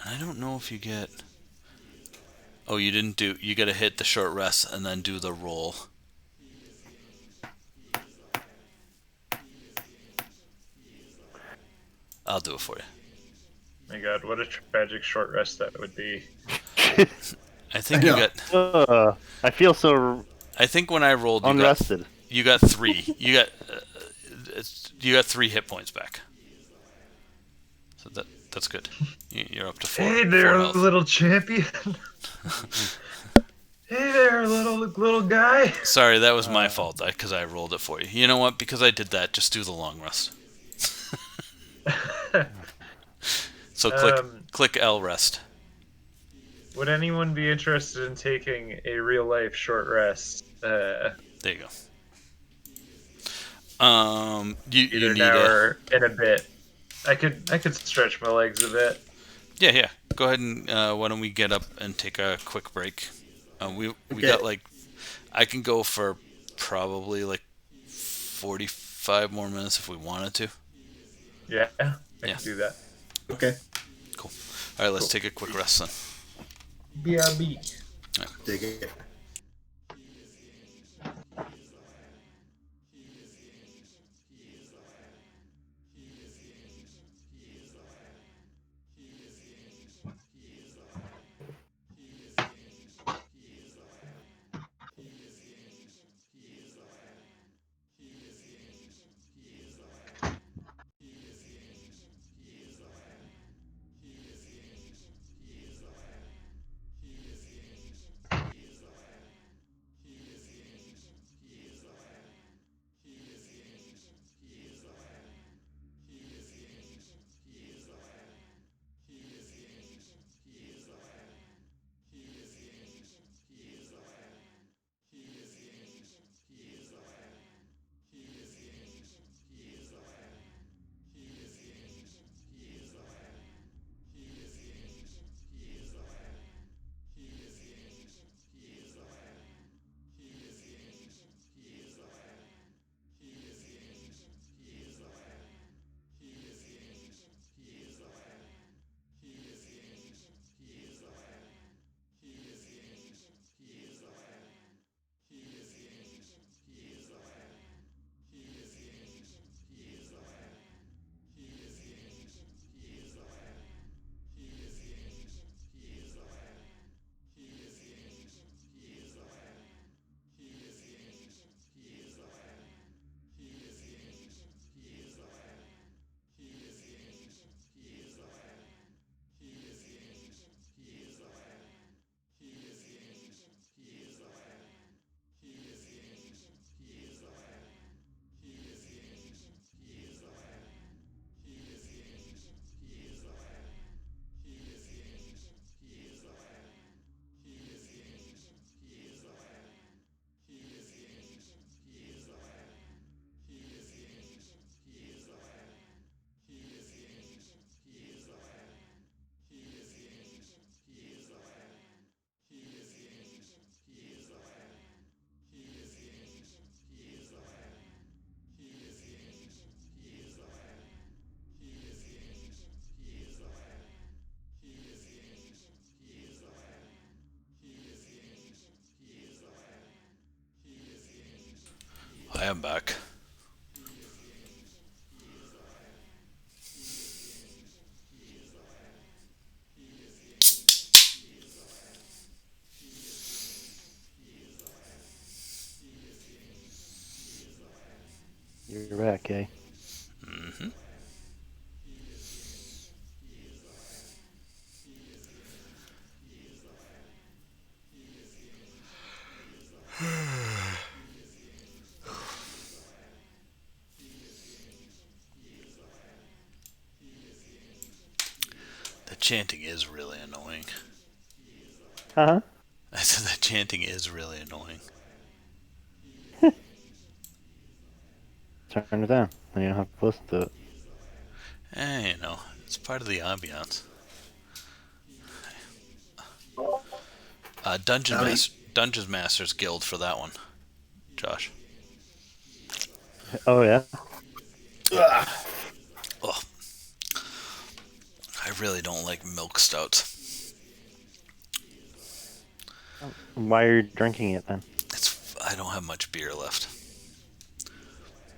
I don't know if you get... Oh, you didn't do... You gotta hit the short rest and then do the roll. I'll do it for you. My God, what a tragic short rest that would be. I think you got... I feel so I think when I rolled... unrested. You got 3. You got 3 hit points back. So that's good. You're up to 4. Hey there, 4 health. little champion. Hey there, little guy. Sorry, that was my fault because I rolled it for you. You know what? Because I did that, just do the long rest. So click L rest. Would anyone be interested in taking a real life short rest? There you go. You Either need now or in a bit. I could stretch my legs a bit. Yeah. Go ahead and why don't we get up and take a quick break? We Okay. got like, I can go for probably like 45 more minutes if we wanted to. Yeah, I can do that. Okay. Cool. All right, let's take a quick rest then. BRB. Dig it. I am back. You're back, eh? Mm-hmm. The chanting is really annoying. Huh? I said the chanting is really annoying. Turn it down. Then you don't have to listen to it. You know, it's part of the ambiance. Dungeon Masters Guild for that one, Josh. Oh yeah. Ugh. Ugh. I really don't like milk stouts. Why are you drinking it then? I don't have much beer left.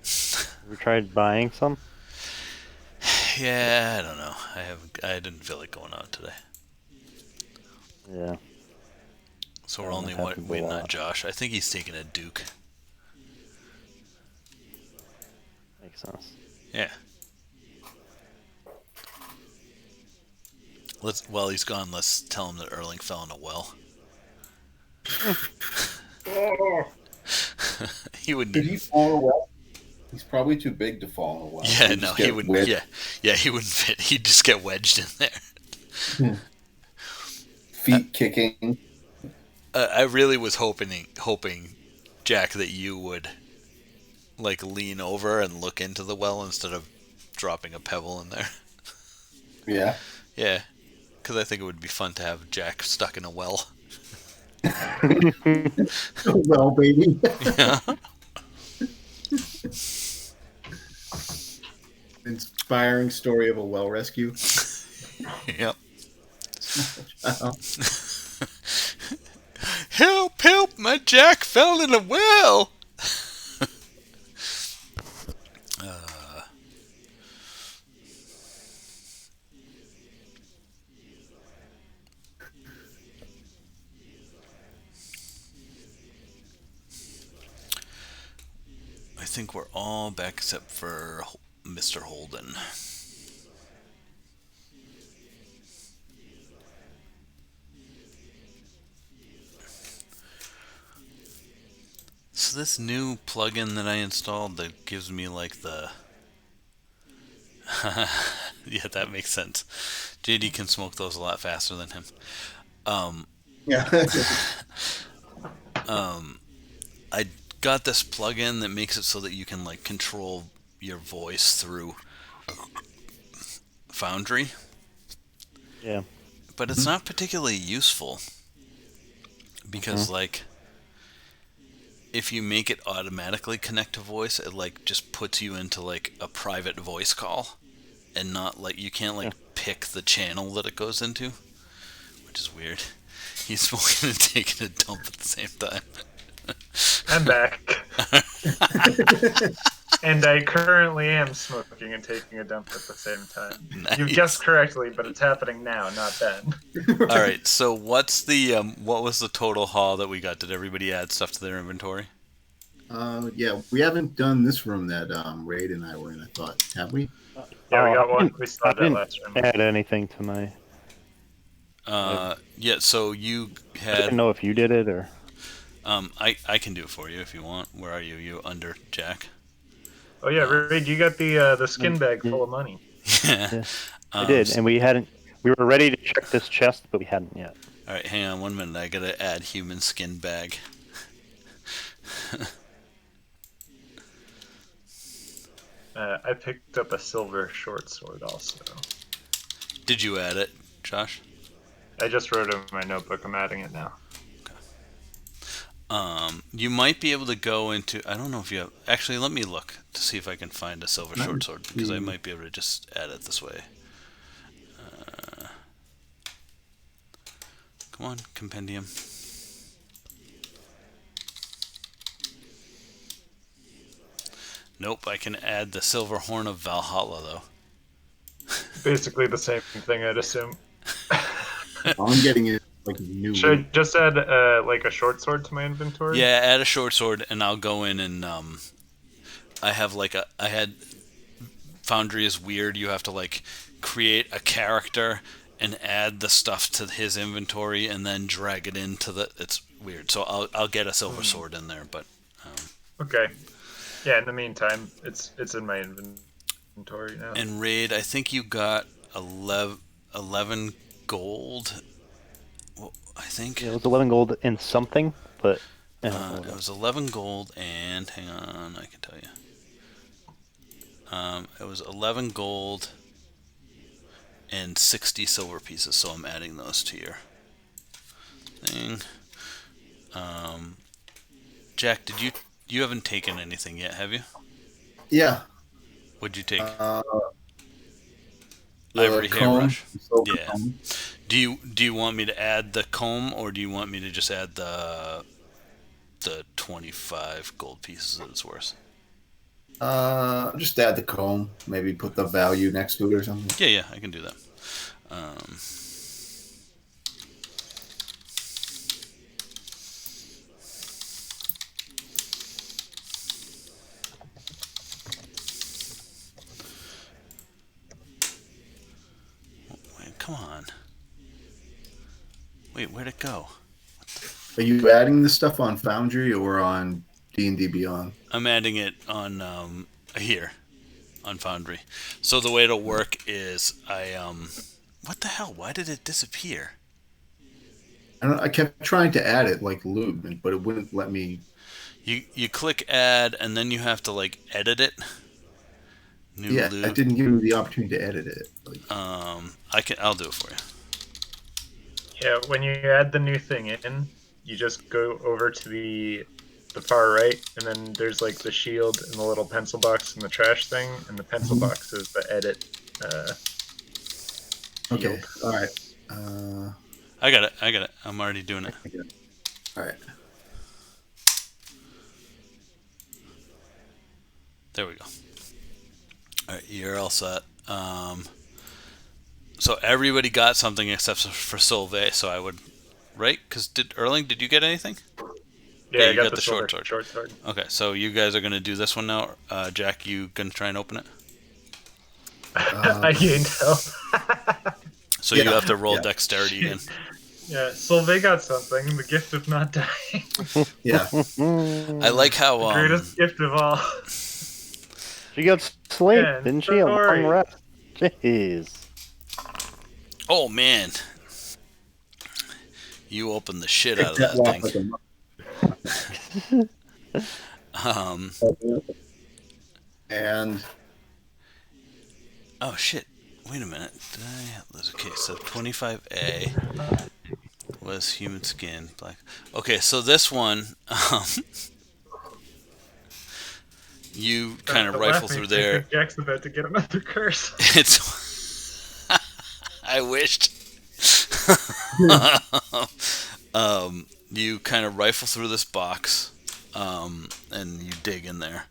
Have you tried buying some? Yeah, I don't know. I didn't feel like going out today. Yeah. So we're Yeah, only that happens a waiting on lot. Josh. I think he's taking a Duke. Makes sense. Yeah. While he's gone, let's tell him that Erling fell in a well. Oh, He would Could need. he fall in a well? He's probably too big to fall in a well. Yeah, He'd no, just he get wouldn't. wedged. Yeah, he wouldn't fit. He'd just get wedged in there. Feet kicking. I really was hoping, Jack, that you would like lean over and look into the well instead of dropping a pebble in there. Yeah. Yeah, because I think it would be fun to have Jack stuck in a well. Well, baby. Yeah. Inspiring story of a well rescue. Yep. Oh, Help! Help! My Jack fell in a well. I think we're all back except for Mr. Holden. So this new plugin that I installed that gives me like the... Yeah, that makes sense. JD can smoke those a lot faster than him. yeah. I got this plugin that makes it so that you can like control your voice through Foundry, Yeah. but it's not particularly useful because like if you make it automatically connect to voice, it like just puts you into like a private voice call and not like you can't like pick the channel that it goes into, which is weird. He's smoking and taking a dump at the same time. I'm back. And I currently am smoking and taking a dump at the same time. Nice. You've guessed correctly, but it's happening now, not then. All right. So what's the what was the total haul that we got? Did everybody add stuff to their inventory? Yeah, we haven't done this room that Reyd and I were in, I thought. Have we? Yeah, we got I one. didn't- We saw I that didn't last room. add anything to my. Yeah. So you I had. didn't know if you did it or. I can do it for you if you want. Where are you? You under Jack? Oh yeah, Reyd, you got the skin bag full of money. Yeah. I did, and we hadn't. We were ready to check this chest, but we hadn't yet. All right, hang on 1 minute. I gotta add human skin bag. I picked up a silver short sword also. Did you add it, Josh? I just wrote it in my notebook. I'm adding it now. You might be able to go into. I don't know if you have. Actually, let me look to see if I can find a silver short sword because I might be able to just add it this way. Come on, compendium. Nope, I can add the silver horn of Valhalla though. Basically the same thing, I'd assume. I'm getting it like new. Should I just add like a short sword to my inventory? Yeah, add a short sword, and I'll go in and I have like I had Foundry is weird. You have to like create a character and add the stuff to his inventory, and then drag it into the. It's weird. So I'll get a silver sword in there, but. Okay. Yeah. In the meantime, it's in my inventory now. And Reyd, I think you got 11 gold. Well, I think. Yeah, it was 11 gold and something, but. It was 11 gold and hang on, I can tell you. It was 11 gold and 60 silver pieces, so I'm adding those to your thing. Jack, you haven't taken anything yet, have you? Yeah. What'd you take? The Ivory comb, hairbrush. silver Yeah. comb. Do you want me to add the comb, or do you want me to just add the 25 gold pieces that it's worth? Just add the comb. Maybe put the value next to it or something. Yeah, I can do that. Wait, come on. Wait, where'd it go? What the Are you adding this stuff on Foundry or on D&D Beyond? I'm adding it on here on Foundry. So the way it'll work is what the hell? Why did it disappear? I kept trying to add it like lube, but it wouldn't let me. You click add and then you have to like edit it. New Yeah, loop. I didn't give me the opportunity to edit it. Like, I'll do it for you. Yeah, when you add the new thing in, you just go over to the far right, and then there's like the shield and the little pencil box and the trash thing, and the pencil box is the edit. okay, field. all right. I got it. I'm already doing it. All right. There we go. All right, you're all set. So everybody got something except for Solveig. So I would, right? Because did you get anything? Yeah, you I got the short sword. sword. Okay, so you guys are gonna do this one now. Jack, you gonna try and open it? I gained health. So you have to roll dexterity again. Yeah, Solveig got something. The gift of not dying. Yeah. I like how The greatest gift of all. She got sleep, Yeah, didn't she? A long rest. Jeez. Oh man, you opened the shit out of that thing. And oh shit! Wait a minute. Okay, so 25A was human skin, black. Okay, so this one, you kind of rifle through there. Jack's about to get another curse. It's. I wished. You kind of rifle through this box, and you dig in there.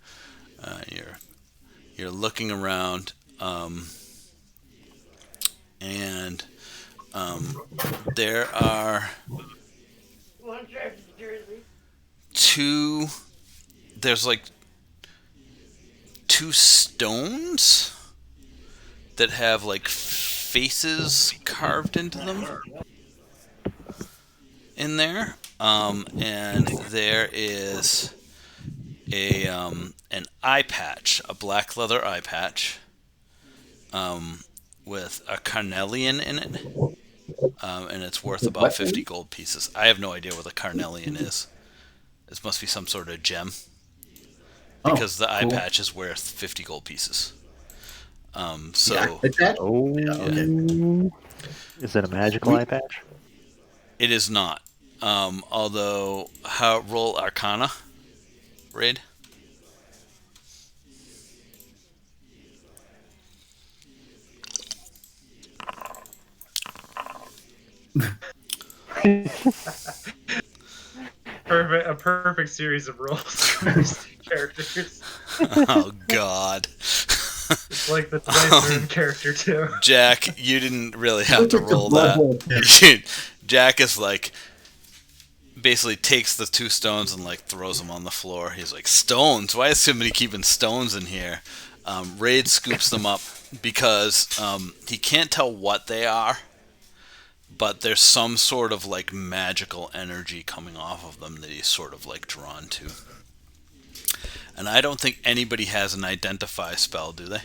You're looking around, and there are two. There's like two stones that have like faces carved into them in there, and there is an eye patch, a black leather eye patch, with a carnelian in it, and it's worth about 50 gold pieces. I have no idea what a carnelian is. This must be some sort of gem, because the eye patch is worth 50 gold pieces. So Is it a magical eye patch? it is not. Although, roll Arcana, Reyd. A perfect series of rolls for these characters. Oh God. It's like the dice are in character too. Jack, you didn't really have to roll that. Jack is like, basically takes the two stones and like throws them on the floor. He's like, stones? Why is somebody keeping stones in here? Reyd scoops them up because he can't tell what they are, but there's some sort of like magical energy coming off of them that he's sort of like drawn to. And I don't think anybody has an identify spell, do they?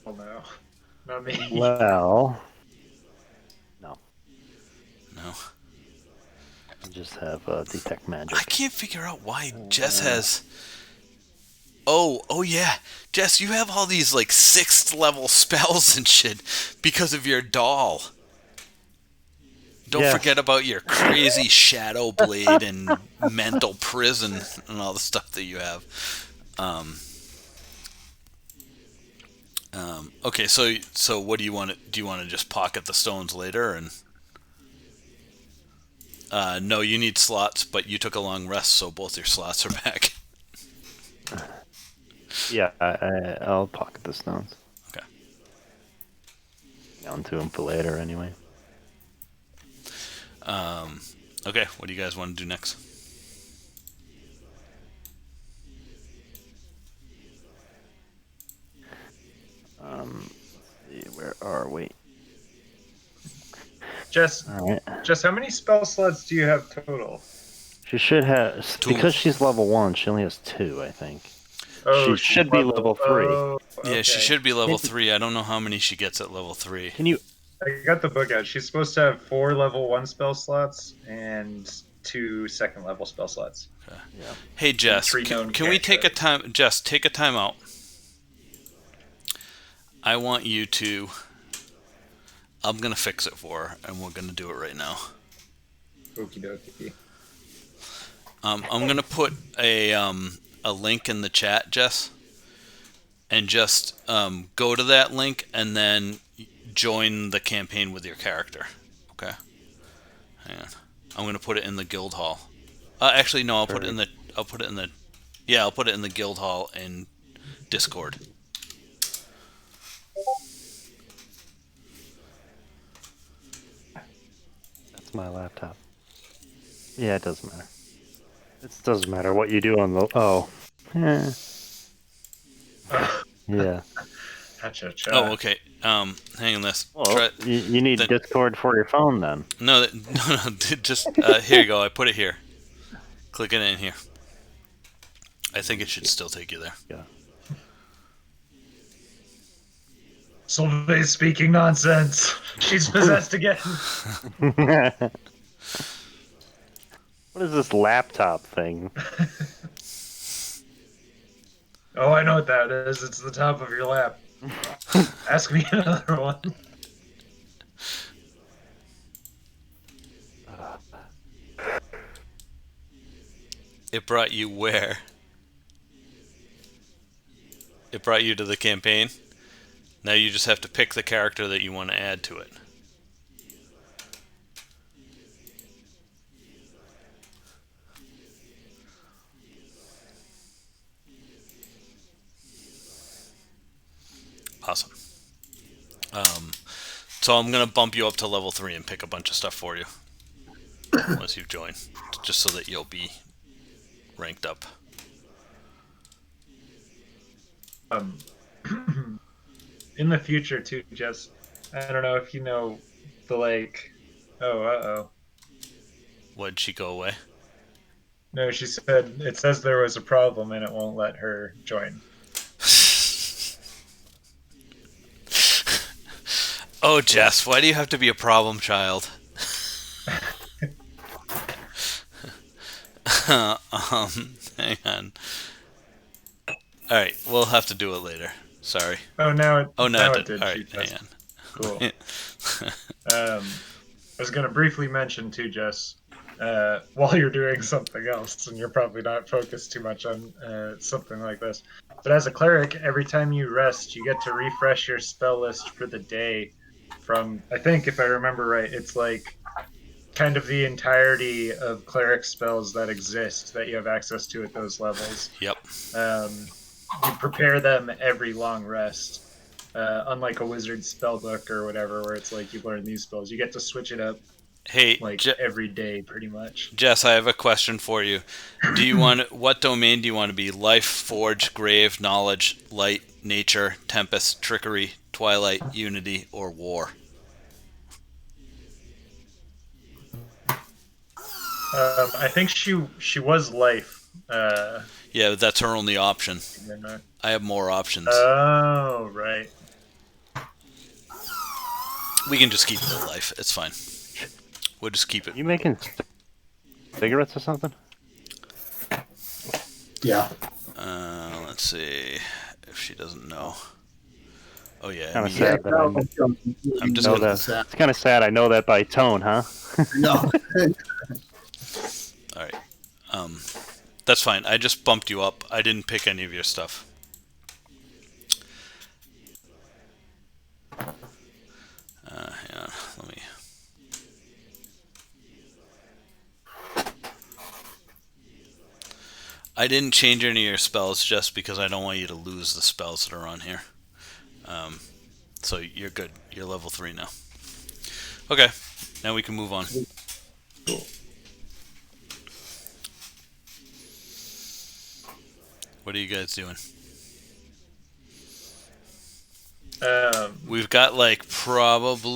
Oh no. Not me. Well, no. No. I just have detect magic. I can't figure out why Jess has... Oh yeah. Jess, you have all these like 6th level spells and shit because of your doll. Don't forget about your crazy shadow blade and mental prison and all the stuff that you have. Okay, so what do you want to do? You want to just pocket the stones later? And no, you need slots, but you took a long rest, so both your slots are back. Yeah, I'll pocket the stones. Okay. Down to them for later, anyway. Okay, what do you guys want to do next? Let's see, where are we? Jess, All right. Jess, how many spell slots do you have total? She should have, Two. because she's level 1, she only has 2, I think. Oh, She should be level 3. Oh, okay. Yeah, she should be level 3. I don't know how many she gets at level 3. Can you... I got the book out. She's supposed to have 4 level 1 spell slots and 2 second level spell slots. Okay. Yeah. Hey, Jess, can we take a time... Jess, take a time out. I want you to... I'm going to fix it for her, and we're going to do it right now. Okie dokie. I'm going to put a link in the chat, Jess, and just go to that link and then join the campaign with your character. Okay? Hang on. I'm going to put it in the guild hall. Actually, no, I'll put it in the guild hall in Discord. That's my laptop. Yeah, it doesn't matter. It doesn't matter what you do on the... Oh. Yeah. Cha-cha-cha. Oh, okay. Hang on this. Well, you need Discord for your phone, then. No, just... here you go. I put it here. Click it in here. I think it should still take you there. Yeah. Solveig's speaking nonsense. She's possessed again. What is this laptop thing? Oh, I know what that is. It's the top of your lap. Ask me another one. It brought you where? It brought you to the campaign. Now you just have to pick the character that you want to add to it. Awesome. So I'm going to bump you up to level 3 and pick a bunch of stuff for you once you've joined, just so that you'll be ranked up. In the future, too, Jess, I don't know if you know the, like... Oh, uh-oh. Why'd she go away? No, she said it says there was a problem and it won't let her join. Oh, Jess, why do you have to be a problem child? Hang on. Alright, we'll have to do it later. Sorry. Oh, now it, now it did. Alright, hang on. Cool. I was going to briefly mention, too, Jess, while you're doing something else, and you're probably not focused too much on something like this, but as a cleric, every time you rest, you get to refresh your spell list for the day from, I think, if I remember right, it's like kind of the entirety of cleric spells that exist that you have access to at those levels. Yep. You prepare them every long rest. Unlike a wizard spell book or whatever, where it's like you learn these spells, you get to switch it up Hey, every day, pretty much. Jess, I have a question for you. Do you want what domain do you want to be? Life, Forge, Grave, Knowledge, Light, Nature, Tempest, Trickery, Twilight, Unity, or War? I think she was life. Yeah, that's her only option. I have more options. Oh, right. We can just keep it at life. It's fine. We'll just keep it. You making cigarettes or something? Yeah. Let's see if she doesn't know. Oh yeah. Kind of sad that I'm just know gonna. that. It's kind of sad. I know that by tone, huh? No. All right. That's fine. I just bumped you up. I didn't pick any of your stuff. Hang on. Let me. I didn't change any of your spells just because I don't want you to lose the spells that are on here. So you're good. You're level 3 now. Okay. Now we can move on. Cool. What are you guys doing? Um, We've got like probably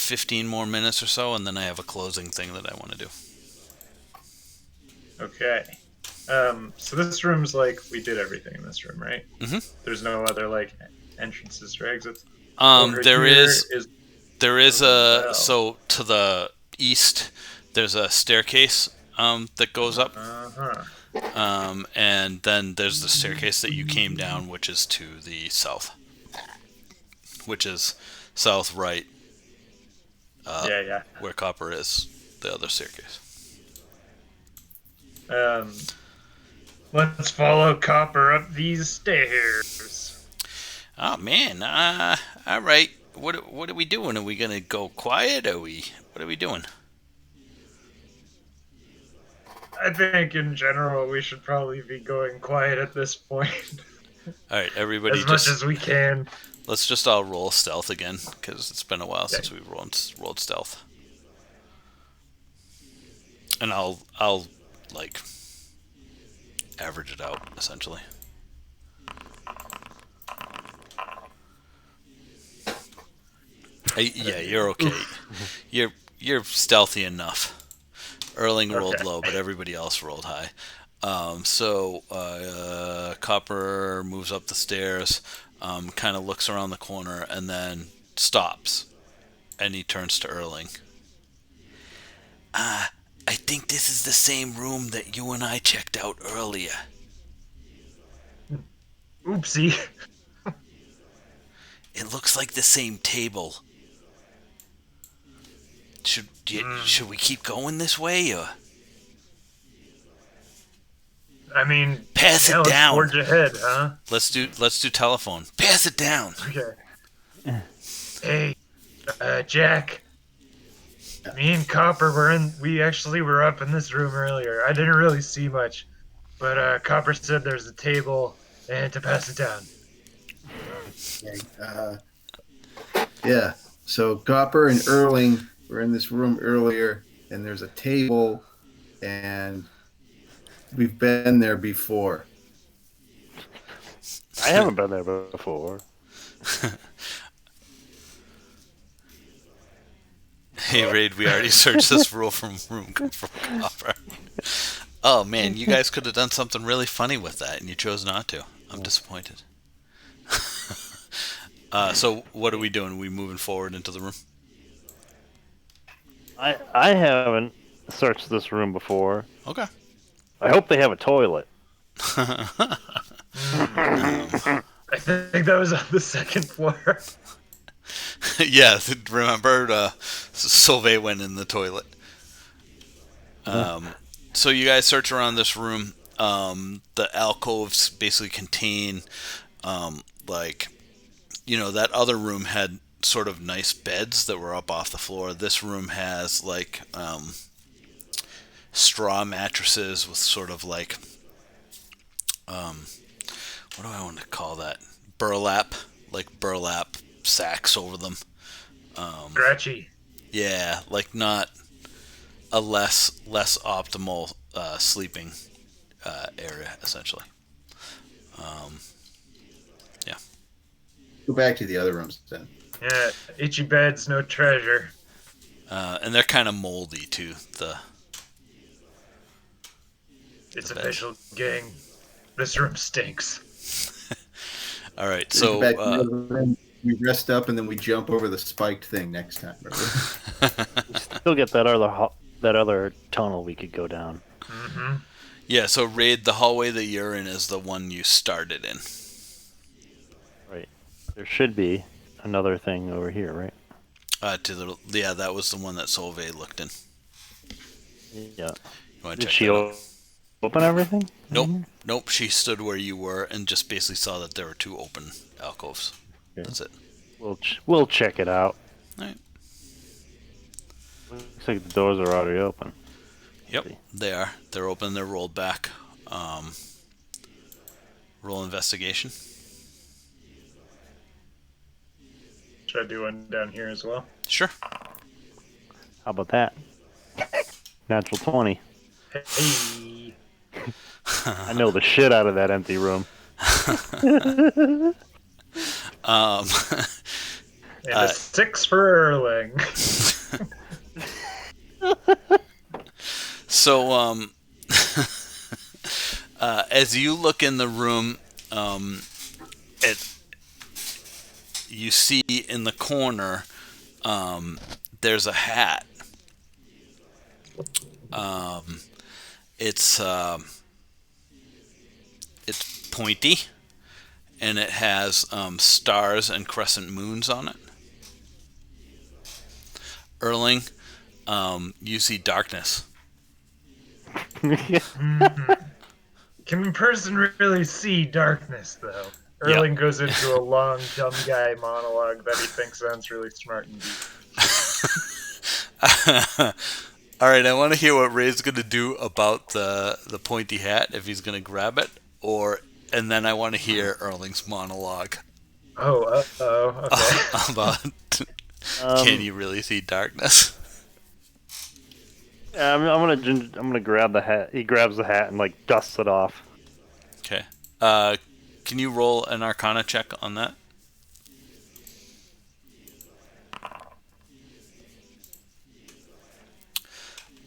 15 more minutes or so, and then I have a closing thing that I want to do. Okay. So this room's like, we did everything in this room, right? Mm-hmm. There's no other, like, entrances or exits? There is wow. so to the east, there's a staircase that goes up. Uh-huh. And then there's the staircase that you came down, which is to the south. Which is south right. Yeah. Where Copper is, the other staircase. Let's follow Copper up these stairs. Oh man, all right. What are we doing? Are we gonna go quiet? What are we doing? I think in general we should probably be going quiet at this point. All right, everybody, as much as we can. Let's just all roll stealth again, because it's been a while since we rolled stealth. And I'll like average it out essentially. Yeah, you're okay. You're stealthy enough. Erling rolled low, but everybody else rolled high. So Copper moves up the stairs, kind of looks around the corner, and then stops. And he turns to Erling. I think this is the same room that you and I checked out earlier. Oopsie. It looks like the same table. Should we keep going this way, or? I mean, pass it down. Let's forge ahead, huh? Let's do telephone. Pass it down. Okay. Hey, Jack. Me and Copper we actually were up in this room earlier. I didn't really see much, but Copper said there's a table and to pass it down. Okay. Yeah. So Copper and Erling were in this room earlier, and there's a table, and we've been there before. I haven't been there before. Hey, Reyd, we already searched this room from Copper. Oh, man, you guys could have done something really funny with that, and you chose not to. I'm disappointed. So, what are we doing? Are we moving forward into the room? I haven't searched this room before. Okay. I hope they have a toilet. I think that was on the second floor. Yeah, remember, Solvieg went in the toilet. So you guys search around this room. The alcoves basically contain, that other room had sort of nice beds that were up off the floor. This room has, straw mattresses with sort of what do I want to call that? Burlap sacks over them. Scratchy. Yeah, not a less optimal sleeping area, essentially. Yeah. Go back to the other rooms then. Yeah, itchy beds, no treasure. And they're kind of moldy too. It's official, gang. This room stinks. All right, We so go back to the other room, we rest up and then we jump over the spiked thing next time. Still get that other tunnel we could go down. Mm-hmm. yeah, so Reyd, the hallway that you're in is the one you started in. Right. There should be another thing over here, right? That was the one that Solvieg looked in. Yeah. You want to Did check she that out? open everything? Nope. She stood where you were and just basically saw that there were two open alcoves. Okay. That's it. We'll check it out. All right. Looks like the doors are already open. Yep, they are. They're open. They're rolled back. Roll investigation. Should I do one down here as well? Sure. How about that? Natural 20. Hey. I know the shit out of that empty room. And a 6 for Erling. So, as you look in the room, it you see in the corner, there's a hat. It's pointy, and it has stars and crescent moons on it. Erling, you see darkness. Can a person really see darkness, though? Erling goes into a long, dumb guy monologue that he thinks sounds really smart and deep. All right, I want to hear what Ray's going to do about the pointy hat, if he's going to grab it, and then I want to hear Erling's monologue. Okay. About can you really see darkness? Yeah, I'm gonna grab the hat. He grabs the hat and like dusts it off. Okay. Can you roll an Arcana check on that?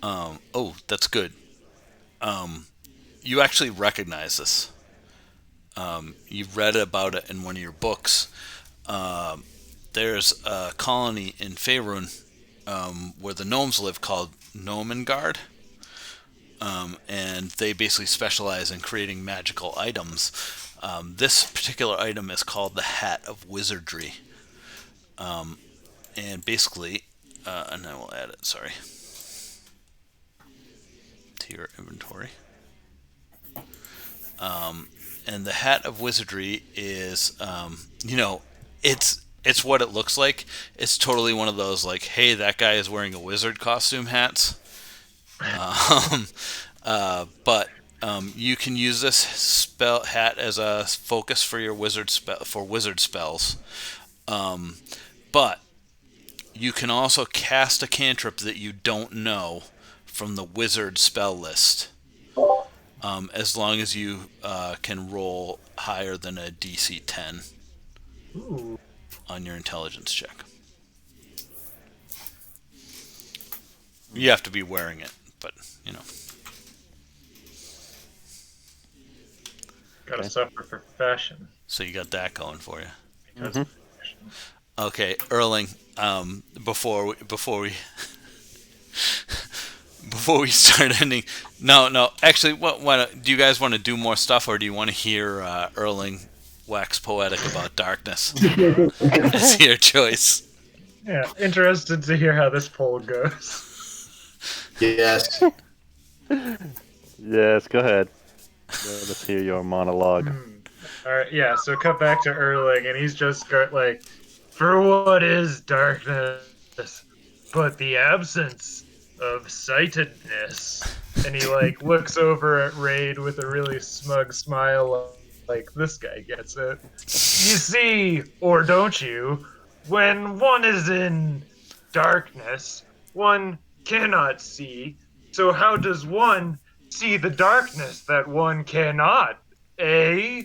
Oh, that's good. You actually recognize this. You've read about it in one of your books. There's a colony in Faerun where the gnomes live called Gnomengard. And they basically specialize in creating magical items. This particular item is called the Hat of Wizardry. And basically, and I will add it, sorry, to your inventory. And the Hat of Wizardry is, it's what it looks like. It's totally one of those, like, hey, that guy is wearing a wizard costume hats. But you can use this spell hat as a focus for your wizard spells. But you can also cast a cantrip that you don't know from the wizard spell list. As long as you can roll higher than a DC 10 on your intelligence check. You have to be wearing it, but, Gotta suffer for fashion. So you got that going for you. Because of fashion. Okay, Erling, before we start ending, no. Actually, do you guys want to do more stuff, or do you want to hear Erling wax poetic about darkness? It's your choice. Yeah, interested to hear how this poll goes. Yes. Yes, go ahead. Let's hear your monologue. All right, yeah. So cut back to Erling, and he's just got like, for what is darkness, but the absence of sightedness. And he like looks over at Reyd with a really smug smile, like this guy gets it. You see, or don't you? When one is in darkness, one cannot see. So how does one see the darkness that one cannot? Eh?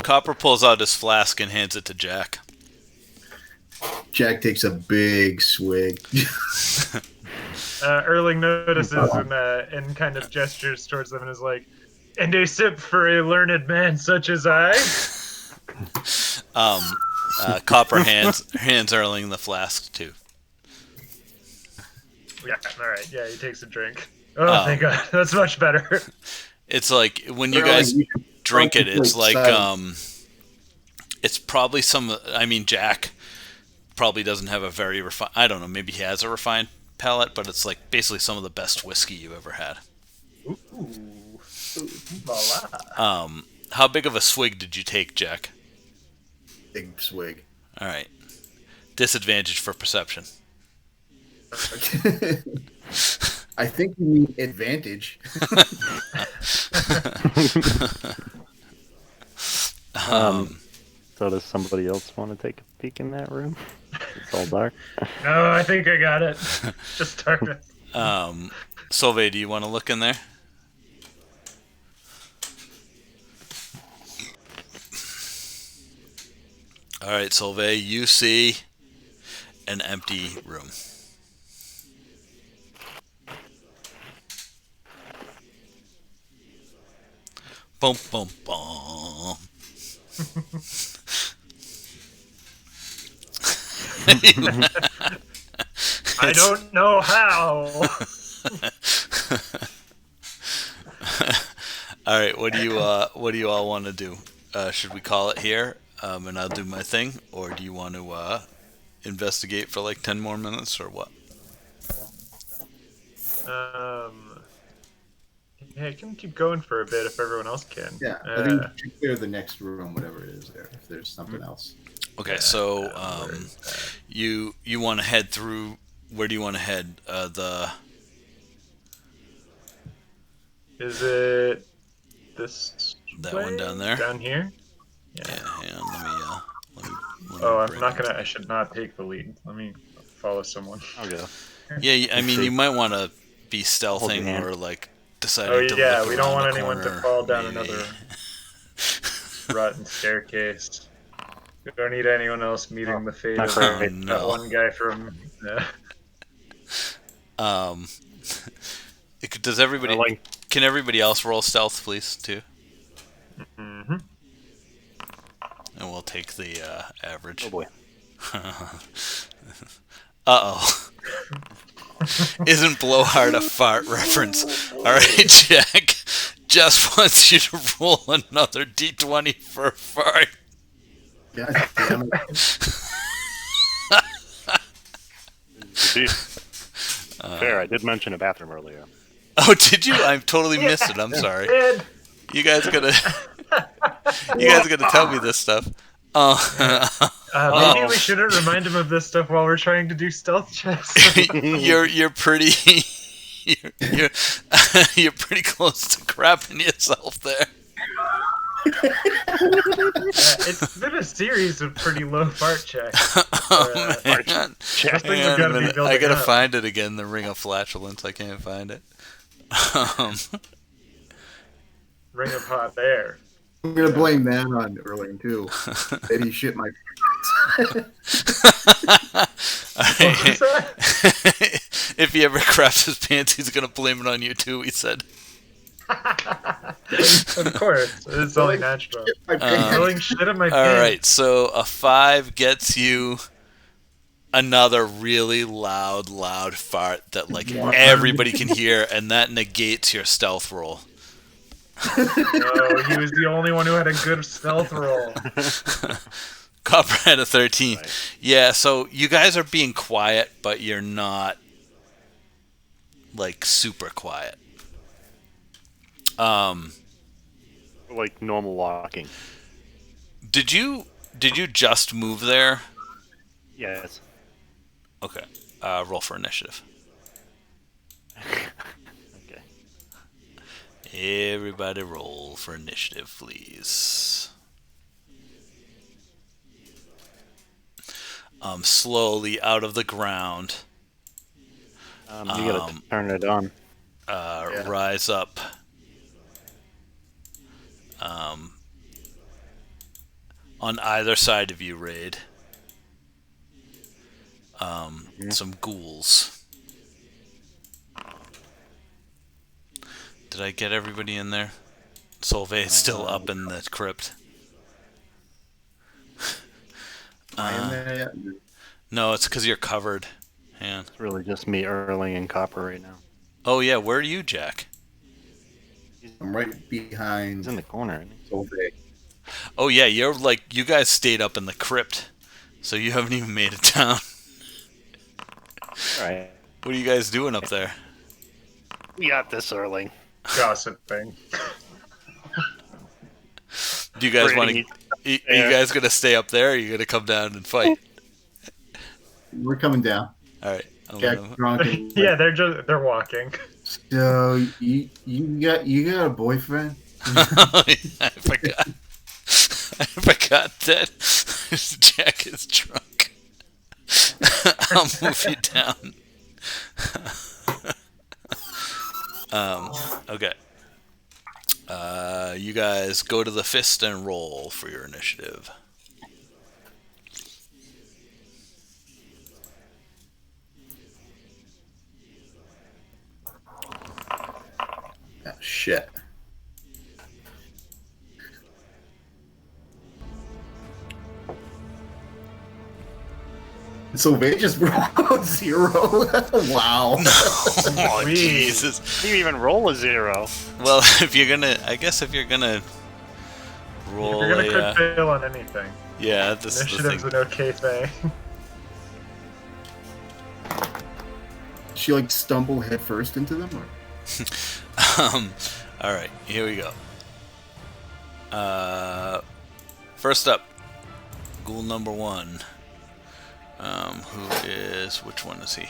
Copper pulls out his flask and hands it to Jack. Jack takes a big swig. Erling notices and kind of gestures towards them and is like, "And a sip for a learned man such as I." Copper hands Erling the flask too. Yeah, all right. Yeah, he takes a drink. Oh, thank God. That's much better. It's like when you guys drink it, it's like it's probably Jack probably doesn't have a very refined, I don't know, maybe he has a refined palate, but it's like basically some of the best whiskey you've ever had. Ooh. Voila. How big of a swig did you take, Jack? Big swig. All right. Disadvantage for perception. I think you mean advantage. So does somebody else want to take a peek in that room? It's all dark. No, I think I got it. Just darkness. Solvieg, do you want to look in there? All right, Solveig, you see an empty room. Boom, boom, boom. I don't know how. All right, what do you all want to do? Should we call it here, and I'll do my thing, or do you want to investigate for like 10 more minutes, or what? Yeah, I can keep going for a bit if everyone else can. Yeah, I think we should clear the next room, whatever it is there, if there's something else. Okay, so you want to head through. Where do you want to head? Is it this That way? one down there? Down here? Yeah. Hang on, let me Oh, I'm bring not it. gonna. I should not take the lead. Let me follow someone. I'll go. Yeah, I mean, you might want to be Hold stealthing your hand. or like deciding Oh to yeah, look we don't around want the anyone to corner, fall down maybe. another rotten staircase. We don't need anyone else meeting the fate not of great. that No. one guy from. Does everybody? Erling. Can everybody else roll stealth, please, too? Mm-hmm. And we'll take the average. Oh boy. Uh-oh. Isn't blowhard a fart reference? Alright, Jack. Just wants you to roll another d20 for a fart. God damn it. Fair, I did mention a bathroom earlier. Oh, did you? I totally missed it. I'm sorry. Ed, You guys gotta tell me this stuff. maybe we shouldn't remind him of this stuff while we're trying to do stealth checks. You're pretty you're pretty close to crapping yourself there. It's been a series of pretty low fart checks. Oh, man. Those things Hang have on a gotta be minute. building I gotta up. find it again. The ring of flatulence. I can't find it. Ring of hot air. I'm gonna blame that on Erling too. That he shit my What was that? If he ever craps his pants, he's gonna blame it on you too. He said. Of course, it's only natural. my pants. Rolling shit in my All pants. right, so a 5 gets you another really loud fart that like everybody can hear, and that negates your stealth roll. No, he was the only one who had a good stealth roll. Copper had a 13. Right. Yeah, so you guys are being quiet, but you're not like super quiet. Like normal walking. Did you just move there? Yes. Okay. Roll for initiative. Okay. Everybody roll for initiative, please. Slowly out of the ground, You gotta turn it on. rise up. On either side of you, Reyd. Some ghouls. Did I get everybody in there? Solveig's still up in the crypt. Am I in there yet? No, it's because you're covered. Hang on. It's really just me, Erling, and Copper right now. Oh yeah, where are you, Jack? I'm right behind He's in the corner. Isn't he? Solveig. Oh yeah, you're like, you guys stayed up in the crypt, so you haven't even made it down. All right. What are you guys doing up there? We got this, Erling. Gossip thing. Do you guys We're want gonna to? Are you guys gonna stay up there? Or are you gonna come down and fight? We're coming down. All right. I'm Jack gonna- drunk. And, Yeah, they're walking. So you got a boyfriend? I forgot. I forgot that Jack is drunk. I'll move you down. Okay. You guys go to the fist and roll for your initiative. shit. Solvieg just rolled 0. Wow. Oh, Jesus. You didn't even roll a 0. Well, if you're gonna, I guess if you're gonna roll If you're gonna crit fail on anything, yeah, this is the initiative's thing. an okay thing. She like stumble headfirst into them? Or? All right, here we go. First up, ghoul number 1. Which one is he?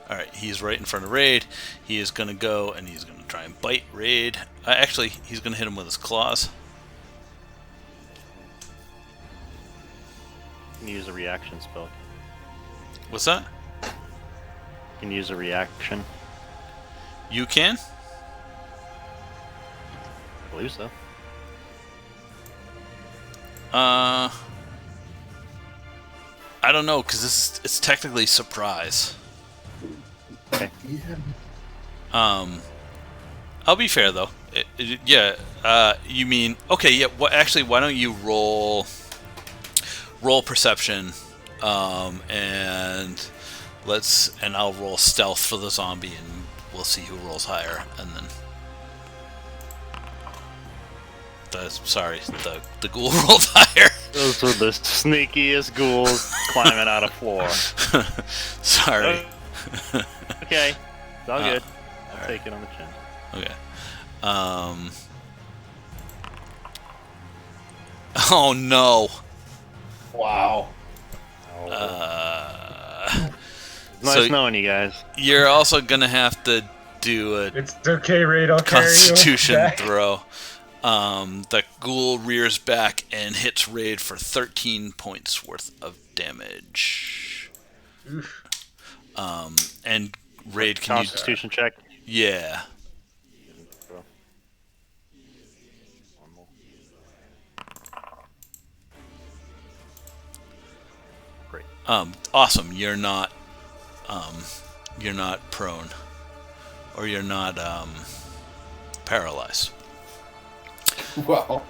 All right, he's right in front of Reyd. He is gonna go and he's gonna try and bite Reyd. Actually, he's gonna hit him with his claws. You can use a reaction spell. What's that? You can use a reaction. You can? I believe so. I don't know, because it's technically surprise. Okay. Yeah. I'll be fair though. You mean okay? Yeah. Actually, why don't you roll perception, and I'll roll stealth for the zombie, and we'll see who rolls higher, and then. The ghoul rolled higher. Those are the sneakiest ghouls climbing out of floor. Sorry. Okay. It's all good. I'll right. take it on the chin. Okay. Oh no. Wow. Nice knowing you guys. You're also gonna have to do a It's okay, Reyd. I'll carry you Constitution back. throw. The ghoul rears back and hits Reyd for 13 points worth of damage. Oof. And Reyd, can you? Constitution check. Yeah. Great. Awesome. You're not prone, or you're not paralyzed. Wow.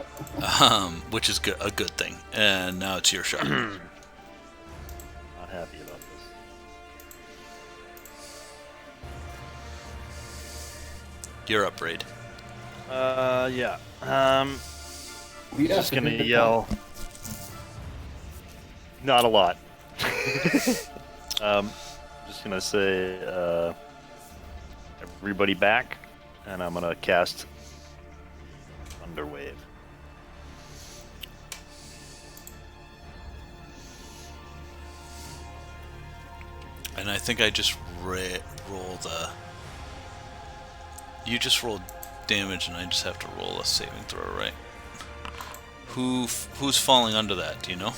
Which is a good thing. And now it's your shot. Not happy about this. You're up, Reyd. Yeah. Just gonna yell. Not a lot. Just gonna say, everybody back, and I'm gonna cast Thunder Wave. And I think I just rolled a... You just rolled damage, and I just have to roll a saving throw, right? Who's falling under that? Do you know?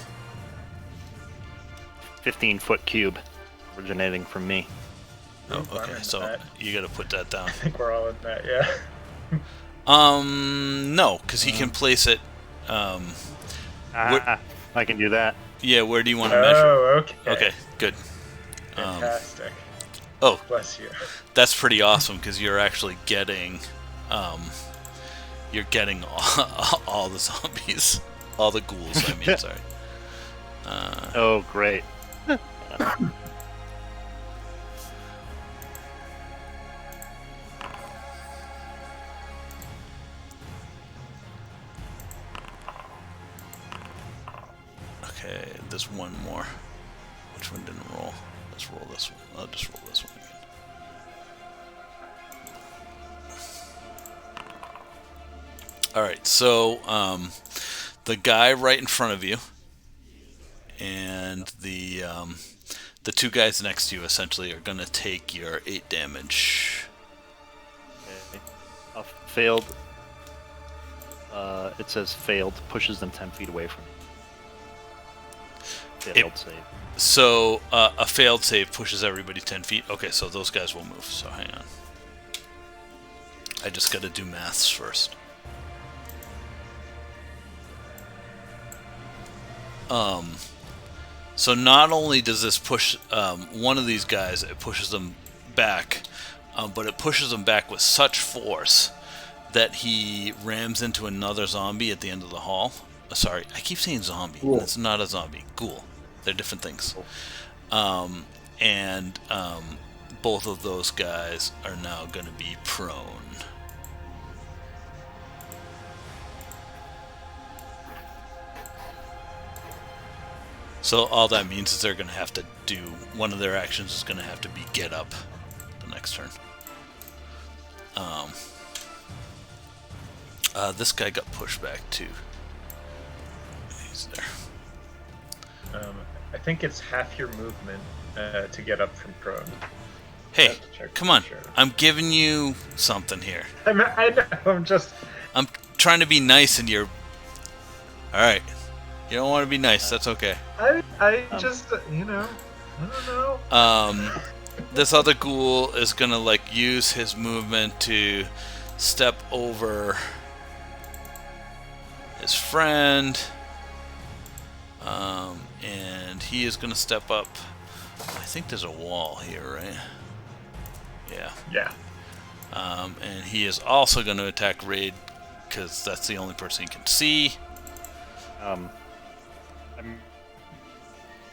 15-foot cube, originating from me. Oh, I'm okay. in So that. you got to put that down. I think we're all in that, yeah. No, because he can place it. I can do that. Yeah, where do you want to measure? Oh, okay. Okay, good. Fantastic. Oh, Bless you. that's pretty awesome because you're actually getting, all the zombies, all the ghouls. I mean, sorry. Oh, great. Okay, there's one more. Which one didn't roll? Let's roll this one. I'll just roll this one again. Alright, so the guy right in front of you and the two guys next to you essentially are going to take your 8 damage. Okay. Failed. It says failed. Pushes them 10 feet away from you. Failed save. So a failed save pushes everybody 10 feet. Okay, so those guys will move. So hang on. I just got to do maths first. So not only does this push one of these guys, it pushes them back, but it pushes him back with such force that he rams into another zombie at the end of the hall. Sorry, I keep saying zombie. Ghoul. It's not a zombie. Ghoul. They're different things. And both of those guys are now going to be prone. So all that means is they're going to have to do, one of their actions is going to have to be get up the next turn. This guy got pushed back too. He's there. I think it's half your movement to get up from prone. Hey, come on. I'm giving you something here. I'm trying to be nice and you're... Alright. You don't want to be nice, that's okay. I just, I don't know. This other ghoul is gonna, like, use his movement to step over his friend. And he is gonna step up. I think there's a wall here, right? Yeah. Yeah. And he is also going to attack Reyd, because that's the only person he can see. I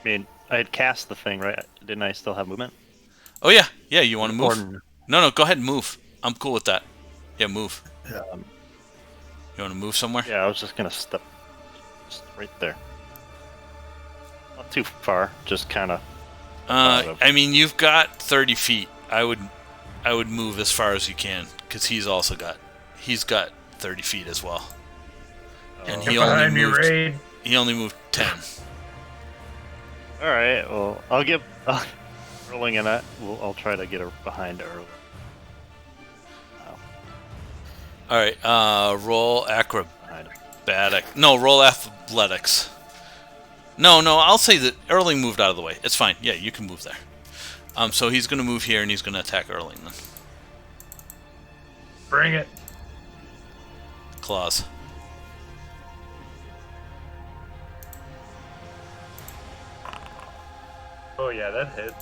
mean, I had cast the thing, right? Didn't I still have movement? Oh, yeah. Yeah, you want to move? No, go ahead and move. I'm cool with that. Yeah, move. You want to move somewhere? Yeah, I was just going to step just right there. Not too far, just kind of... I mean, you've got 30 feet. I would move as far as you can, because he's got 30 feet as well. And he only moved 10. All right. Well, I'll get rolling in it. I'll try to get her behind early. All right. Roll acrobatic. No, roll athletics. No. I'll say that Erling moved out of the way. It's fine. Yeah, you can move there. So he's going to move here and he's going to attack Erling then. Bring it. Claws. Oh yeah, that hits.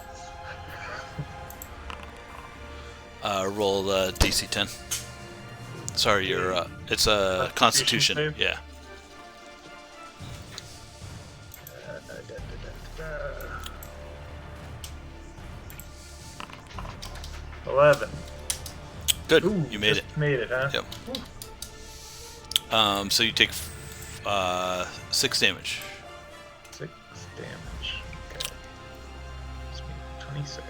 Roll DC 10. Sorry, it's a Constitution. Save? Yeah. 11. Good. Ooh, you made it. Made it, huh? Yep. So you take 6 damage. 6 damage. Okay. Let's make 26.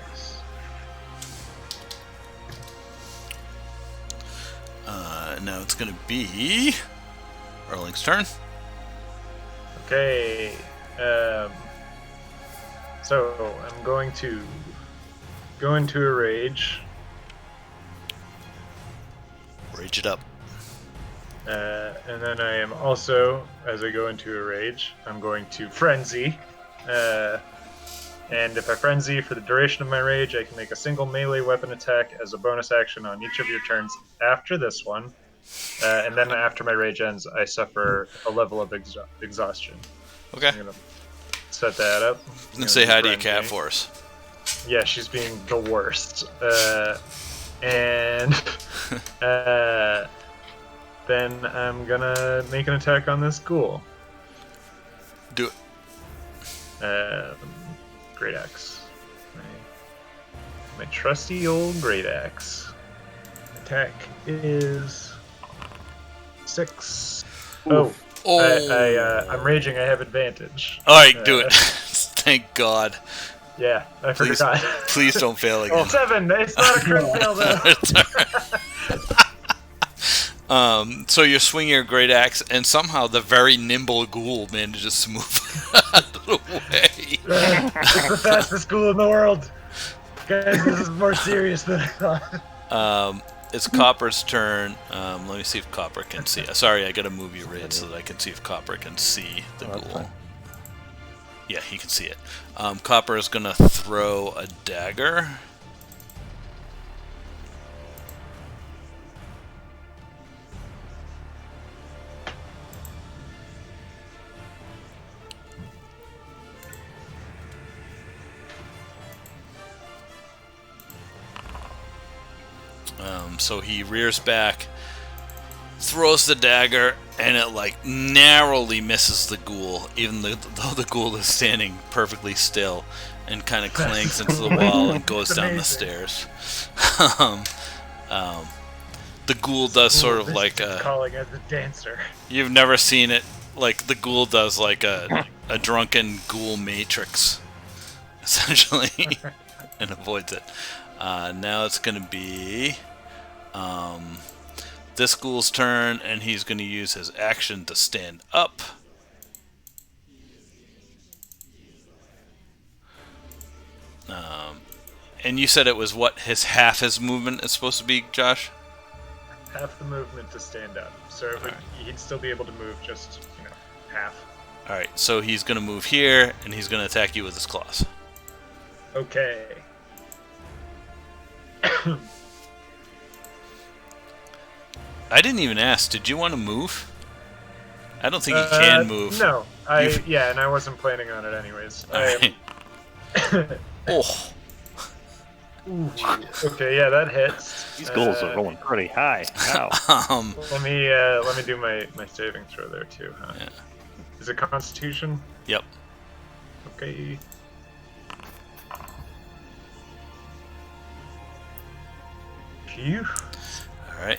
Now it's going to be Erling's turn. Okay. So I'm going to go into a rage. Rage it up. And then I am also, as I go into a rage, I'm going to frenzy. And if I frenzy for the duration of my rage, I can make a single melee weapon attack as a bonus action on each of your turns after this one. And then after my rage ends, I suffer a level of exhaustion. Okay. I'm gonna set that up. I'm gonna say hi to your cat for us. Yeah, she's being the worst. And then I'm gonna make an attack on this ghoul. Do it. Great axe. My trusty old great axe. Attack is 6. Oh. I'm raging. I have advantage. All right, do it. Thank God. Yeah, I forgot. Please don't fail again. 7. It's not a crit fail though. So you're swinging your great axe, and somehow the very nimble ghoul manages to move out of the way. It's the fastest ghoul in the world. Guys, this is more serious than I thought. It's Copper's turn. Let me see if Copper can see. Sorry, I gotta move your Reyd so that I can see if Copper can see the ghoul. Yeah, he can see it. Copper is gonna throw a dagger. So he rears back, throws the dagger, and it like narrowly misses the ghoul, even though the ghoul is standing perfectly still, and kind of clangs into the wall and goes down the stairs. The ghoul does sort of like a... calling as a dancer. You've never seen it. Like, the ghoul does like a drunken ghoul matrix, essentially, and avoids it. Now it's going to be this ghoul's turn, and he's going to use his action to stand up. And you said it was what, half his movement is supposed to be, Josh? Half the movement to stand up. So he'd still be able to move just, half. Alright, so he's going to move here, and he's going to attack you with his claws. Okay. I didn't even ask, did you want to move? I don't think you can move. No, and I wasn't planning on it anyways. Alright. Oh. Ooh, okay, yeah, that hits. These goals are rolling pretty high. Wow. Let me do my saving throw there too, huh? Yeah. Is it Constitution? Yep. Okay. Phew. Alright,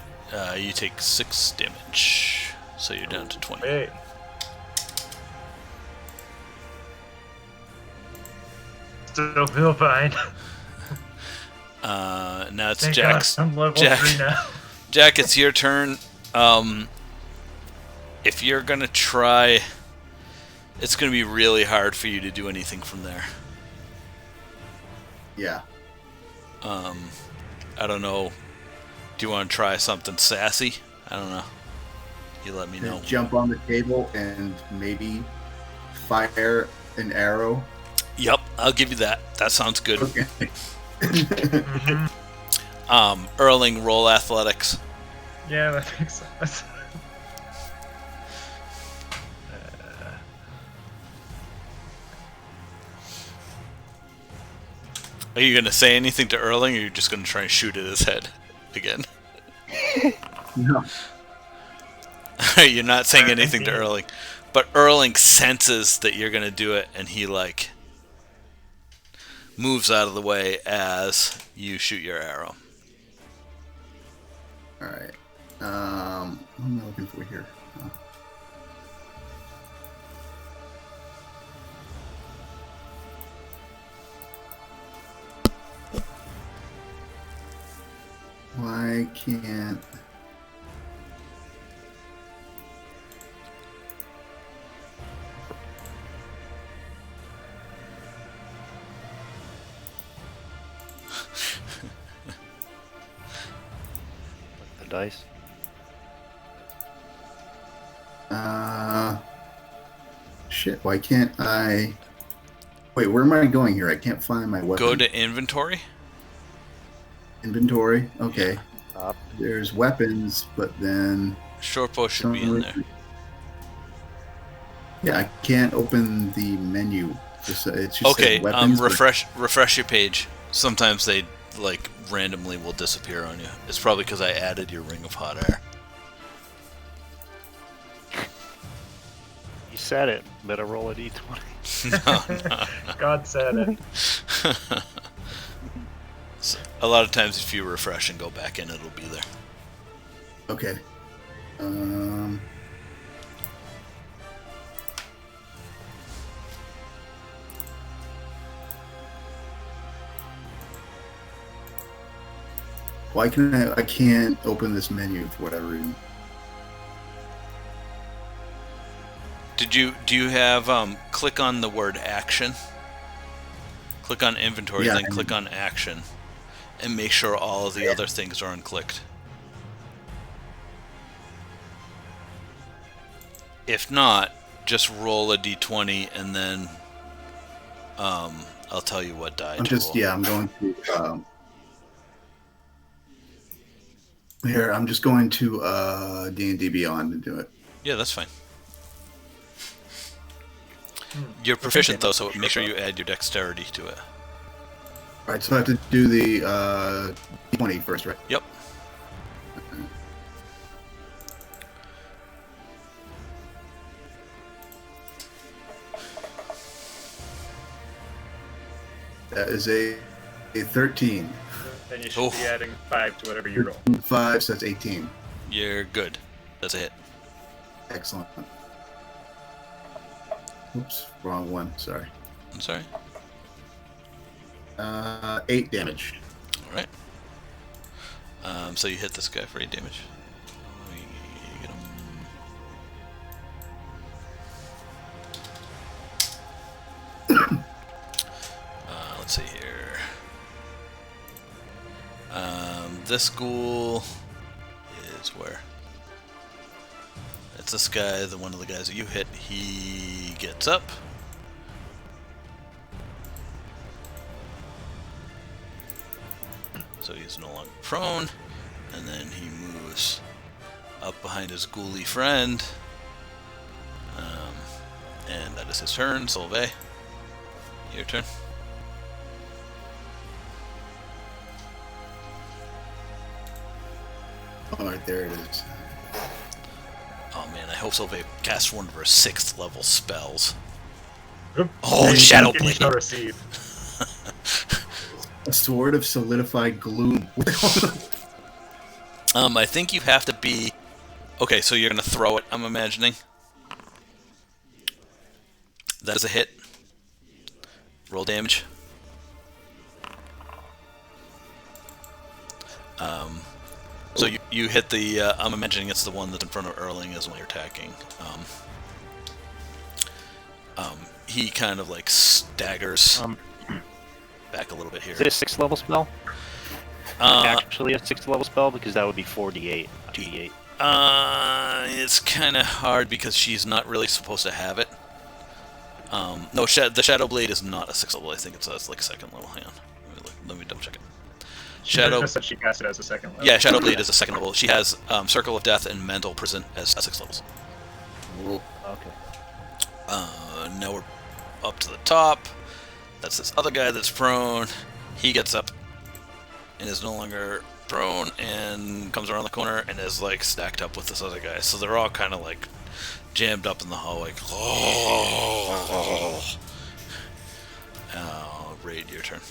you take 6 damage, so you're down to 20. Hey. Still feel fine. Now it's Thank Jack's. God, I'm level 3 now. Jack, it's your turn. If you're gonna try, it's gonna be really hard for you to do anything from there. Yeah. I don't know. Do you want to try something sassy? I don't know. You let me know. Jump on the table and maybe fire an arrow. Yep, I'll give you that. That sounds good. Okay. Erling, roll athletics. Yeah, that makes sense. Are you going to say anything to Erling, or are you just going to try and shoot at his head again? No. You're not saying anything to Erling. But Erling senses that you're going to do it, and he, like, moves out of the way as you shoot your arrow. Alright. What am I looking for here? Oh. Why can't... The dice. Shit, why can't I... Wait, where am I going here? I can't find my weapon. Go to inventory. Inventory, okay. Up. There's weapons, but then... Shortbow should be in there. Yeah, I can't open the menu. It's just Okay, says weapons, refresh your page. Sometimes they, like, randomly will disappear on you. It's probably because I added your Ring of Hot Air. You said it. Better roll a d20. No. God said it. So, a lot of times if you refresh and go back in, it'll be there. Okay. Why can I can't open this menu for whatever reason. Do you have click on the word action? Click on inventory, Yeah, then click on action, and make sure all of the other things are unclicked. If not, just roll a d20 and then I'll tell you what die to roll. I'm going to here. I'm just going to D&D Beyond and do it. Yeah, that's fine. You're proficient though, so make sure you add your dexterity to it. All right, so I have to do the 20 first, right? Yep. That is a 13. Then you should be adding 5 to whatever you roll. 5, so that's 18. You're good. That's a hit. Excellent. Oops, wrong one. Sorry. I'm sorry. 8 damage. All right. So you hit this guy for 8 damage. You get him. Let's see here. This ghoul is where? It's this guy, one of the guys that you hit. He gets up. So he's no longer prone. And then he moves up behind his ghouly friend. And that is his turn. Solveig, your turn. Alright, there it is. Oh man, I hope Solveig casts one of her 6th level spells. Oop. Oh, Shadow Blade! Shall receive. A sword of solidified gloom. I think you have to be... Okay, so you're going to throw it, I'm imagining. That is a hit. Roll damage. So you hit the... I'm imagining it's the one that's in front of Erling is when you're attacking. He kind of like staggers back a little bit here. Is it a 6th level spell? Actually a 6th level spell, because that would be 4d8, 2d8. It's kind of hard because she's not really supposed to have it. No, the Shadow Blade is not a 6th level. I think it's like 2nd level. Hang on, let me double check it. Shadow. Just said she cast it as a 2nd level. Yeah, Shadow Blade is a 2nd level. She has Circle of Death and Mental Prison as 6th levels. Okay. Now we're up to the top. That's this other guy that's prone. He gets up and is no longer prone and comes around the corner and is like stacked up with this other guy. So they're all kind of like jammed up in the hallway. Reyd, your turn.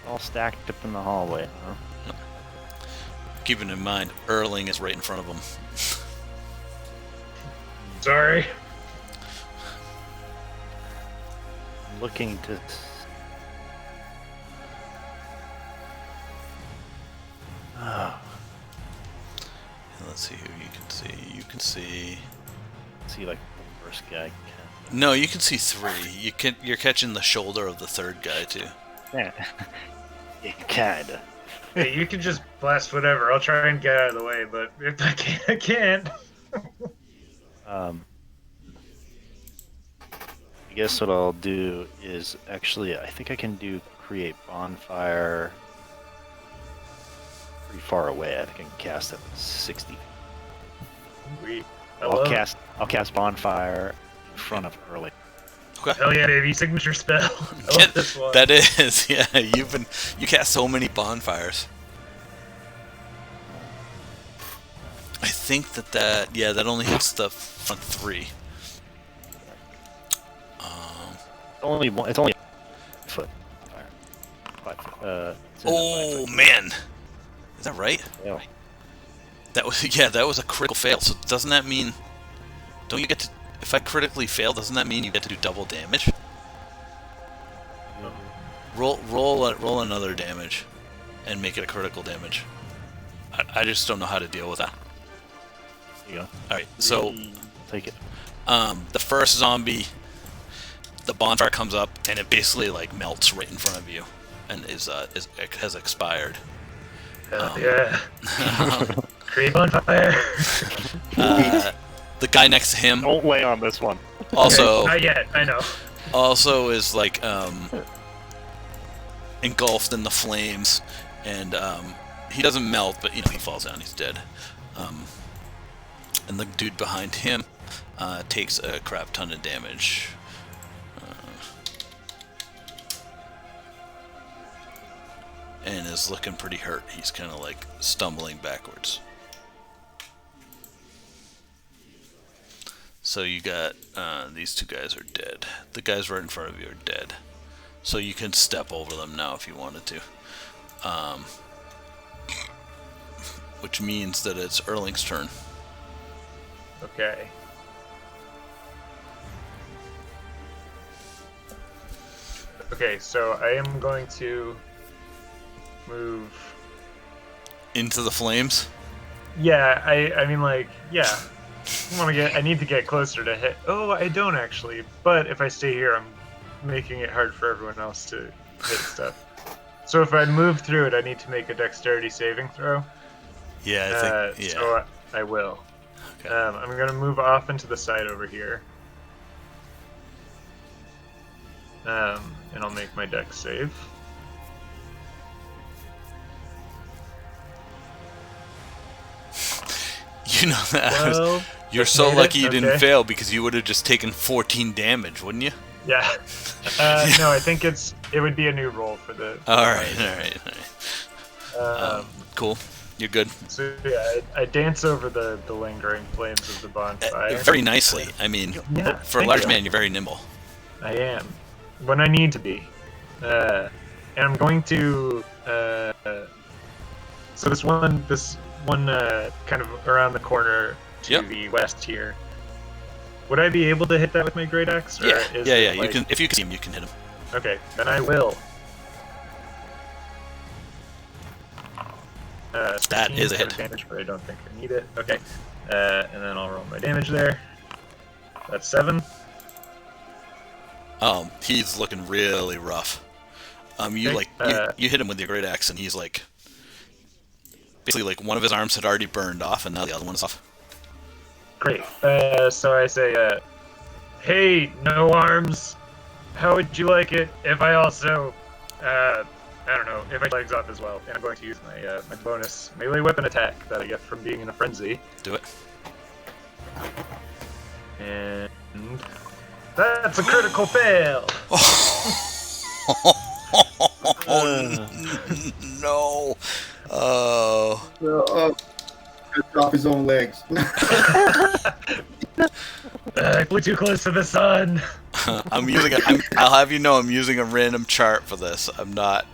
All stacked up in the hallway, huh? Keeping in mind, Erling is right in front of him. Sorry. Looking to... Let's see who you can see. You can see... See, like, the first guy. No, you can see 3. You're catching the shoulder of the 3rd guy, too. Yeah. Yeah, kinda. Hey, you can just blast whatever. I'll try and get out of the way, but if I can't, I can't. I guess what I'll do is actually, I think I can do create bonfire pretty far away. I think I can cast it 60. I'll cast bonfire in front of Erling. Okay. Hell yeah, baby! Signature spell. I love this one. That is, yeah. You cast so many bonfires. I think that only hits the front 3. It's only a foot. Fire. 5 foot. It's in the 5 Oh foot. man, is that right? Yeah. That was a critical fail. So doesn't that mean? Don't you get to? If I critically fail, doesn't that mean you get to do double damage? Roll another damage, and make it a critical damage. I just don't know how to deal with that. There you go. All right, so Take it. the first zombie, the bonfire comes up and it basically like melts right in front of you, and has expired. Hell yeah. Create bonfire. The guy next to him Don't lay on this one. also Not yet. I know. also is like engulfed in the flames, and he doesn't melt, but he falls down. He's dead. And the dude behind him takes a crap ton of damage. And is looking pretty hurt. He's kind of like stumbling backwards. So you got these two guys are dead. The guys right in front of you are dead. So you can step over them now if you wanted to. Which means that it's Erling's turn. Okay. Okay, so I am going to move Into the flames? Yeah, I mean, like, yeah. I need to get closer to hit. Oh, I don't actually. But if I stay here, I'm making it hard for everyone else to hit stuff. So if I move through it, I need to make a dexterity saving throw. Yeah, I think. Yeah. So I will. Okay. I'm gonna move off into the side over here. And I'll make my dex save. You know that. Well, You're so lucky you didn't okay. fail because you would have just taken 14 damage, wouldn't you? Yeah. No, I think it would be a new roll for the. All right. Cool. You're good. So yeah, I dance over the lingering flames of the bonfire. Very nicely. I mean, Yeah, for a thank large you. man, you're very nimble. I am when I need to be, and I'm going to. So this one kind of around the corner to Yep. the west here. Would I be able to hit that with my great axe? Or Yeah. is Yeah. it, You like- can. If you can see him, you can hit him. Okay, then I will. That is a hit. Damage, but I don't think I need it. Okay, and then I'll roll my damage there. That's 7. He's looking really rough. You Okay, you hit him with your great axe, and he's like, basically like one of his arms had already burned off, and now the other one's off. Great. So I say, hey, no arms. How would you like it if I also, I don't know, if I legs off as well? And I'm going to use my my bonus melee weapon attack that I get from being in a frenzy. Do it. And that's a critical fail. No. Oh. Cut off his own legs. I flew too close to the sun. I'll have you know I'm using a random chart for this. I'm not.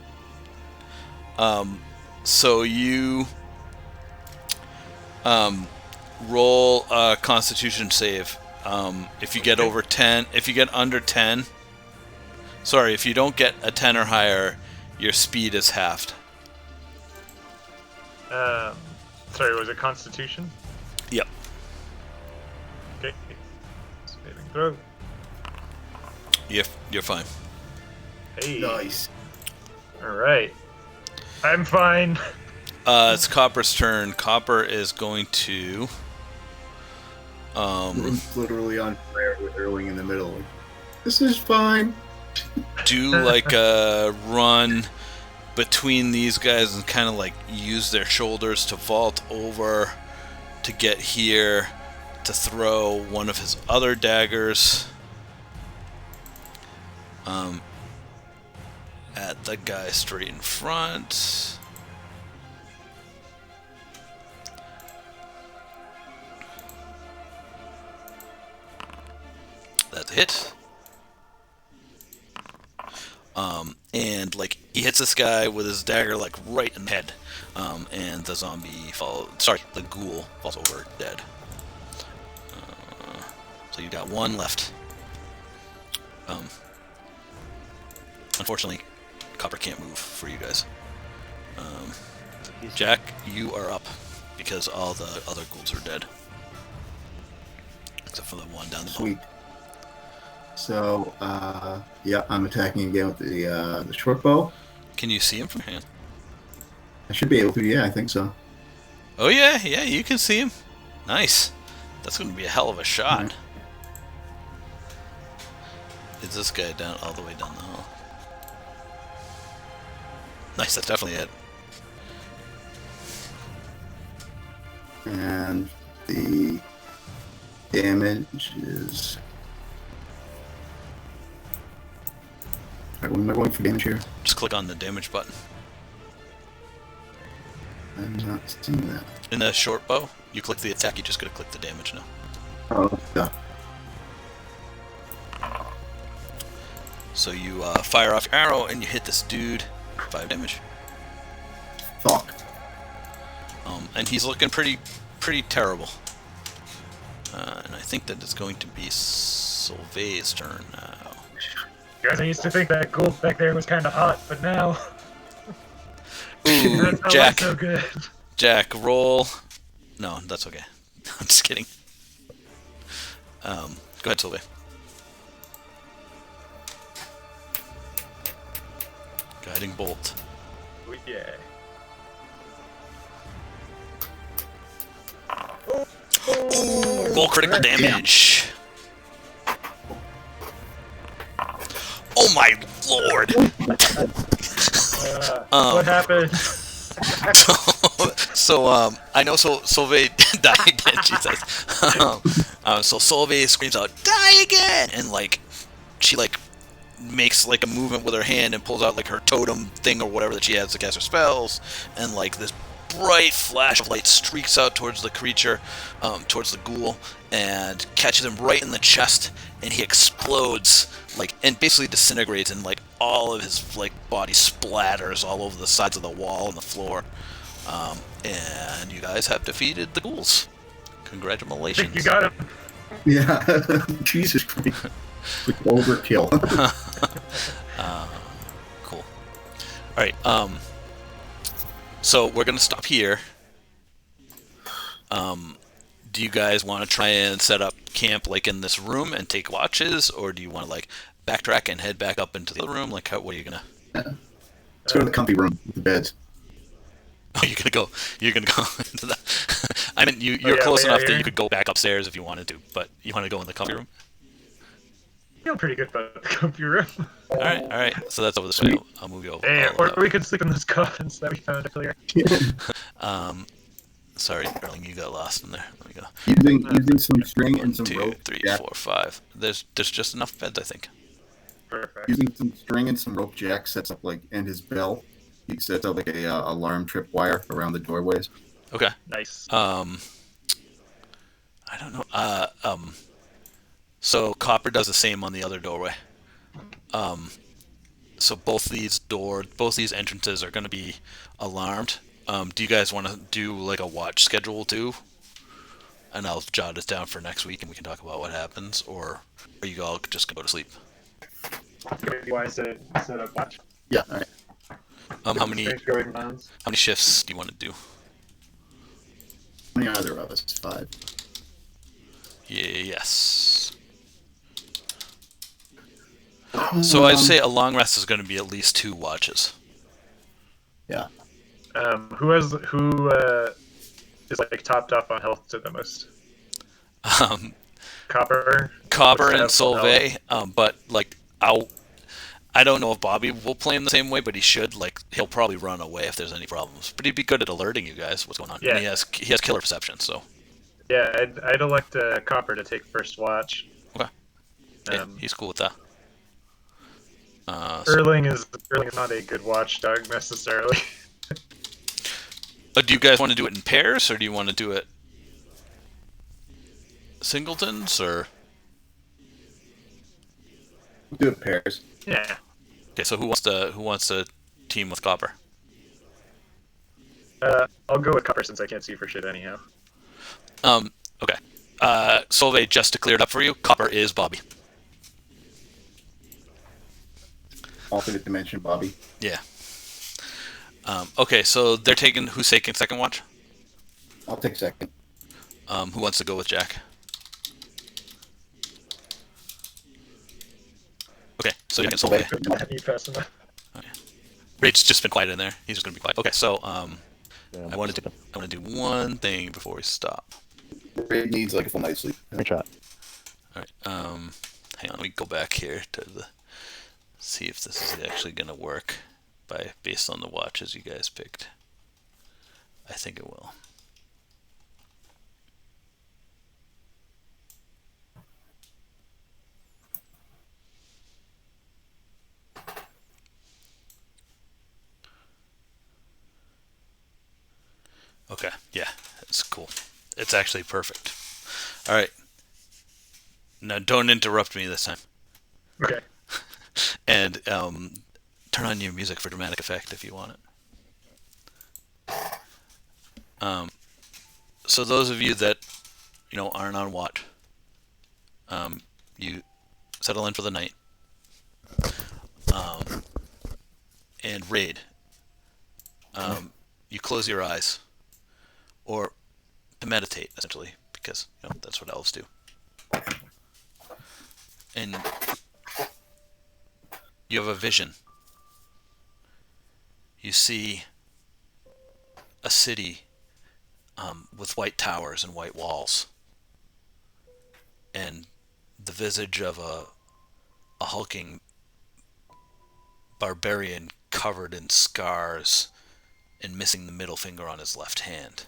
So you roll a Constitution save. If you get over 10, if you get under 10, sorry, if you don't get a 10 or higher, your speed is halved. Sorry, was it Constitution? Yep. Okay. Saving throw. You're fine. Hey. Nice. All right. I'm fine. It's Copper's turn. Copper is going to. Room's literally on fire with Erling in the middle. This is fine. Do like a run between these guys and kind of like use their shoulders to vault over to get here to throw one of his other daggers at the guy straight in front. That's a hit. And like he hits this guy with his dagger like right in the head, and the the ghoul falls over dead. So you got one left. Unfortunately, Copper can't move for you guys. Jack, you are up because all the other ghouls are dead, except for the one down the bottom. Sweet. So, yeah, I'm attacking again with the short bow. Can you see him from your hand? I should be able to. Yeah, I think so. Oh yeah, you can see him. Nice. That's going to be a hell of a shot. Right. Is this guy down all the way down the hall? Nice, that's definitely it. And the damage is. Alright, what am I going for damage here? Just click on the damage button. I'm not seeing that. In the short bow, you click the attack, you just gotta click the damage now. Oh, yeah. So you fire off your arrow and you hit this dude 5 damage. Fuck. And he's looking pretty terrible. And I think that it's going to be Solveig's turn now. Guys, I used to think that gold back there was kind of hot, but now Ooh, that's not Jack. so good. Jack, roll. No, that's okay. I'm just kidding. Go ahead, Solveig. Guiding bolt. Oh, yeah. Roll critical damage. Oh my lord! What happened? So I know Solveig died again, she says. So Solveig screams out, "Die again!" And like she like makes like a movement with her hand and pulls out like her totem thing or whatever that she has to cast her spells, and like this bright flash of light streaks out towards the creature, towards the ghoul, and catches him right in the chest, and he explodes like and basically disintegrates, and like all of his like body splatters all over the sides of the wall and the floor. And you guys have defeated the ghouls. Congratulations. You got him. Yeah. Jesus Christ. Like overkill. Cool. All right. So we're gonna stop here. Do you guys want to try and set up camp like in this room and take watches, or do you want to like backtrack and head back up into the other room? Like, what are you gonna? Let's go to the comfy room with the beds. Oh, you're gonna go. You're gonna go into the. I mean, you're close enough that you could go back upstairs if you wanted to, but you want to go in the comfy room. I feel pretty good about the comfy room. All right. So that's over this way. I'll move you over. Hey, or we could sleep in those coffins that we found earlier. Sorry, Erling, you got lost in there. Let me go. Using some string and some 2, rope. 3, Jack. 4, 5. There's just enough beds, I think. Perfect. Using some string and some rope, Jack sets up like and his bell. He sets up like a alarm trip wire around the doorways. Okay. Nice. I don't know. So Copper does the same on the other doorway. So both these entrances are going to be alarmed. Do you guys want to do like a watch schedule too? And I'll jot this down for next week, and we can talk about what happens. Or are you all just gonna go to sleep? Why set up watch? Yeah. All right. How many shifts do you want to do? How many are there of us? 5. Yes. So I'd say a long rest is going to be at least 2 watches. Yeah. Who is like topped up on health to the most? Copper And Solveig. But like I don't know if Bobby will play him the same way, but he should. Like he'll probably run away if there's any problems. But he'd be good at alerting you guys what's going on. Yeah. And he has killer perception. So. Yeah, I'd elect Copper to take first watch. Okay. Yeah, he's cool with that. Erling is not a good watchdog necessarily. Do you guys want to do it in pairs, or do you want to do it singletons, or? We'll do it pairs. Yeah. Okay, so who wants to team with Copper? I'll go with Copper since I can't see for shit anyhow. Okay. Solveig, just to clear it up for you, Copper is Bobby. Alternate dimension, Bobby. Yeah. Okay, so who's taking second watch? I'll take second. Who wants to go with Jack? Okay, so Jack and Solveig. You fast enough. Okay. Reyd's just been quiet in there. He's just gonna be quiet. Okay, so Yeah, I want to do one thing before we stop. Reyd needs like a full night's sleep. Great shot. All right. Hang on. Let me go back here to see if this is actually gonna work based on the watches you guys picked. I think it will. Okay, yeah, it's cool. It's actually perfect. All right. Now, don't interrupt me this time. Okay. And turn on your music for dramatic effect if you want it. So those of you that aren't on watch, you settle in for the night. And Reyd, you close your eyes, or to meditate essentially, because that's what elves do. And you have a vision. You see a city with white towers and white walls, and the visage of a hulking barbarian covered in scars and missing the middle finger on his left hand.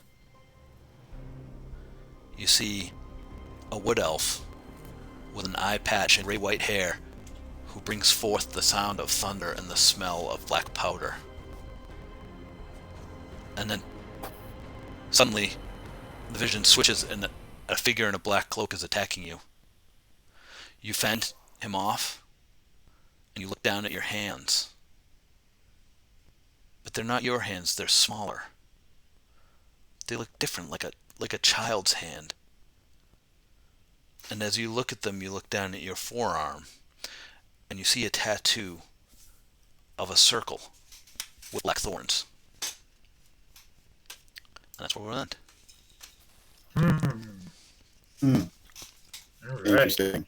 You see a wood elf with an eye patch and gray white hair who brings forth the sound of thunder and the smell of black powder. And then suddenly the vision switches and a figure in a black cloak is attacking you. You fend him off and you look down at your hands. But they're not your hands, they're smaller. They look different, like a child's hand. And as you look at them, you look down at your forearm and you see a tattoo of a circle with black thorns. And that's where we'll end. All right. Interesting.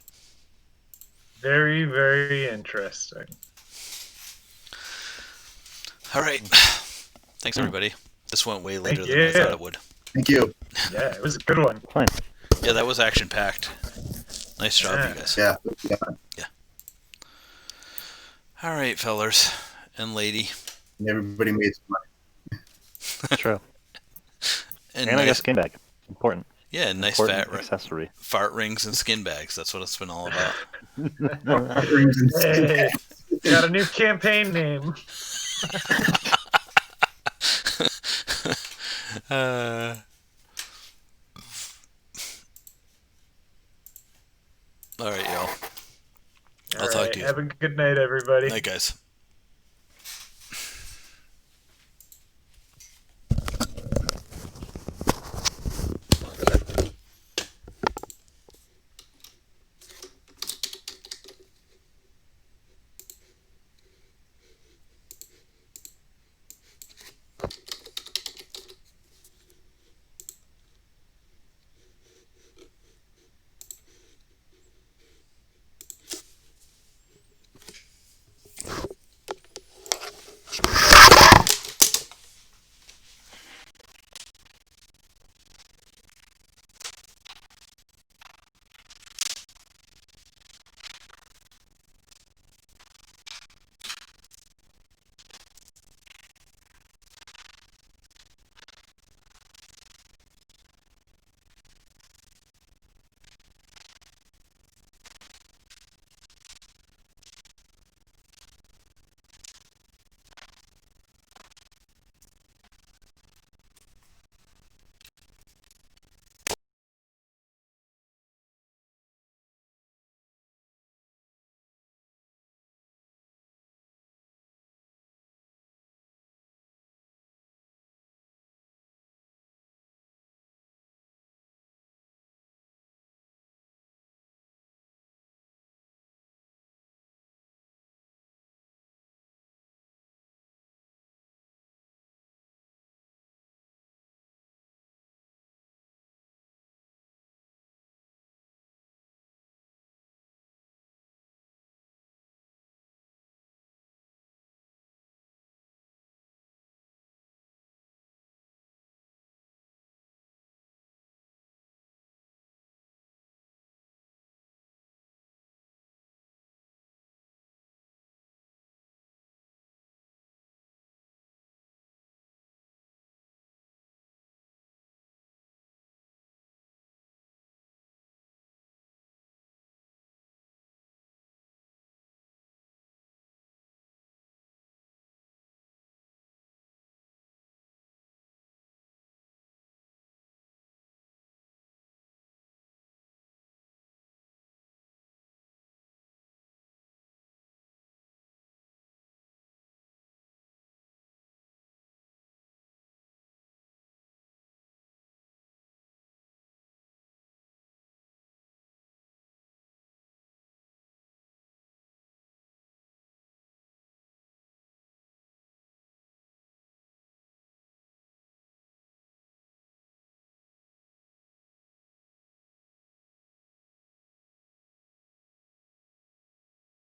Very, very interesting. All right. Thanks, everybody. This went way later than I you. thought it would. Thank you. Yeah, it was a good one. Fine. Yeah, that was action-packed. Nice job, you guys. Yeah. All right, fellers and lady. And everybody made some money. True. And I got a skin bag. Important. Yeah, nice Important accessory. fart rings and skin bags. That's what it's been all about. Hey, got a new campaign name. All right, y'all. I'll All talk right, to you. have a good night, everybody. Night, guys.